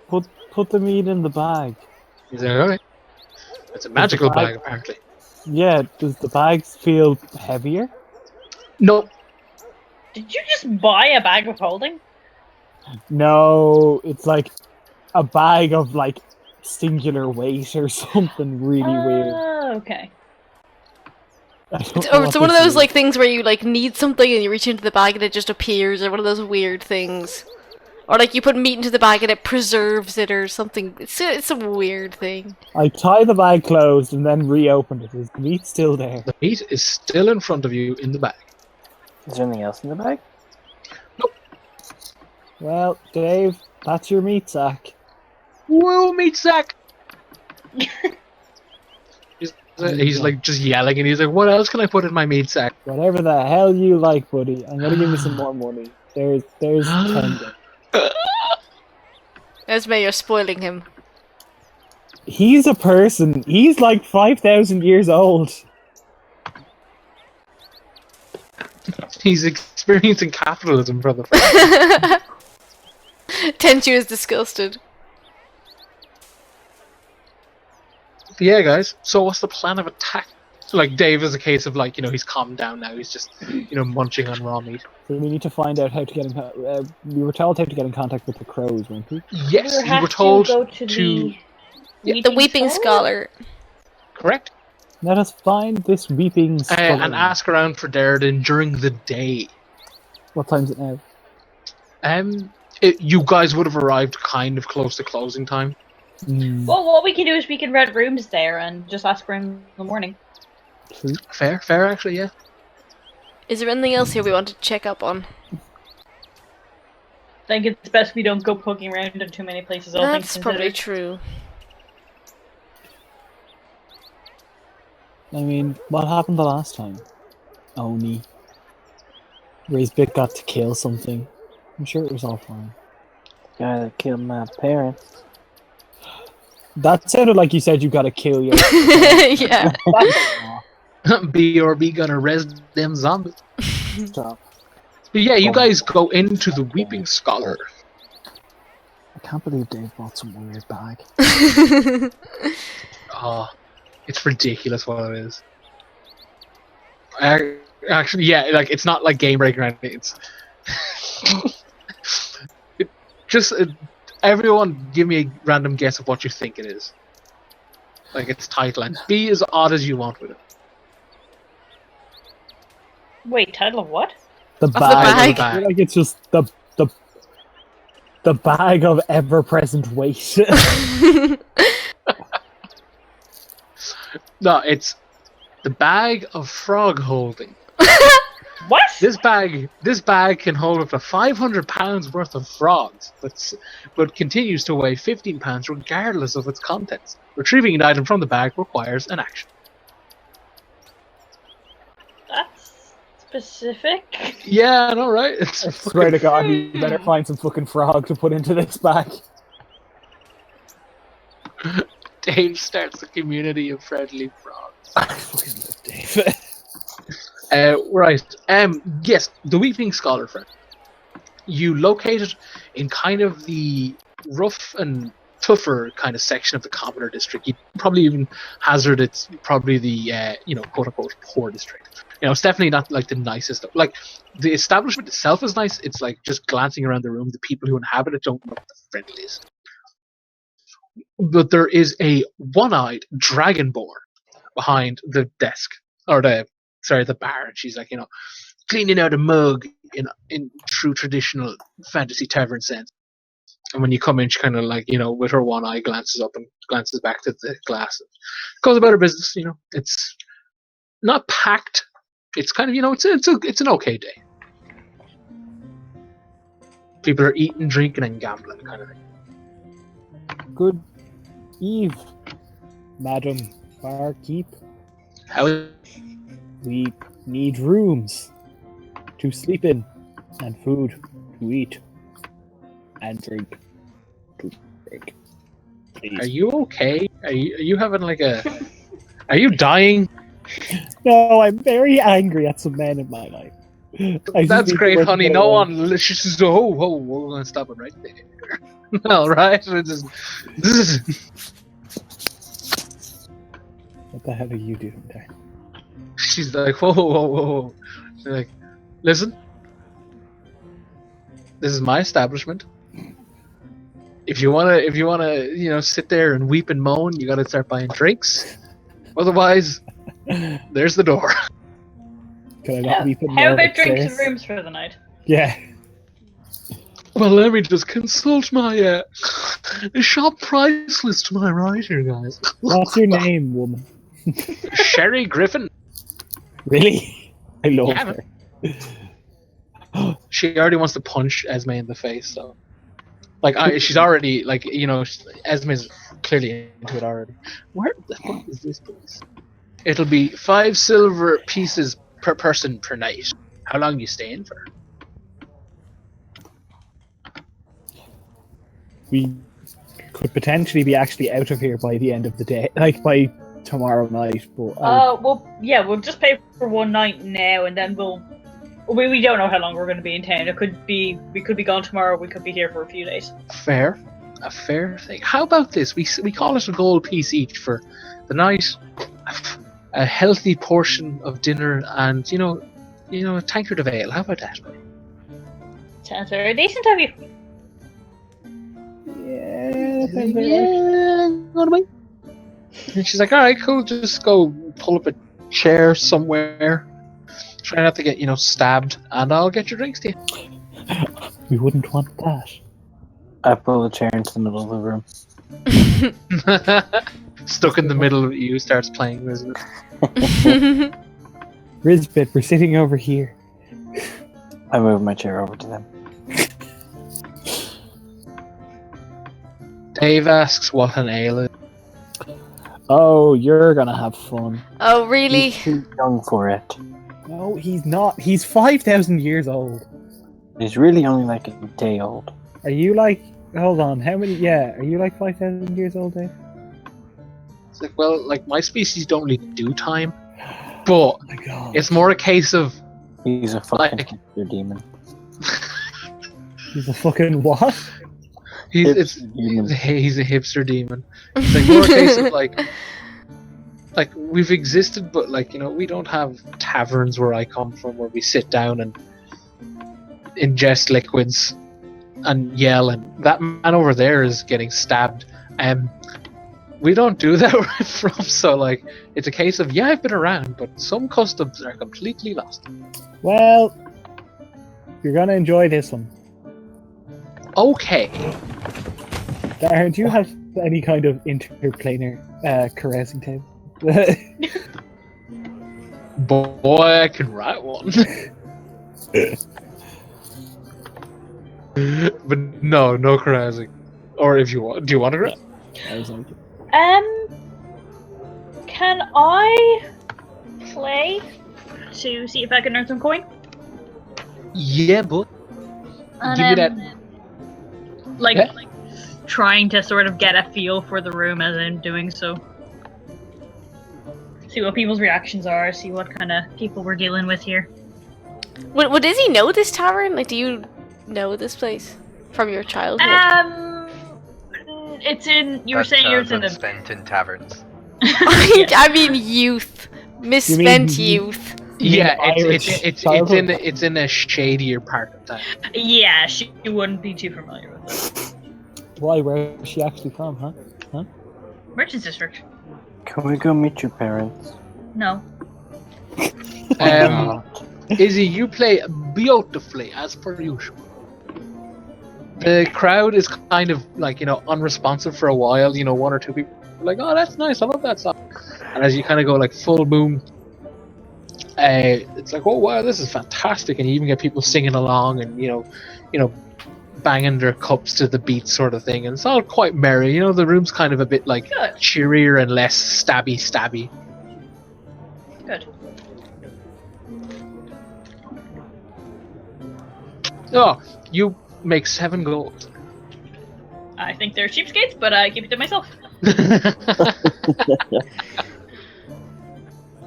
Put the meat in the bag. He's like, okay. It's a magical bag, apparently. Yeah, does the bags feel heavier? No. Did you just buy a bag of holding? No, it's like a bag of like singular weight or something really weird. Okay. Or it's one of those like things where you like need something and you reach into the bag and it just appears, or one of those weird things. Or like you put meat into the bag and it preserves it or something. It's a weird thing. I tie the bag closed and then reopened it. Is the meat still there? The meat is still in front of you in the bag. Is there anything else in the bag? Well, Dave, that's your meat sack. Whoa, meat sack! He's like just yelling and he's like, what else can I put in my meat sack? Whatever the hell you like, buddy. I'm gonna give you some more money. There's 10. Esme, you're spoiling him. He's a person. He's like 5,000 years old. He's experiencing capitalism for the Tenchu is disgusted. Yeah, guys. So what's the plan of attack? Like, Dave is a case of like, he's calmed down now. He's just, munching on raw meat. So we need to find out how to get in. We were told how to get in contact with the crows, weren't we? Yes, You you were have told to go to The Weeping Scholar. Correct. Let us find this weeping skull. And ask around for Deriden during the day. What time is it now? You guys would have arrived kind of close to closing time. Well, what we can do is we can rent rooms there and just ask for him in the morning. True. Fair actually, yeah. Is there anything else here we want to check up on? I think it's best we don't go poking around in too many places. All That's things probably considered. true. I mean, what happened the last time? Oni. Ray's bit got to kill something. I'm sure it was all fine. Guy that killed my parents. That sounded like you said you gotta kill your. Yeah. BRB gonna res them zombies. Stop. But yeah, you guys go into the Weeping Scholar. I can't believe Dave bought some weird bag. Oh, it's ridiculous what it is. Actually, yeah, like it's not like game breaking or anything. It's just everyone give me a random guess of what you think it is. Like its title, and be as odd as you want with it. Wait, title of what? The the bag. bag. I feel like it's just the bag of ever-present weight. No, it's the bag of frog holding. What? This bag can hold up to 500 pounds worth of frogs, but continues to weigh 15 pounds regardless of its contents. Retrieving an item from the bag requires an action. That's specific. Yeah, I know, right? I swear to God, you better find some fucking frog to put into this bag. Dave starts a community of friendly frogs. I fucking love Dave. Right. Yes, the Weeping Scholar, friend. You locate it in kind of the rough and tougher kind of section of the Commoner district. You probably even hazard it's probably the quote unquote poor district. It's definitely not like the nicest. Like the establishment itself is nice. It's like just glancing around the room, the people who inhabit it don't look the friendliest. But there is a one-eyed dragonborn behind the desk or the bar, and she's like, cleaning out a mug in true traditional fantasy tavern sense. And when you come in, she kind of like, with her one eye glances up and glances back to the glass. And goes about her business. It's not packed. It's kind of, it's an okay day. People are eating, drinking, and gambling, kind of thing. Good eve, Madam Barkeep. How is We need rooms to sleep in And food to eat. And drink to drink. Please. Are you okay? Are you having like a? Are you dying? No, I'm very angry at some men in my life. I just That's need to great, run honey. them No away. one. Let's just. Oh, we're gonna stop it right there. All right. We're just. What the hell are you doing there? She's like, whoa. She's like, listen. This is my establishment. If you wanna, sit there and weep and moan, you gotta start buying drinks. Otherwise, there's the door. Can I not be putting How more about drinks and upstairs? rooms for the night? Yeah. Well, let me just consult my shop price list to my right here, guys. What's your name, woman? Sherry Griffin. Really? I love Yeah, her. She already wants to punch Esme in the face, so. She's already, Esme's clearly into it already. Where the fuck is this place? It'll be 5 silver pieces per person per night. How long you staying for? We could potentially be actually out of here by the end of the day, like by tomorrow night. But We'll just pay for one night now, and then we don't know how long we're going to be in town. We could be gone tomorrow. We could be here for a few days. Fair. A fair thing. How about this? We call it a gold piece each for the night, a healthy portion of dinner, and a tankard of ale. How about that? Sounds very decent of you. yeah, And she's like, all right, cool. Just go pull up a chair somewhere. Try not to get stabbed, and I'll get your drinks to you. we wouldn't want that. I pull a chair into the middle of the room. Stuck in the middle of you starts playing music. Rizbit, we're sitting over here. I move my chair over to them. Dave asks what an ale is. Oh, you're gonna have fun. Oh, really? He's too young for it. No, he's not. He's 5,000 years old. He's really only like a day old. Are you like? Hold on. How many? Yeah. Are you like 5,000 years old, Dave? It's like, well, my species don't really do time, but Oh my god. it's more a case of He's a fucking Like- hipster demon. He's a fucking what? he's Demon. a hipster demon. It's like more a case of like we've existed, but we don't have taverns where I come from where we sit down and ingest liquids and yell, and that man over there is getting stabbed. We don't do that where I'm from, so it's a case of I've been around, but some customs are completely lost. Well, you're gonna enjoy this one. Okay. Darren, do you have any kind of interplanar caressing table? Boy, I can write one. But no carousing. Or if you want, do you want to carouse? I was like, Can I play to see if I can earn some coin? Yeah, but And, give me that. Like trying to sort of get a feel for the room as I'm doing so. See what people's reactions are, see what kind of people we're dealing with here. Would Izzy know this tavern? Like, do you know this place from your childhood? It's in. You were saying it's in the. spent in taverns. I mean, youth, misspent mean- youth. Yeah, Irish it's childhood? in a shadier part of town. Yeah, she wouldn't be too familiar with it. why? Where is she actually from, huh? Merchants District. Can we go meet your parents? No. Izzy, you play beautifully as per usual. The crowd is kind of unresponsive for a while. One or two people are like, "Oh, that's nice. I love that song." And as you kind of go full boom, it's like, "Oh wow, this is fantastic!" And you even get people singing along and banging their cups to the beat, sort of thing. And it's all quite merry. The room's kind of a bit Good. cheerier and less stabby. Good. Oh, you make 7 gold. I think they're cheapskates, but I keep it to myself.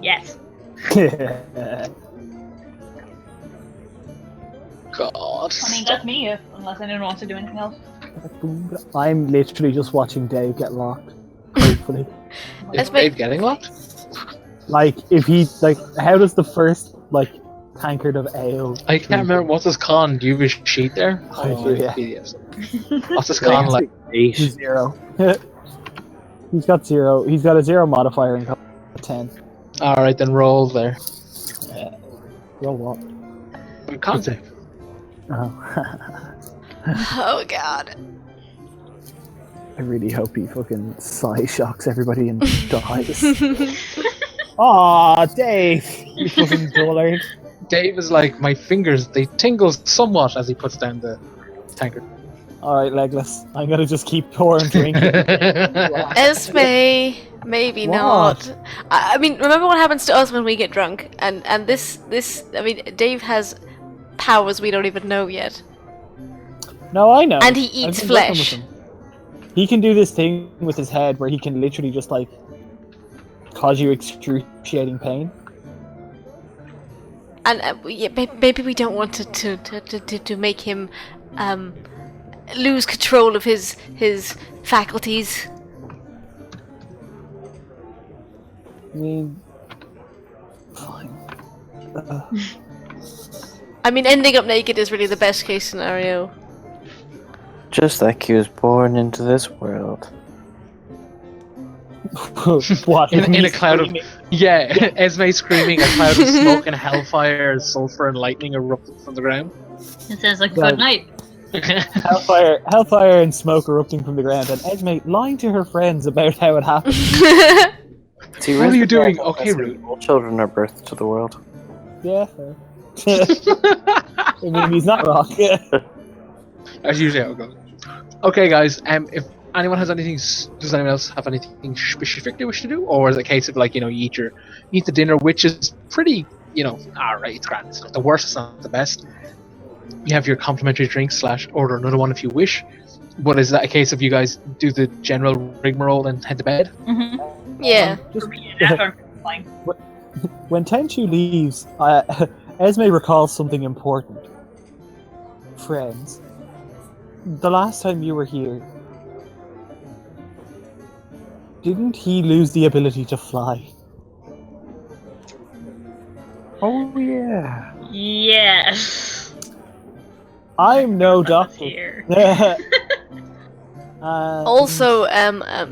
Yes. God. I mean, that's me, unless anyone wants to do anything else. I'm literally just watching Dave get locked. Hopefully. Is Dave getting locked? Like, if he, like, how does the first, like, tankard of ale... I can't remember. What's his con? Do you have a sheet there? I do, yeah. PDF. What's his con like? 8. 0. He's got 0. He's got a 0 modifier and 10. Alright, then roll there. Roll what? Con save. Oh. Oh god. I really hope he fucking psi shocks everybody and dies. Aw, Dave! You fucking dullard. Dave is like, my fingers, they tingle somewhat as he puts down the tankard. Alright, Legless. I'm gonna just keep pouring drinking. Esme, maybe What? not. I mean, remember what happens to us when we get drunk? And this, I mean, Dave has powers we don't even know yet. No, I know. And he I've eats been working with flesh. him. He can do this thing with his head where he can literally just, like, cause you excruciating pain. And yeah, maybe we don't want to make him lose control of his faculties. I mean... Fine. I mean, ending up naked is really the best case scenario. Just like he was born into this world. What? In Me a cloud of... screaming? Yeah, Esme screaming, a cloud of smoke and hellfire, sulfur and lightning erupting from the ground. It sounds like a Well- good night. Hellfire and smoke erupting from the ground, and Esme lying to her friends about how it happened. See, What are where's you the doing? part Okay, that Root. all children are birthed to the world. Yeah, fair. I mean, he's not wrong. That's usually how it goes. Okay, guys. If anyone has anything, does anyone else have anything specific they wish to do, or is it a case of like, you know, you eat the dinner, which is pretty, you know, alright, it's grand. It's not the worst, it's not the best. You have your complimentary drink / order another one if you wish. But is that a case of you guys do the general rigmarole and head to bed? Mm-hmm. Yeah. Just, For me, I'm fine. when Tenchu leaves, Esme recalls something important. Friends, the last time you were here, didn't he lose the ability to fly? Oh yeah. Yes. I'm no doctor. Here. Also,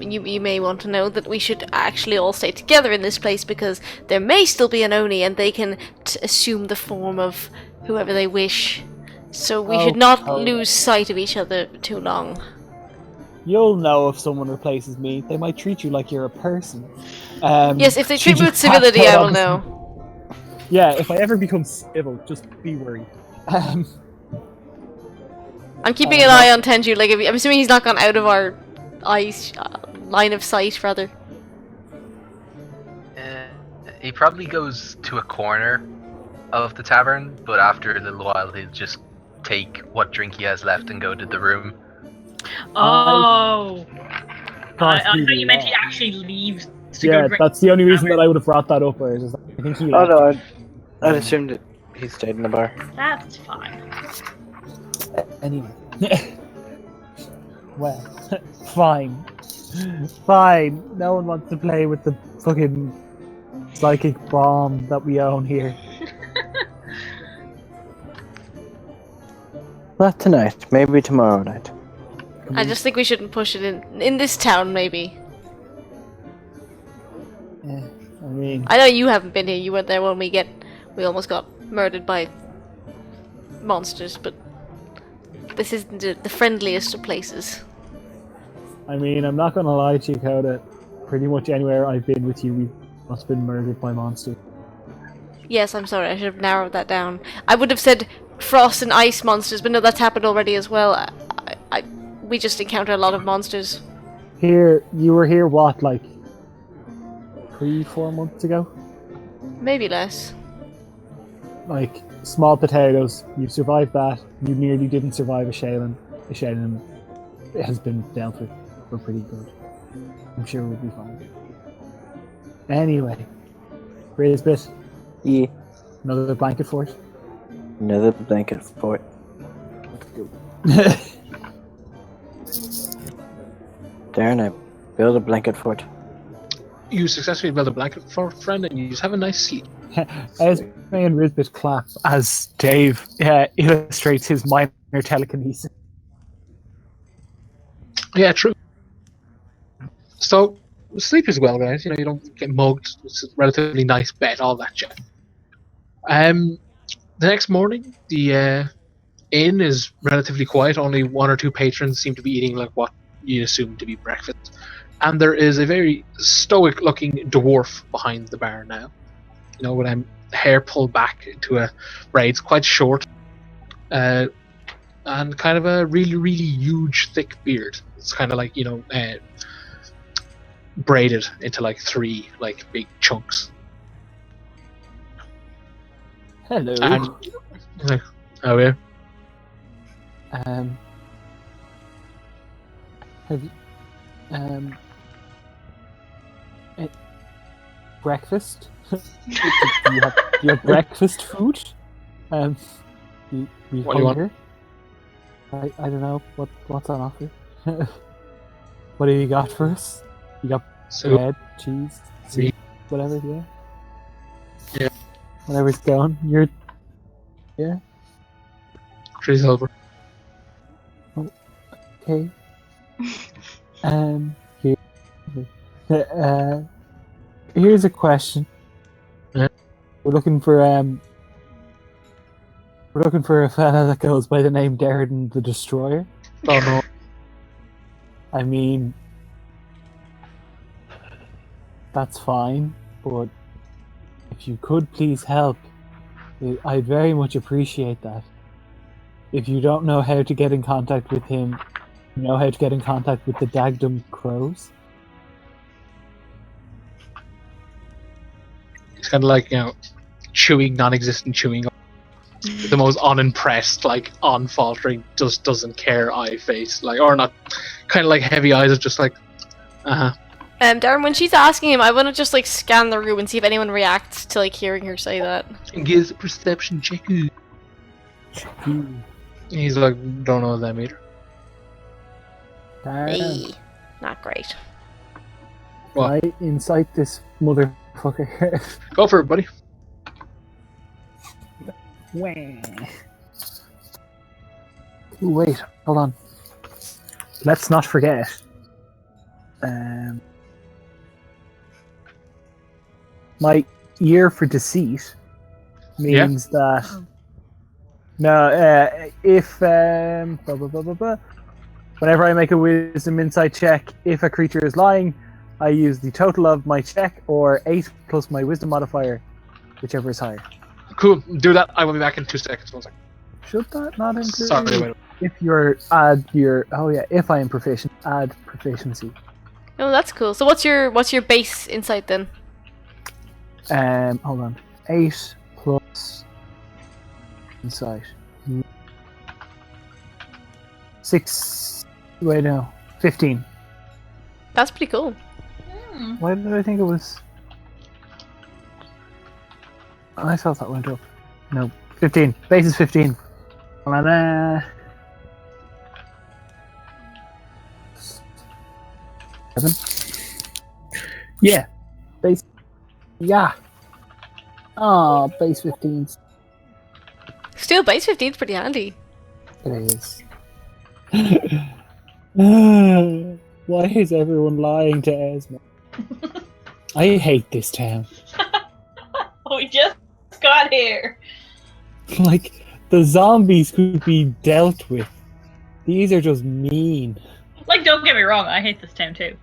you may want to know that we should actually all stay together in this place because there may still be an Oni and they can assume the form of whoever they wish. So we should not lose sight of each other too long. You'll know if someone replaces me. They might treat you like you're a person. Yes, if they should treat me you with civility, pass I that will on to know. Yeah, if I ever become civil, just be worried. I'm keeping an eye on Tenju. Like, I'm assuming he's not gone out of our eyes, line of sight, rather. He probably goes to a corner of the tavern, but after a little while he'll just take what drink he has left and go to the room. Oh. I thought Possibly, you meant he yeah. actually leaves to go Yeah, drink. that's the only reason that I would have brought that up. Where just, I think he. Oh no, I'd assumed that he stayed in the bar. That's fine. Anyway. Well, fine. Fine. No one wants to play with the fucking psychic bomb that we own here. Not tonight, maybe tomorrow night. I just think we shouldn't push it in this town, maybe. Yeah, I mean, I know you haven't been here. You weren't there when we almost got murdered by monsters, but this isn't the friendliest of places. I'm not gonna lie to you, Coda. Pretty much anywhere I've been with you, we've must been murdered by monsters. Yes, I'm sorry. I should have narrowed that down. I would have said frost and ice monsters, but no, that's happened already as well. We just encounter a lot of monsters. Here, you were here, what, like 3-4 months ago? Maybe less. Like, small potatoes. You survived that. You nearly didn't survive a Shaylin. A Shaylin has been dealt with. We're pretty good. I'm sure we'll be fine. Anyway, Brisbane, Yeah. another blanket fort. Another blanket fort. Darren, I build a blanket fort. You successfully build a blanket for a friend, and you just have a nice sleep. As May and Risbit clap as Dave illustrates his minor telekinesis. Yeah, true. So sleep as well, guys. You know, you don't get mugged. It's a relatively nice bed, all that shit. The next morning, the inn is relatively quiet. Only one or two patrons seem to be eating like what you assume to be breakfast, and there is a very stoic-looking dwarf behind the bar now. You know, with hair pulled back into a braids, quite short, and kind of a really, really huge, thick beard. It's kind of like, you know, braided into like 3 like big chunks. Hello. And like, oh yeah. Have you, breakfast? do you have breakfast food? You What do you want? hunger? I don't know what's on offer. What have you got for us? You got So bread, cheese, Meat. whatever, yeah. Yeah. Whatever's going. You're trees over. okay. Here. Here's a question. Yeah. We're looking for a fella that goes by the name Deriden the Destroyer. Oh no. I mean, that's fine, but if you could please help, I'd very much appreciate that. If you don't know how to get in contact with him, you know how to get in contact with the Dagdum crows? It's kind of like, you know, chewing, non-existent chewing. The most unimpressed, like unfaltering, just doesn't care eye face, like, or not, kind of like heavy eyes of just like, Darren, when she's asking him, I want to just like scan the room and see if anyone reacts to like hearing her say that. gives a perception check. He's like, don't know them either. Hey, not great. What? I incite this motherfucker. Go for it, buddy. Ooh, wait, hold on. Let's not forget. My ear for deceit means that. No, if blah, blah, blah, blah, blah. Whenever I make a wisdom insight check, if a creature is lying, I use the total of my check or 8 plus my wisdom modifier, whichever is higher. Cool, do that. I will be back in 2 seconds. 1 second. Should that not include? Sorry, wait. If I am proficient, add proficiency. Oh, that's cool. So what's your base insight then? Hold on. 8 plus insight. 6. Wait, no. 15. That's pretty cool. Why did I think it was? I thought that went up. No, 15. Base is 15. And 7. Yeah. Base. Yeah. Ah, base 15s. Still, base 15 is pretty handy. It is. Why is everyone lying to Esma? I hate this town. We just got here. Like, the zombies could be dealt with. These are just mean. Like, don't get me wrong, I hate this town too.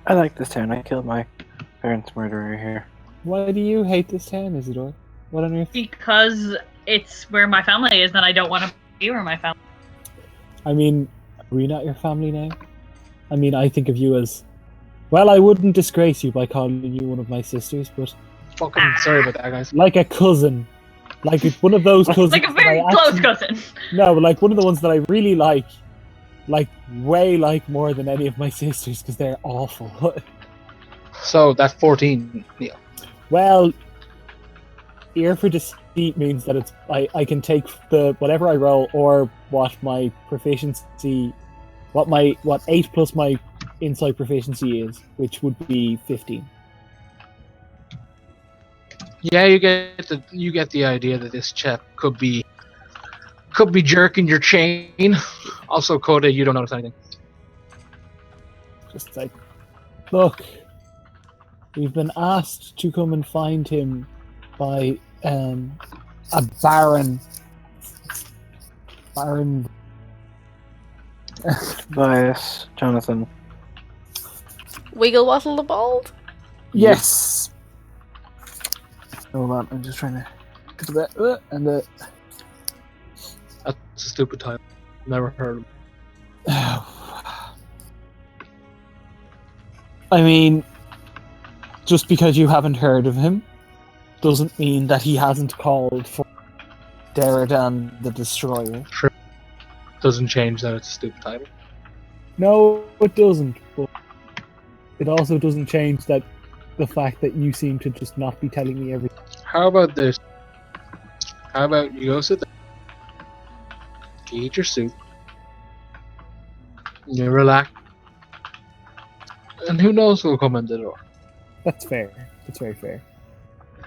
I like this town. I killed my parents' murderer here. Why do you hate this town, Isidore? What on earth? Because it's where my family is, and I don't want to be where my family I mean, are we not your family now? I mean, I think of you as... Well, I wouldn't disgrace you by calling you one of my sisters, but... Fucking sorry about that, guys. Like a cousin. Like it's one of those cousins. Like a that very I close actually- cousin. No, but like one of the ones that I really like way like more than any of my sisters because they're awful. So that's 14, Neil. Well, ear for deceit means that it's I can take the whatever I roll or what my proficiency, what 8 plus my insight proficiency is, which would be 15. Yeah, you get the idea that this chap could be jerking your chain. Also, Coda, you don't notice anything. Just like, look, we've been asked to come and find him by a baron. Bias, Jonathan. Wiggle-waddle the bald? Yes. Hold on, I'm just trying to get to that. And That's a stupid title. Never heard of him. I mean, just because you haven't heard of him doesn't mean that he hasn't called for Deriden the Destroyer. Doesn't change that it's a stupid title. No, it doesn't. But it also doesn't change that the fact that you seem to just not be telling me everything. How about this? How about you go sit there, you eat your soup, you relax, and who knows who'll come in the door. That's fair. That's very fair.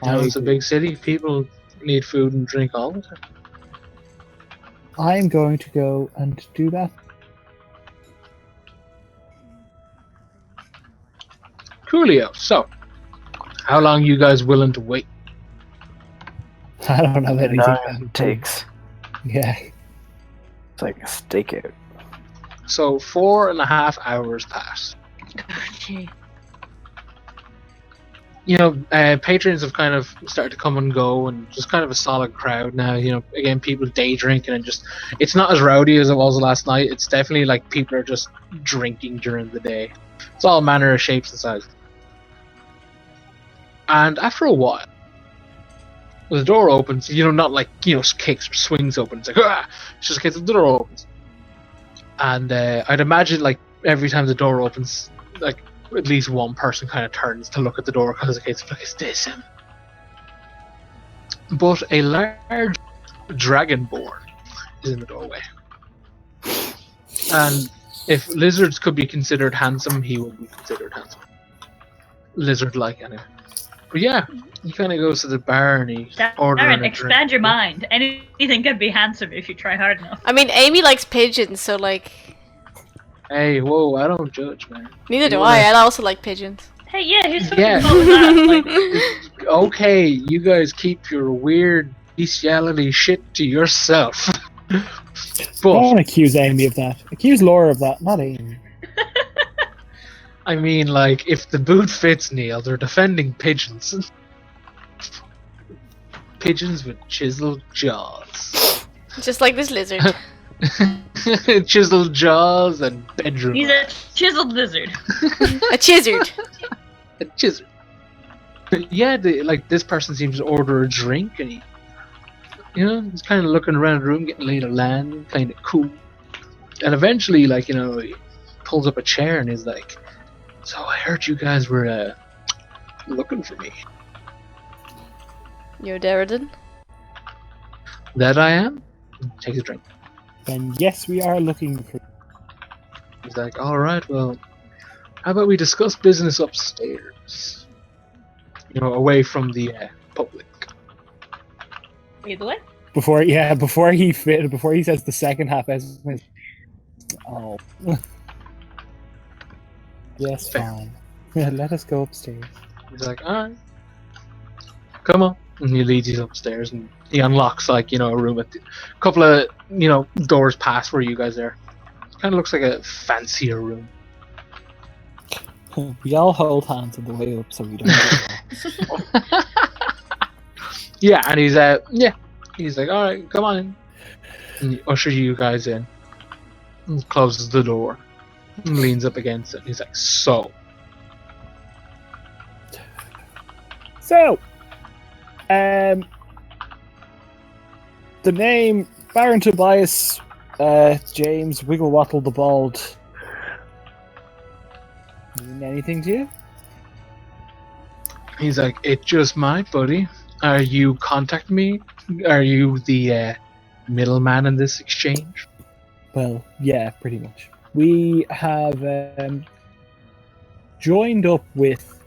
You know, I it's a agree. big city. People need food and drink all the time. I'm going to go and do that. Coolio. So, how long are you guys willing to wait? I don't have anything. None takes. Yeah. It's like a stakeout. So 4.5 hours pass. Gee. You know, patrons have kind of started to come and go, and just kind of a solid crowd now. You know, again, people day drinking and just, it's not as rowdy as it was last night. It's definitely like people are just drinking during the day. It's all manner of shapes and sizes. And after a while, the door opens. You know, not like, you know, kicks or swings open. It's like, ah! It's just a case of the door opens. And I'd imagine like every time the door opens, like at least one person kind of turns to look at the door because it's a case of like, is this him? But a large dragonborn is in the doorway. And if lizards could be considered handsome, he would be considered handsome. Lizard-like, anyway. But yeah, he kind of goes to the bar and he's ordering Aaron, a drink. expand your mind. Anything can be handsome if you try hard enough. I mean, Amy likes pigeons, so like, Hey, whoa, I don't judge, man. neither do You I. wanna- I also like pigeons. Hey, yeah, who's Yeah. fucking with that? Like, Okay, you guys keep your weird bestiality shit to yourself. Don't But, accuse Amy of that. Accuse Laura of that, not Amy. I mean, like, if the boot fits, Neil, they're defending pigeons. Pigeons with chiseled jaws. Just like this lizard. Chiseled jaws and bedroom. he's a chiseled lizard. A chizard. A chisel. But yeah, like this person seems to order a drink, and he, you know, he's kind of looking around the room, getting laid of land, playing it cool. And eventually, like, you know, he pulls up a chair and he's like, "So I heard you guys were looking for me." You're Deriden? That I am. Takes a drink. Then yes, we are looking for. He's like, "All right, well, how about we discuss business upstairs? You know, away from the public." Either way. Before he says the second half as oh. Yes, Fair. fine. Yeah, let us go upstairs. He's like, "All right, come on." And he leads you upstairs, and he unlocks, like, you know, a room at a couple of, you know, doors past where you guys are. Kind of looks like a fancier room. We all hold hands on the way up so we don't get lost. Yeah, and he's he's like, "All right, come on in." And he ushers you guys in, and closes the door, and leans up against it. And he's like, "So, So, The name Baron Tobias James Wigglewattle the Bald. Mean anything to you? He's like, it just might, buddy. Are you contacting me? Are you the middleman in this exchange? Well, yeah, pretty much. We have joined up with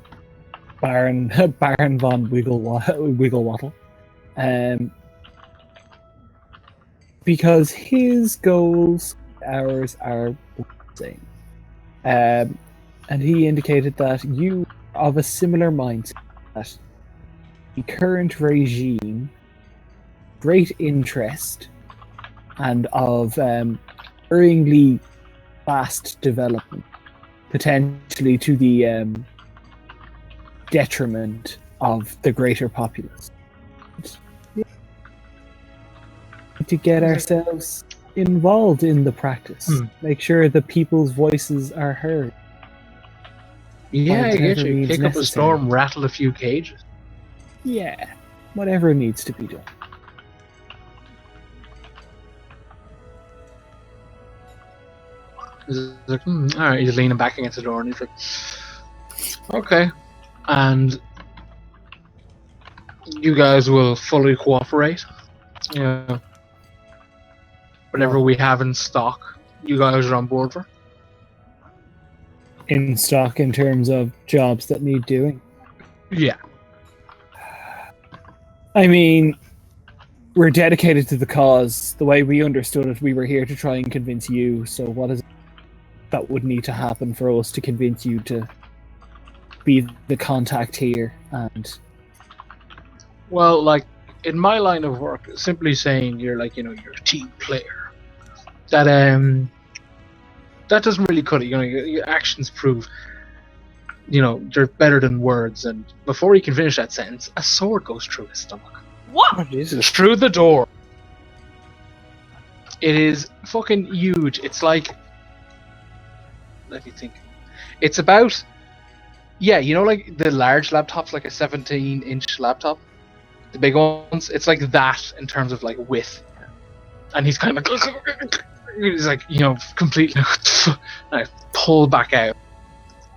Baron von Wigglewattle, because his goals, ours are the same. And he indicated that you are of a similar mindset. That the current regime, great interest, and of worryingly fast development, potentially to the detriment of the greater populace. To get ourselves involved in the practice, make sure the people's voices are heard. Yeah, I get you. means Kick up a necessary. storm, rattle a few cages. Yeah, whatever needs to be done. He's like, alright, he's leaning back against the door and he's like, okay. And you guys will fully cooperate. Yeah. Whatever we have in stock, you guys are on board for. In stock in terms of jobs that need doing. Yeah. I mean, we're dedicated to the cause. The way we understood it, we were here to try and convince you. So what is it that would need to happen for us to convince you to be the contact here? And Well, like, in my line of work, simply saying you're like, you're a team player. That doesn't really cut it. Your actions prove, they're better than words. And before he can finish that sentence, a sword goes through his stomach. What? Oh, Jesus. Through the door. It is fucking huge. It's like, let me think. It's about, like the large laptops, like a 17-inch laptop, the big ones. It's like that in terms of like width. And he's kind of like, he's like, completely pulled back out.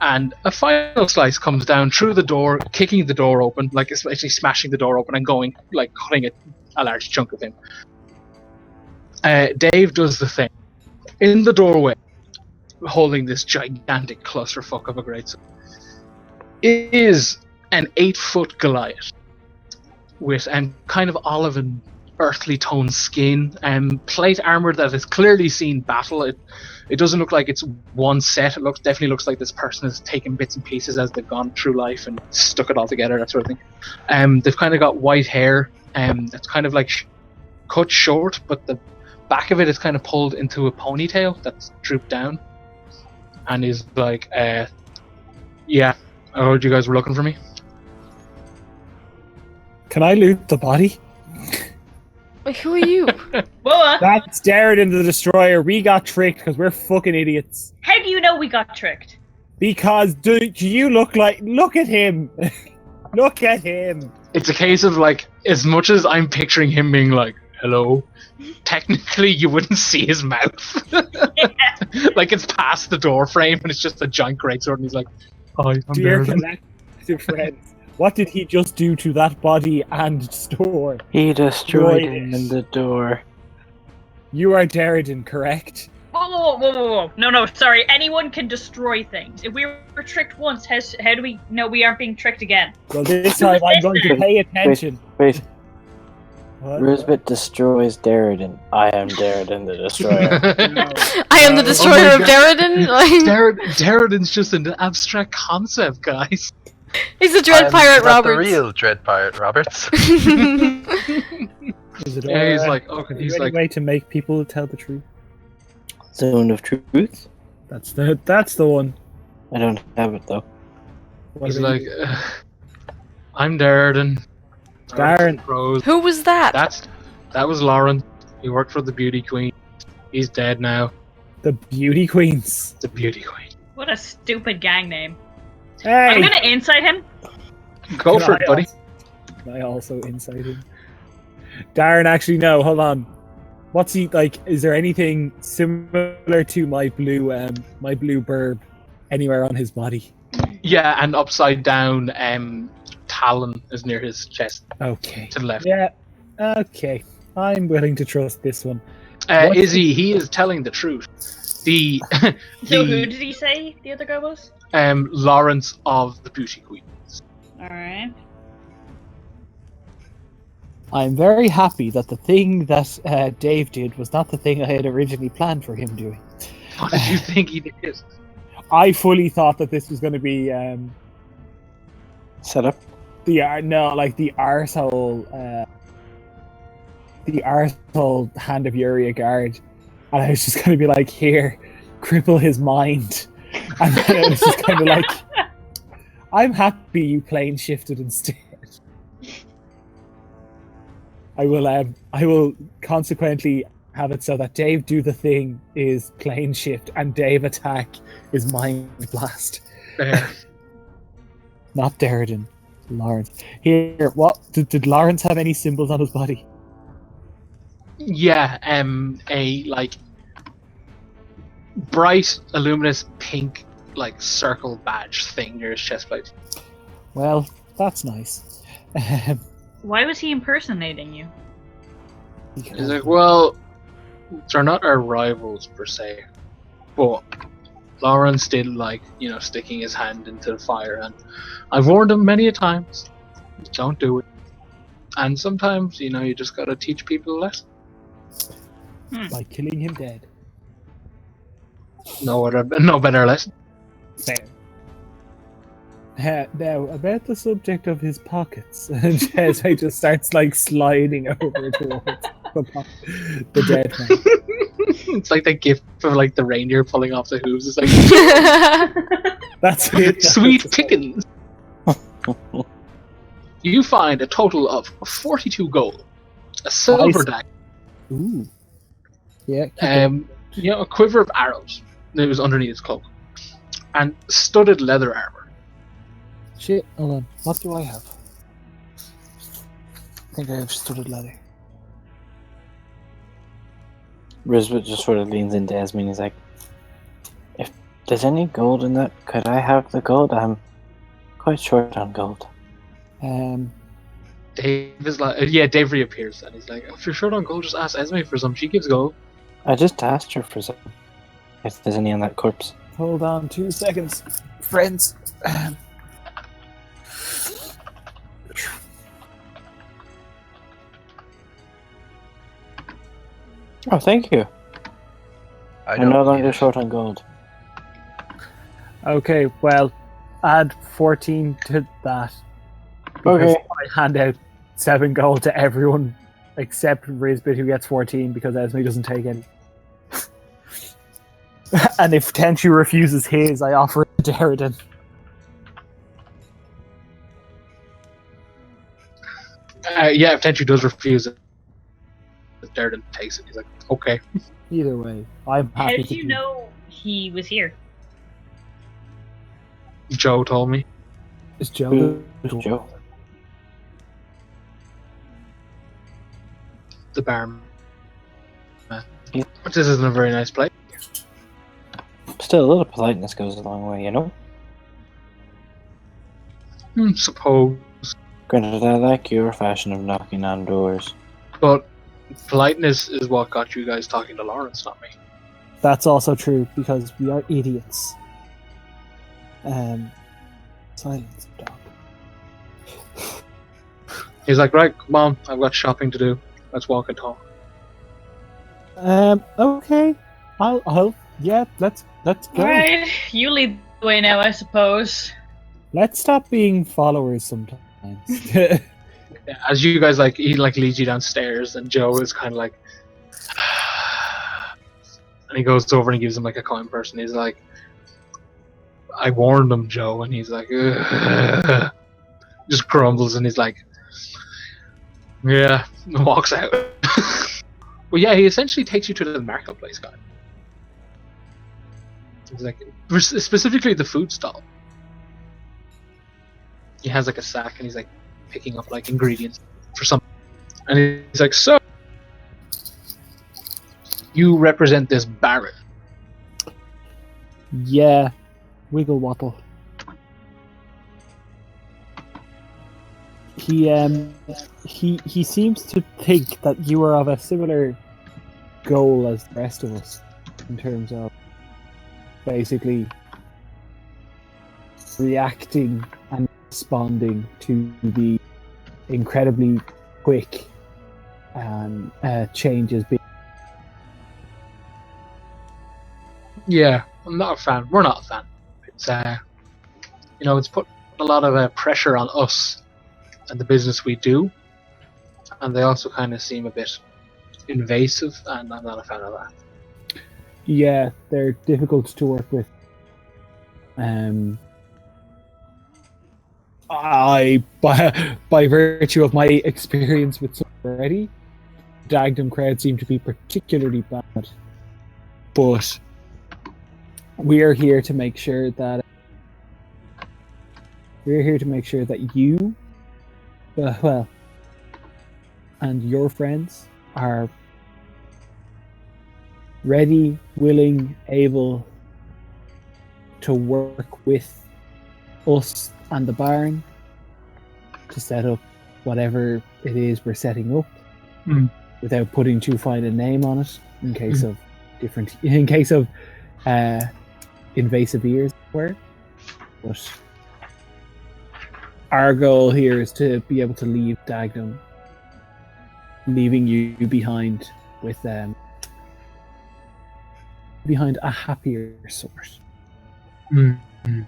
And a final slice comes down through the door, kicking the door open, like especially smashing the door open and going, like cutting a large chunk of him. Dave does the thing. In the doorway, holding this gigantic clusterfuck of a greatsword, is an 8-foot Goliath with kind of olive and earthly toned skin and plate armor that has clearly seen battle. It doesn't look like it's one set. It definitely looks like this person has taken bits and pieces as they've gone through life and stuck it all together, that sort of thing. They've kind of got white hair that's kind of like cut short, but the back of it is kind of pulled into a ponytail that's drooped down. And he's like, yeah, I heard you guys were looking for me. can I loot the body? Wait, who are you? Whoa, That's Deriden the Destroyer. We got tricked because we're fucking idiots. how do you know we got tricked? Because do you look at him. Look at him. It's a case of like, as much as I'm picturing him being like, hello, technically you wouldn't see his mouth. Like it's past the door frame and it's just a giant greatsword and he's like, hi, I'm Dear Deriden. collective friends, what did he just do to that body and store? He destroyed Destroyed him it. in the door. You are Deriden, correct? Whoa. No, sorry. Anyone can destroy things. If we were tricked once, how do we know we aren't being tricked again? Well, this time I'm going to pay attention. Wait, What? Rosebit destroys Deriden. I am Deriden the Destroyer. I am the destroyer my of God. Deriden. Like, Deriden's just an abstract concept, guys. he's the Dread Pirate Not the Roberts. real Dread Pirate Roberts. Is it Yeah, he's alright? like, okay, Is he's there any like, way to make people tell the truth? Zone of Truth? That's the one. I don't have it though. What he's about like, you? I'm Deriden. Darren. Who was that? That was Lauren. He worked for the Beauty Queen. He's dead now. The Beauty Queens. The Beauty Queen. What a stupid gang name. Hey! I'm gonna inside him. Go for it, buddy. I also incite him. Darren, actually, no. Hold on. What's he like? Is there anything similar to my blue burb anywhere on his body? Yeah, and upside down talon is near his chest Okay. to the left. Yeah. Okay. I'm willing to trust this one. Izzy, he is telling the truth. The So who did he say the other guy was? Lawrence of the Beauty Queens. Alright. I'm very happy that the thing that Dave did was not the thing I had originally planned for him doing. What did you think he did? I fully thought that this was going to be Set up. the arsehole hand of Uriah guard, and I was just going to be like, here, cripple his mind, and then it was just kind of like, I'm happy you plane shifted instead. I will consequently have it so that Dave do the thing is plane shift and Dave attack is mind blast. Not Deriden. Lawrence. Here, what did Lawrence have any symbols on his body? Yeah, a like bright, luminous pink like circle badge thing near his chest plate. Well, that's nice. Why was he impersonating you? He's like, well, they're not our rivals per se, but Lawrence did like, sticking his hand into the fire, and I've warned him many a times, don't do it. And sometimes, you just gotta teach people a lesson. By killing him dead. No better lesson. Fair. Now, about the subject of his pockets, and Jesse just starts like sliding over towards the dead man. It's like the gift of like the reindeer pulling off the hooves. It's like That's it. Sweet pickings. You find a total of 42 gold, a silver dagger, Ooh. Yeah. a quiver of arrows that was underneath his cloak, and studded leather armor. Shit, hold on. What do I have? I think I have studded leather. Risbeth just sort of leans into Esme and he's like, if there's any gold in that, could I have the gold? I'm quite short on gold. Dave is like, Dave reappears and he's like, if you're short on gold, just ask Esme for some. She gives gold. I just asked her for some. If there's any on that corpse. Hold on 2 seconds, friends. Oh, thank you. I'm no longer short on gold. Okay, well, add 14 to that. Okay. I hand out 7 gold to everyone except Risbit, who gets 14 because Esme doesn't take any. And if Tenchu refuses his, I offer it to Deriden. If Tenchu does refuse it, Deriden takes it. He's like, okay. Either way, I'm happy. How did you know he was here? Joe told me. Is Joe? Who's Joe? The barman. This isn't a very nice place. Still, a little politeness goes a long way, Suppose. Granted, I like your fashion of knocking on doors. But politeness is what got you guys talking to Lawrence, not me. That's also true because we are idiots. Silence, dog. He's like, right, come on, I've got shopping to do. Let's walk and talk. Okay. Yeah, let's go. Alright, you lead the way now, I suppose. Let's stop being followers sometimes. As you guys he leads you downstairs, and Joe is kind of like, and he goes over and gives him like a coin purse, and he's like, I warned him, Joe, and he's like, ugh. Just grumbles, and he's like, yeah, and walks out. Well, yeah, he essentially takes you to the marketplace, guy. He's like, specifically the food stall. He has like a sack, and he's like picking up like ingredients for some. And he's like, so, you represent this Baron. Yeah, wiggle wobble. He seems to think that you are of a similar goal as the rest of us in terms of basically reacting and responding to the incredibly quick changes being. Yeah, I'm not a fan. We're not a fan. It's it's put a lot of pressure on us and the business we do, and they also kind of seem a bit invasive, and I'm not a fan of that. Yeah, they're difficult to work with. I, by virtue of my experience with some already, Dagdum crowd seem to be particularly bad. But we are here to make sure that you, well, and your friends are ready, willing, able to work with us and the Baron to set up whatever it is we're setting up without putting too fine a name on it in case of invasive ears. But our goal here is to be able to leave Dagdum, leaving you behind with behind a happier sort,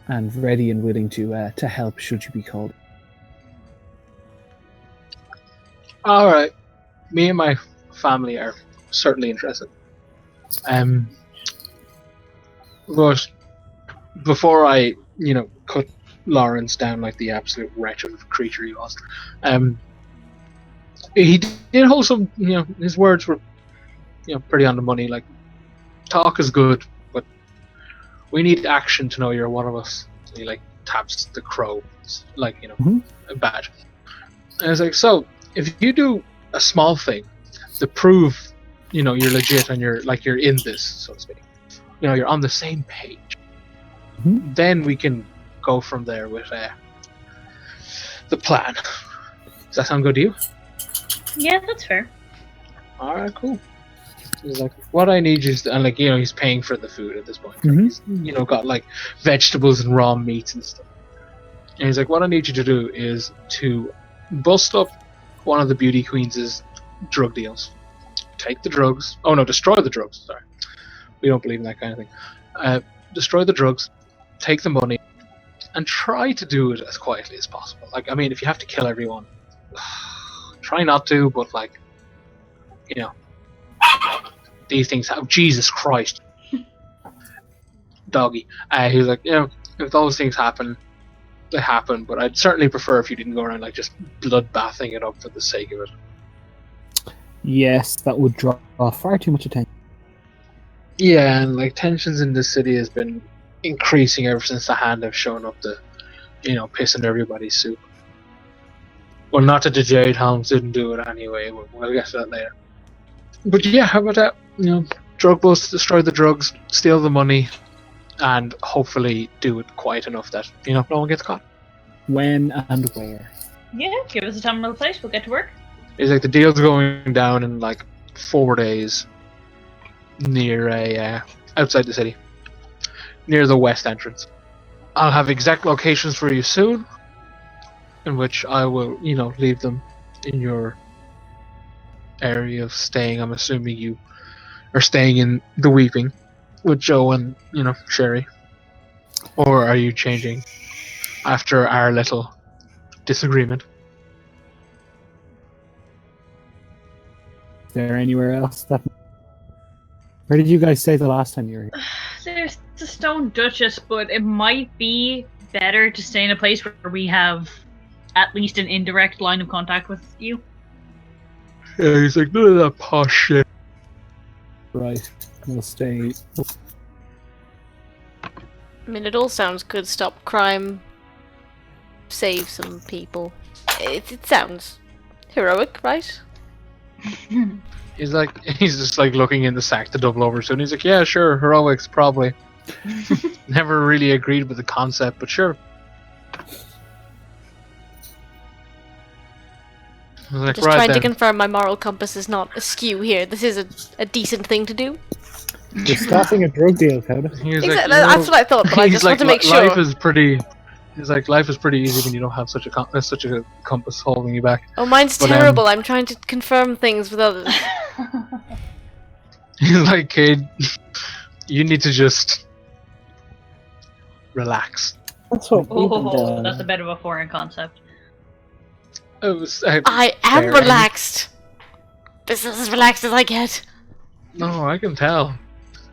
and ready and willing to help should you be called. All right, me and my family are certainly interested. But before I, cut Lawrence down like the absolute wretch of creature he was, he did hold some, his words were, pretty on the money. Like, talk is good, but we need action to know you're one of us. And he taps the crow, like a badge. And it's like, so if you do a small thing to prove, you're legit and you're in this, so to speak. You're on the same page. Then we can go from there with the plan. Does that sound good to you? Yeah, that's fair. All right, cool. He's like, what I need is, and he's paying for the food at this point. He's, got vegetables and raw meats and stuff. And he's like, what I need you to do is to bust up one of the beauty queens' drug deals. Take the drugs. Oh no, destroy the drugs. Sorry, we don't believe in that kind of thing. Destroy the drugs, take the money, and try to do it as quietly as possible. If you have to kill everyone, try not to. But these things have. Jesus Christ, doggy. He's like, if those things happen, they happen. But I'd certainly prefer if you didn't go around just blood bathing it up for the sake of it. Yes, that would draw far too much attention. Yeah, and tensions in this city has been increasing ever since the Hand have shown up to, pissing everybody's soup. Well, not that the Jade Helms didn't do it anyway. We'll get to that later. But yeah, how about that? Drug bust, destroy the drugs, steal the money, and hopefully do it quiet enough that no one gets caught. When and where? Yeah, give us a time and a place. We'll get to work. It's the deal's going down in 4 days near outside the city, near the west entrance. I'll have exact locations for you soon, in which I will, leave them in your area of staying. I'm assuming you are staying in the Weeping with Joe and, Sherry. Or are you changing after our little disagreement? Is there anywhere else that... Where did you guys stay the last time you were here? There's the Stone Duchess, but it might be better to stay in a place where we have at least an indirect line of contact with you. Yeah, he's like, none of that posh shit. Right, we'll stay... It all sounds good. Stop crime, save some people. It sounds heroic, right? He's just like looking in the sack to double over soon. He's like, yeah, sure, heroics, probably. Never really agreed with the concept, but sure. I was like, Just right trying to then. confirm my moral compass is not askew here. This is a decent thing to do. You're starting a drug deal, Coda. He was like, Exactly, that's what I thought, but I he's just like, want to make life sure. is pretty. He's like, life is pretty easy when you don't have such a compass holding you back. Oh, mine's But, terrible. I'm trying to confirm things with others. He's like, kid, you need to just relax. That's what we've been Oh, doing. that's a bit of a foreign concept. It was, I am fair. relaxed. This is as relaxed as I get. No, I can tell.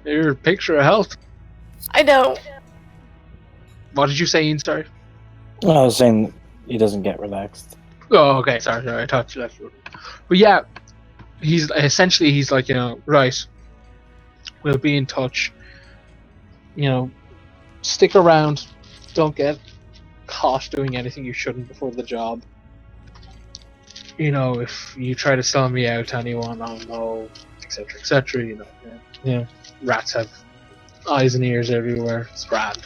You're a picture of health. I know. What did you say, Ian? Sorry. I was saying he doesn't get relaxed. Oh, okay. Sorry. I thought you left. But yeah, he's like, right. We'll be in touch. Stick around. Don't get caught doing anything you shouldn't before the job. If you try to sell me out to anyone, I'll know, etc., etc. Rats have eyes and ears everywhere. It's grand.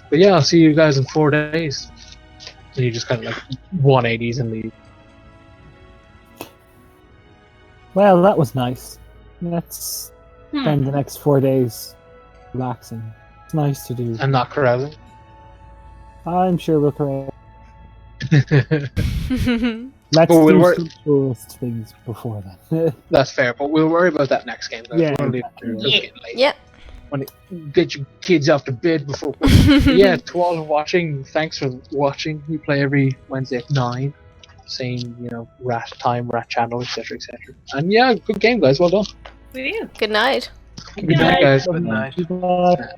But yeah, I'll see you guys in 4 days. And you just kind of like 180s and leave. Well, that was nice. Let's spend the next 4 days relaxing. It's nice to do. And not carousing. I'm sure we'll correct. But Let's we'll do work- some tourist things before then. That's fair, but we'll worry about that next game, guys. Yeah, We're only- exactly. it's Yeah. getting late. Yeah. Get your kids off to bed before. Yeah, to all watching, thanks for watching. We play every Wednesday at 9. Same, rat time, rat channel, etc., etc. And yeah, good game, guys. Well done. With you. Good night. Good night, guys. Good night. Bye.